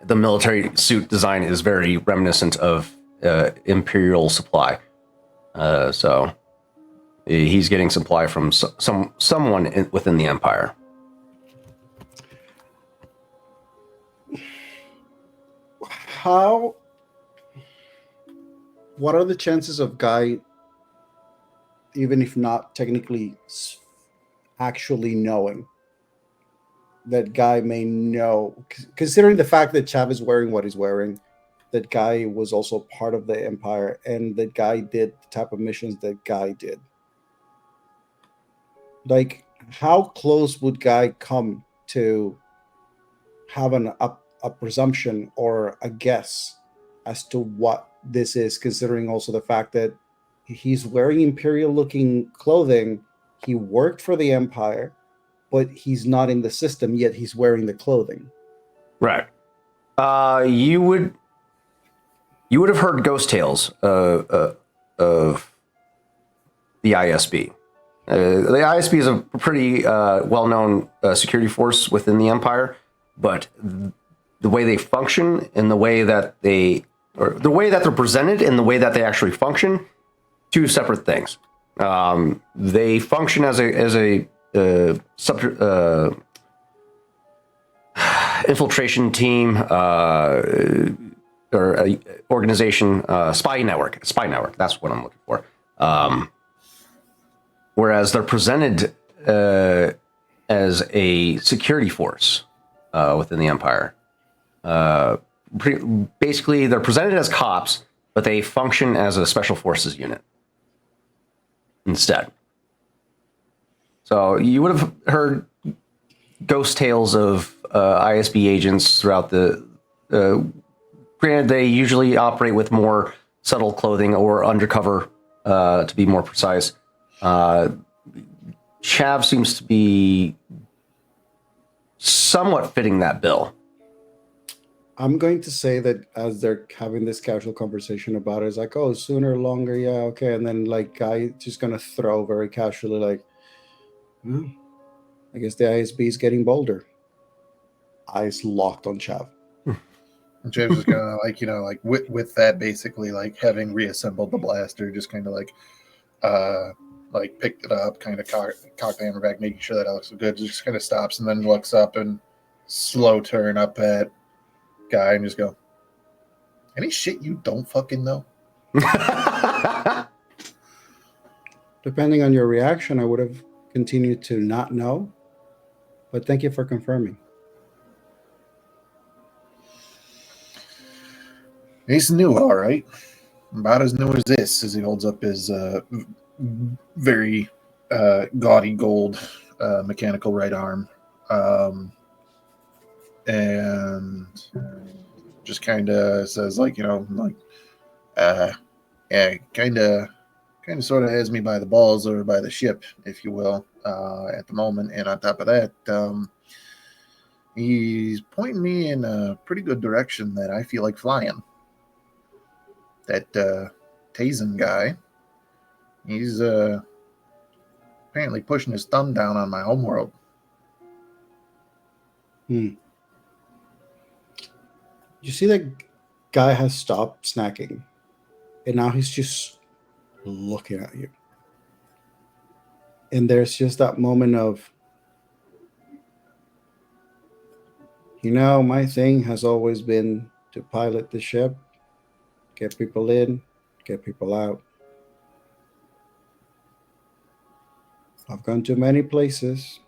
the military suit design is very reminiscent of Imperial supply. So he's getting supply from someone within the Empire. What are the chances of Guy, even if not technically actually knowing, that Guy may know, considering the fact that Chav is wearing what he's wearing, that Guy was also part of the Empire, and that Guy did the type of missions that Guy did? Like, how close would Guy come to have a presumption or a guess as to what this is, considering also the fact that he's wearing Imperial looking clothing, he worked for the Empire, but he's not in the system, yet he's wearing the clothing. Right. You would have heard ghost tales of the ISB. The ISB is a pretty well-known security force within the Empire, but the way they function and the way that they're presented and the way that they actually function, two separate things. They function as a infiltration team or a organization, spy network. That's what I'm looking for. Whereas they're presented as a security force within the Empire. Basically, they're presented as cops, but they function as a special forces unit instead. So you would have heard ghost tales of ISB agents throughout the. Granted, they usually operate with more subtle clothing or undercover, to be more precise. Chav seems to be somewhat fitting that bill. I'm going to say that as they're having this casual conversation about it, it's like, oh, sooner, longer, yeah, okay. And then like guy just gonna throw very casually like, well, I guess the ISB is getting bolder. Eyes locked on Chav. And James is gonna like with that basically like having reassembled the blaster, just kind of like picked it up, kind of cocked the hammer back, making sure that it looks good. Just kind of stops and then looks up and slow turn up at guy and just go, any shit you don't fucking know? Depending on your reaction, I would have continued to not know. But thank you for confirming. He's new, all right. About as new as this, as he holds up his very gaudy gold mechanical right arm. And just kind of says, like, yeah, kind of sort of has me by the balls or by the ship, if you will, at the moment. And on top of that, he's pointing me in a pretty good direction that I feel like flying. That Tazen guy, he's apparently pushing his thumb down on my homeworld. You see that guy has stopped snacking, and now he's just looking at you. And there's just that moment of, my thing has always been to pilot the ship, get people in, get people out. I've gone to many places.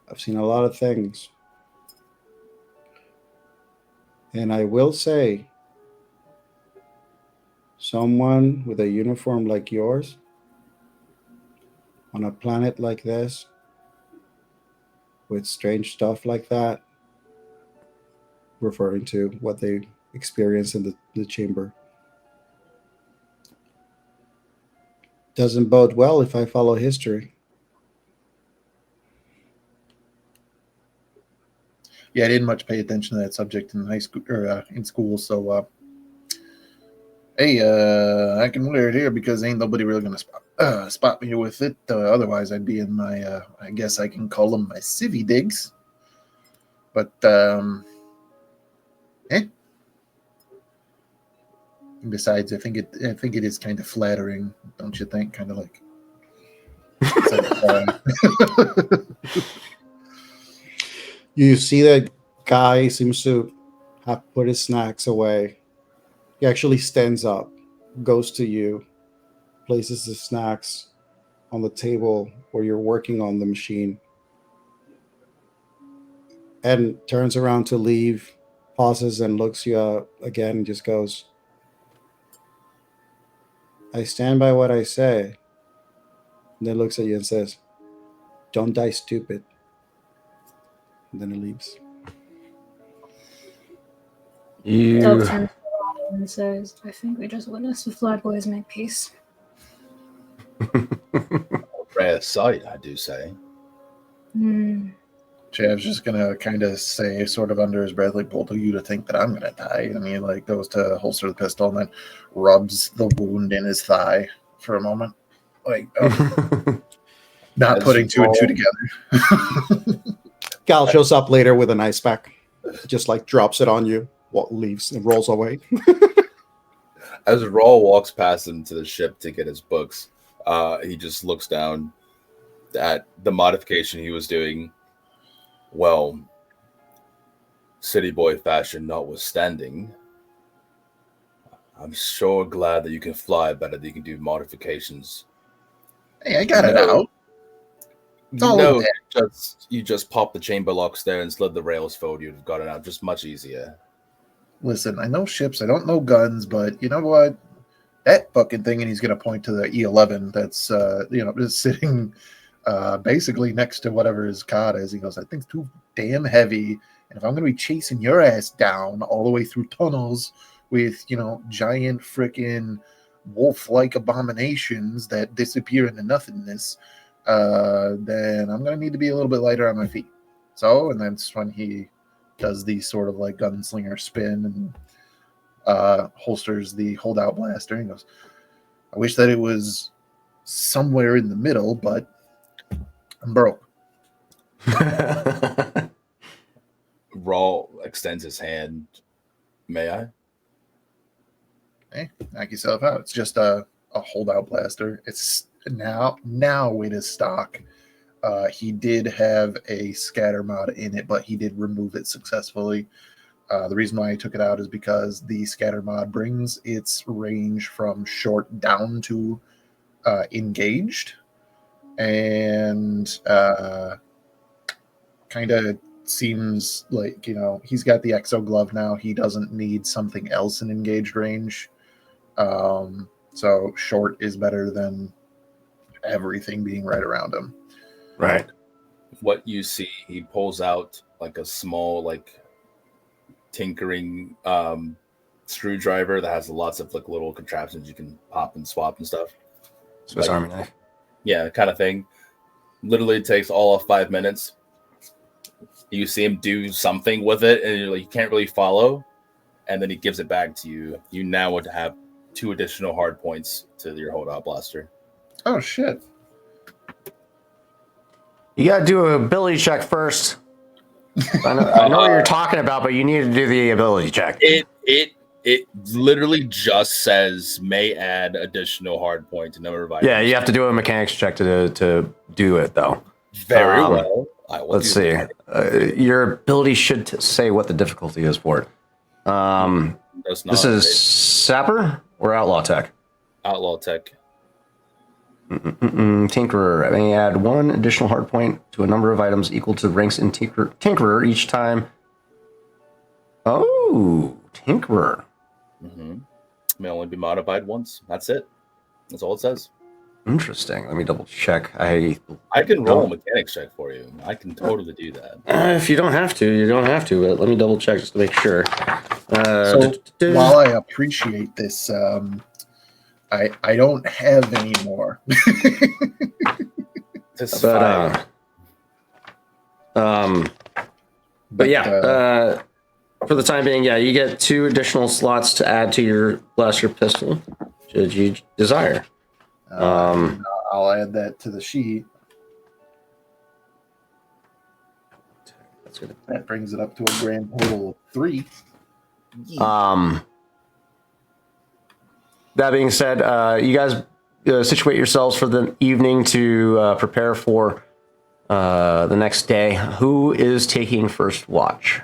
I've seen a lot of things. And I will say, someone with a uniform like yours on a planet like this, with strange stuff like that, referring to what they experienced in the chamber, doesn't bode well if I follow history. Yeah, I didn't much pay attention to that subject in high school or in school. So, hey, I can wear it here because ain't nobody really gonna spot me with it. Otherwise, I'd be in my, I guess I can call them my civvy digs. But, besides, I think it is kind of flattering, don't you think? Kind of like. You see that guy seems to have put his snacks away. He actually stands up, goes to you, places the snacks on the table where you're working on the machine, and turns around to leave, pauses and looks you up again and just goes, I stand by what I say. And then looks at you and says, don't die stupid. And then he leaves. Dog turns around and says, I think we just witnessed the Flood Boys make peace. Rare sight, I do say. Chav's just gonna kind of say, sort of under his breath, like, "Well, do you to think that I'm gonna die?" And he like goes to holster the pistol and then rubs the wound in his thigh for a moment, like not putting two and two together. Gal shows up later with an ice pack, just like drops it on you, leaves and rolls away. As Raw walks past him to the ship to get his books, he just looks down at the modification he was doing. Well, city boy fashion notwithstanding, I'm sure glad that you can fly better than you can do modifications. Hey, I got it out. You just pop the chamber locks there and slid the rails forward. You'd have got it out just much easier. Listen, I know ships, I don't know guns, but you know what? That fucking thing, and he's going to point to the E11 that's, just sitting basically next to whatever his cot is. He goes, I think it's too damn heavy, and if I'm going to be chasing your ass down all the way through tunnels with, giant freaking wolf-like abominations that disappear into nothingness, then I'm going to need to be a little bit lighter on my feet. So, and that's when he does the sort of like gunslinger spin and holsters the holdout blaster and goes, I wish that it was somewhere in the middle, but I'm broke. Raw extends his hand. May I? Hey, knock yourself out. It's just a holdout blaster. It's now it is stock. He did have a scatter mod in it, but he did remove it successfully. The reason why I took it out is because the scatter mod brings its range from short down to engaged, and kind of seems like, he's got the exo glove now. He doesn't need something else in engaged range. So short is better than everything being right around him. Right. What you see, he pulls out like a small, like tinkering screwdriver that has lots of like little contraptions you can pop and swap and stuff. Swiss Like- Army knife. Yeah, kind of thing. Literally takes all of 5 minutes. You see him do something with it, and you're like, you can't really follow. And then he gives it back to you. You now would have 2 additional hard points to your holdout blaster. Oh shit! You gotta do an ability check first. I know what you're talking about, but you need to do the ability check. It literally just says may add additional hard point to number of items. Yeah, you have to do a mechanics check to do it, though. Very well. I will Let's do see. that. Your ability should say what the difficulty is for it. Does not This is say Sapper or Outlaw Tech? Outlaw Tech. Tinkerer. May add 1 additional hard point to a number of items equal to ranks in Tinkerer each time. Oh, Tinkerer. Mm-hmm. May only be modified once. That's it. That's all it says. Interesting. Let me double check. I can roll a mechanics check for you. I can totally do that. If you don't have to, you don't have to. But let me double check just to make sure. While I appreciate this, I don't have any more. This is But fine. but yeah, for the time being, yeah, you get 2 additional slots to add to your blaster pistol, should you desire. I'll add that to the sheet. That's good. That brings it up to a grand total of 3. That being said, you guys situate yourselves for the evening to prepare for the next day. Who is taking first watch?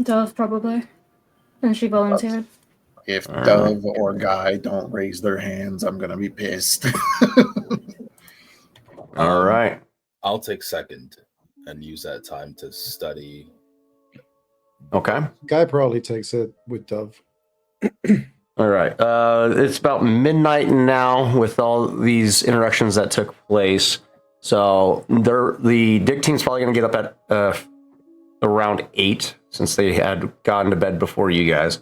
Dove, probably. And she volunteered. If Dove or Guy don't raise their hands, I'm gonna be pissed. All right. I'll take second and use that time to study. Okay. Guy probably takes it with Dove. All right. It's about midnight now with all these interactions that took place. So the Dick team's probably going to get up at around 8 since they had gotten to bed before you guys.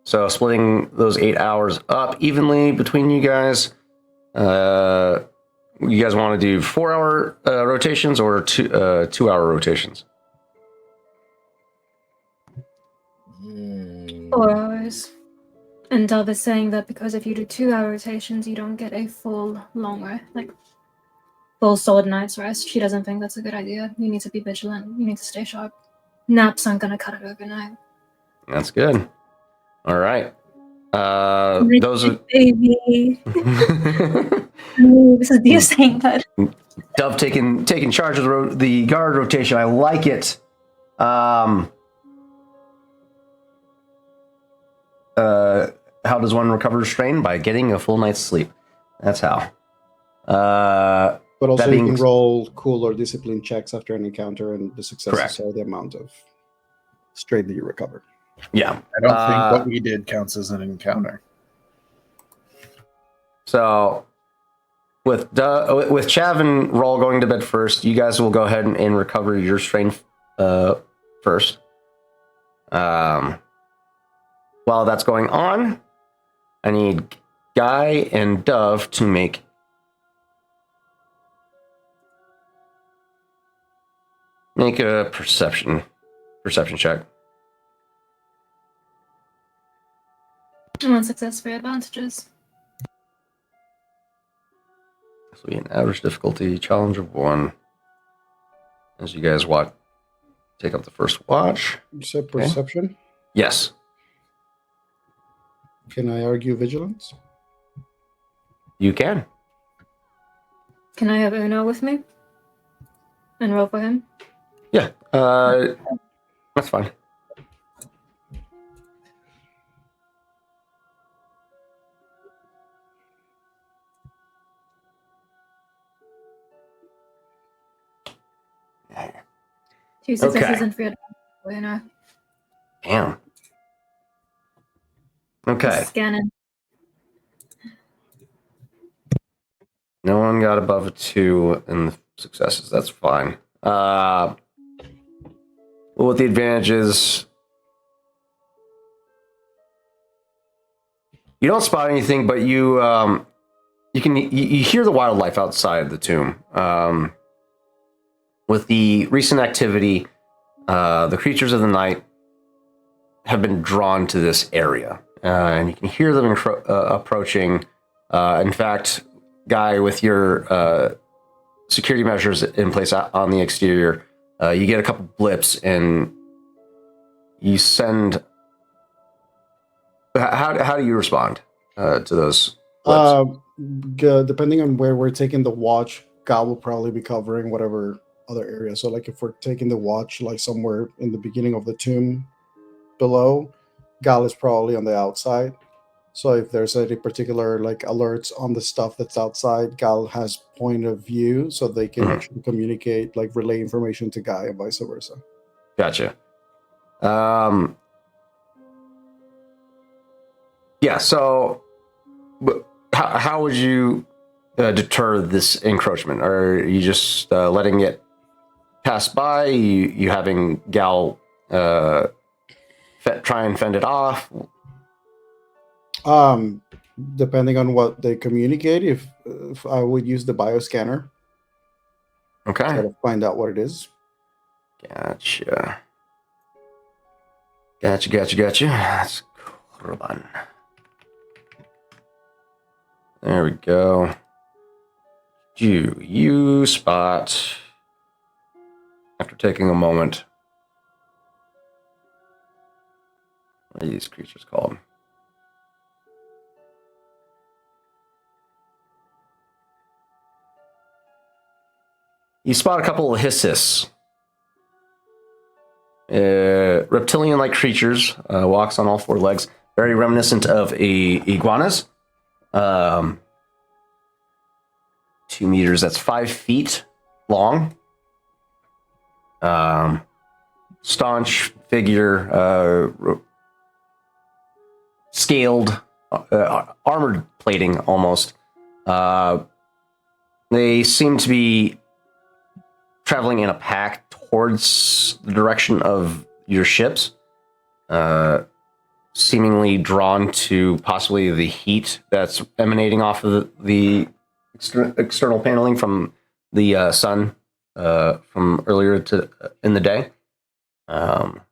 So splitting those 8 hours up evenly between you guys. You guys want to do 4-hour rotations or 2-hour rotations? 4 hours. And Dove is saying that because if you do 2-hour rotations, you don't get a full long rest, like full solid night's rest. She doesn't think that's a good idea. You need to be vigilant. You need to stay sharp. Naps aren't gonna cut it overnight. That's good. All right. Those are baby. This is Dia saying that. Dove taking charge of the guard rotation. I like it. How does one recover strain? By getting a full night's sleep. That's how. But also That you being- can roll cool or discipline checks after an encounter, and the successes Correct. are the amount of strain that you recover. Yeah. I don't think what we did counts as an encounter. So with Chav and Roll going to bed first, you guys will go ahead and recover your strength first. While that's going on, I need Guy and Dove to make a perception check. One success for advantages. This will be an average difficulty challenge of 1. As you guys take up the first watch. You said perception? Yes. Can I argue vigilance? You can. Can I have Uno with me? And roll for him? Yeah. That's fine. Two successes Okay. and 3 advantages for Uno. Damn. Okay. Just scanning. No one got above a 2 in the successes. That's fine. Well, with the advantages, you don't spot anything, but you hear the wildlife outside the tomb. With the recent activity, the creatures of the night have been drawn to this area, and you can hear them approaching. In fact, Guy, with your security measures in place on the exterior, you get a couple blips, and you send. How do you respond to those blips? Depending on where we're taking the watch, Gal will probably be covering whatever other area. So, like, if we're taking the watch, like somewhere in the beginning of the tomb below, Gal is probably on the outside. So, if there's any particular like alerts on the stuff that's outside, Gal has point of view, so they can actually communicate, like relay information to Guy and vice versa. Gotcha. Yeah. So, how would you deter this encroachment? Are you just letting it pass by? You having Gal try and fend it off? Depending on what they communicate, if I would use the bioscanner, Okay. try to find out what it is. Gotcha. That's cool. There we go. You spot, after taking a moment, what are these creatures called? You spot a couple of hissis. Reptilian-like creatures, walks on all 4 legs, very reminiscent of iguanas. 2 meters, that's 5 feet long. Staunch figure, scaled, armored plating almost. They seem to be traveling in a pack towards the direction of your ships, seemingly drawn to possibly the heat that's emanating off of the external paneling from the sun from earlier in the day. So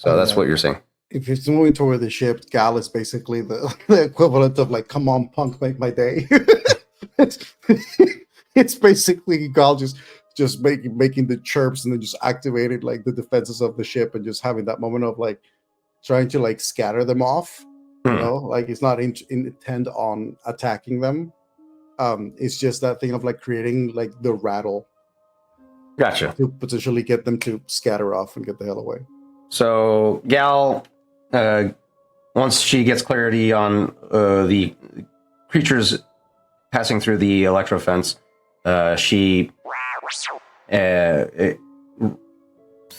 that's what you're saying. If it's moving toward the ship, Gal is basically the equivalent of like, "Come on, punk, make my day." It's basically Gal just making the chirps and then just activated like the defenses of the ship and just having that moment of like trying to like scatter them off. You know, like it's not intent on attacking them. It's just that thing of like creating like the rattle. Gotcha. To potentially get them to scatter off and get the hell away. So Gal, once she gets clarity on the creatures passing through the electro fence, she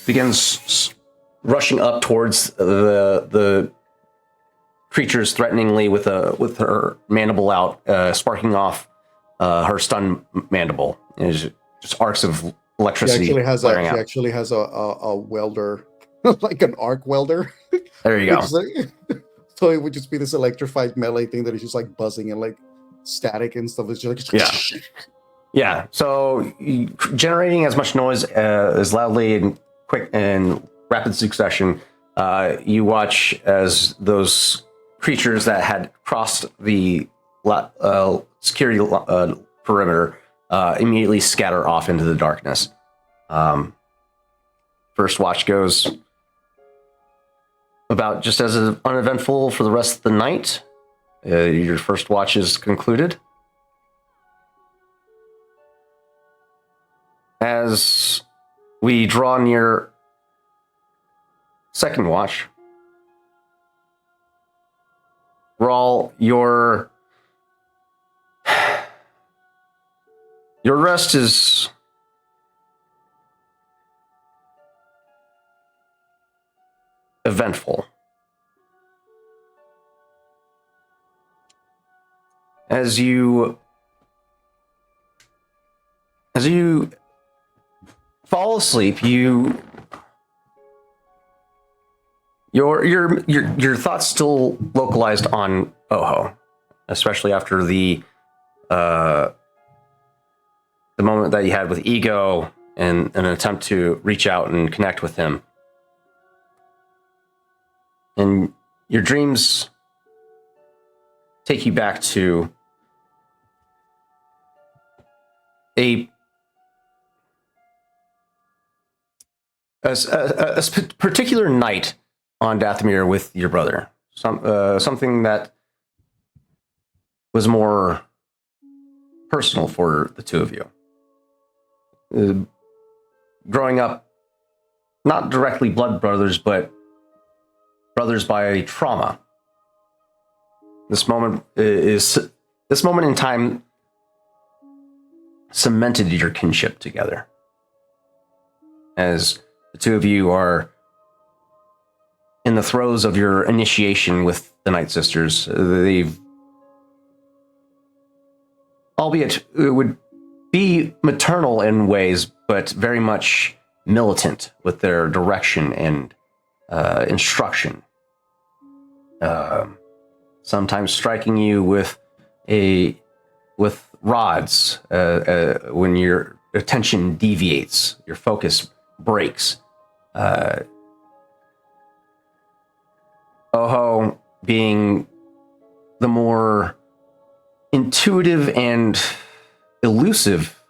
begins rushing up towards the creatures threateningly with her mandible out, sparking off her stun mandible. It's just arcs of She electricity actually has flaring out. a welder, like an arc welder. There you go. Which is like, so it would just be this electrified melee thing that is just like buzzing and like static and stuff. It's just like Yeah. So generating as much noise as loudly and quick and rapid succession, you watch as those creatures that had crossed the security perimeter immediately scatter off into the darkness. First watch goes about just as uneventful for the rest of the night. Your first watch is concluded. As we draw near second watch, Rawl, your rest is eventful. As you fall asleep, your thoughts still localized on Oho, especially after the moment that you had with Ego and an attempt to reach out and connect with him. And your dreams take you back to a particular night on Dathomir with your brother. Something that was more personal for the two of you. Growing up, not directly blood brothers, but brothers by trauma. This moment in time cemented your kinship together. As the two of you are in the throes of your initiation with the Night Sisters, they've, albeit it would be maternal in ways, but very much militant with their direction and instruction. Sometimes striking you with rods when your attention deviates, your focus breaks. Oho being the more intuitive and elusive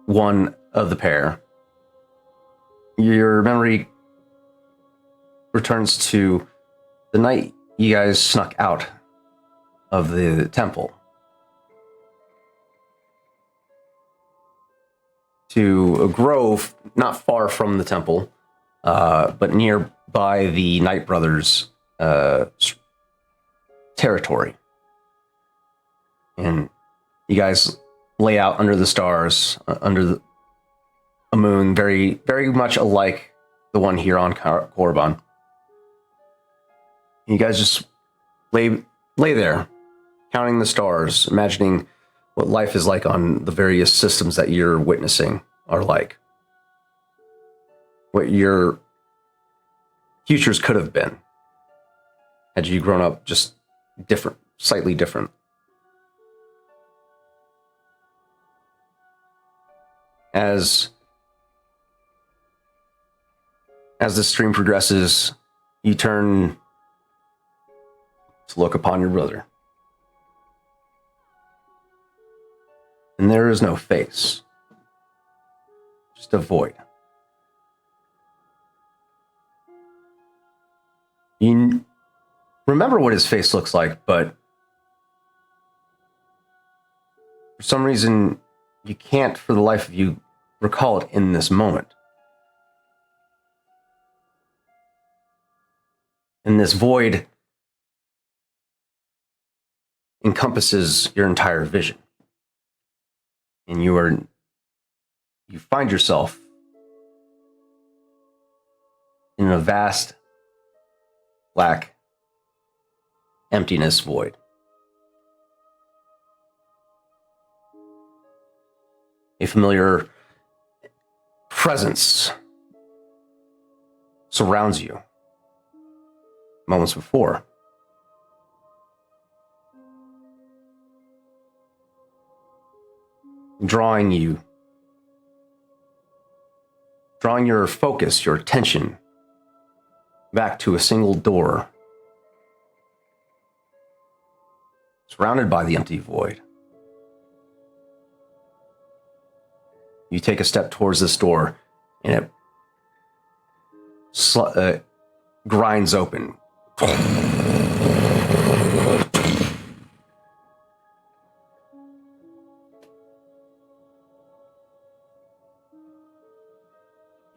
one of the pair. Your memory returns to the night you guys snuck out of the temple to a grove not far from the temple, but nearby the Night Brothers' territory. And you guys lay out under the stars, under a moon, very, very much alike the one here on Korriban. You guys just lay there, counting the stars, imagining what life is like on the various systems that you're witnessing are like. What your futures could have been had you grown up just different, slightly different. As the stream progresses, you turn to look upon your brother. And there is no face, just a void. You remember what his face looks like, but for some reason, you can't, for the life of you, recall it in this moment. And this void encompasses your entire vision. And you find yourself in a vast, black, emptiness void. A familiar presence surrounds you. Moments before, drawing your focus, your attention back to a single door, surrounded by the empty void. You take a step towards this door, and it grinds open.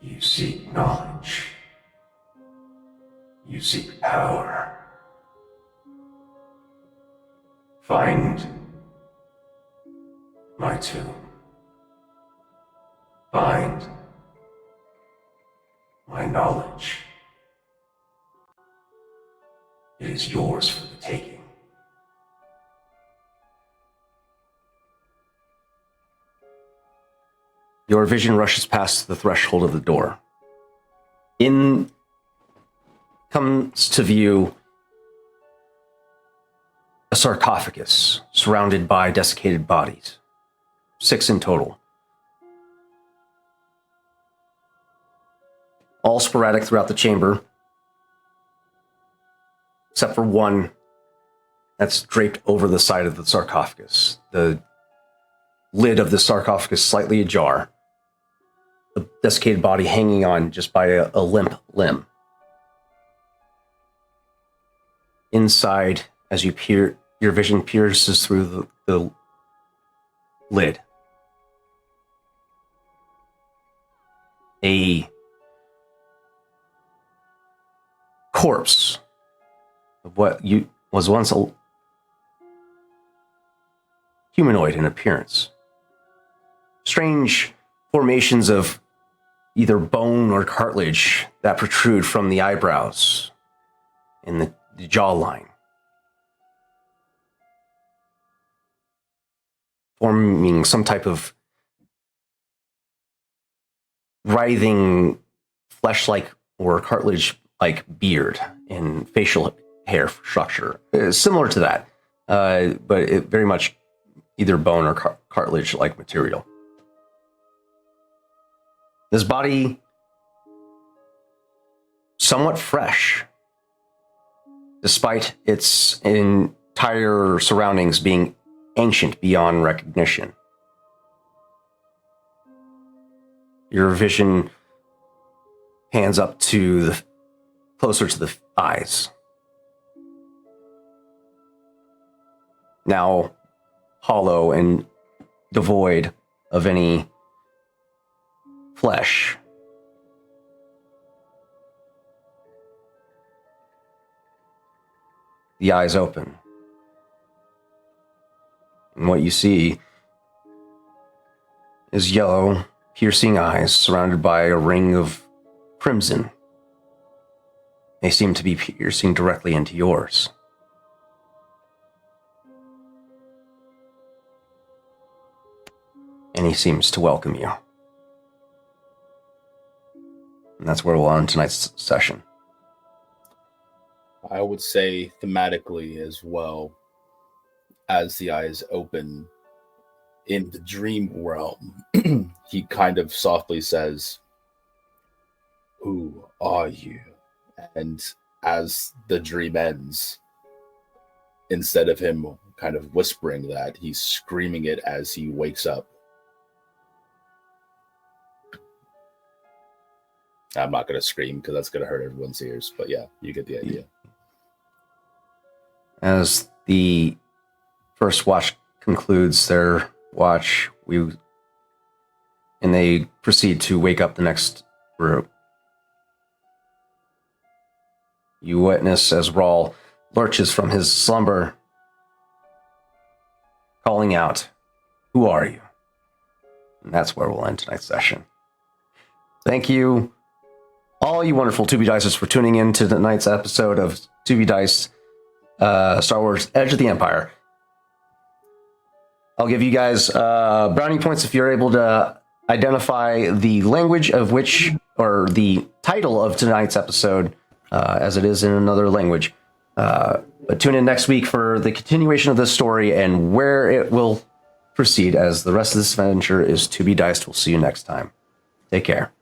You seek knowledge. You seek power. Find my tomb. Find my knowledge. It is yours for the taking. Your vision rushes past the threshold of the door. In comes to view a sarcophagus surrounded by desiccated bodies, 6 in total. All sporadic throughout the chamber, except for one that's draped over the side of the sarcophagus. The lid of the sarcophagus slightly ajar, the desiccated body hanging on just by a limp limb. Inside, as you peer, your vision pierces through the lid. A corpse of what was once a humanoid in appearance. Strange formations of either bone or cartilage that protrude from the eyebrows and the jawline, forming some type of writhing flesh-like or cartilage-like beard and facial hair structure. Similar to that, but it very much either bone or cartilage-like material. This body, somewhat fresh, despite its entire surroundings being ancient beyond recognition. Your vision pans up to closer to the eyes. Now hollow and devoid of any flesh. The eyes open. And what you see is yellow, piercing eyes surrounded by a ring of crimson. They seem to be piercing directly into yours. And he seems to welcome you. And that's where we'll end tonight's session. I would say thematically as well, as the eyes open in the dream realm, he kind of softly says, "Who are you?" And as the dream ends, instead of him kind of whispering that, he's screaming it as he wakes up. I'm not going to scream because that's going to hurt everyone's ears, but yeah, you get the idea. As the first watch concludes their watch, and they proceed to wake up the next group. You witness as Rawl lurches from his slumber, calling out, "Who are you?" And that's where we'll end tonight's session. Thank you, all you wonderful 2B Dicers, for tuning in to tonight's episode of 2B Dice Star Wars Edge of the Empire. I'll give you guys brownie points if you're able to identify the language of which, or the title of tonight's episode, as it is in another language. But tune in next week for the continuation of this story and where it will proceed, as the rest of this adventure is to be diced. We'll see you next time. Take care.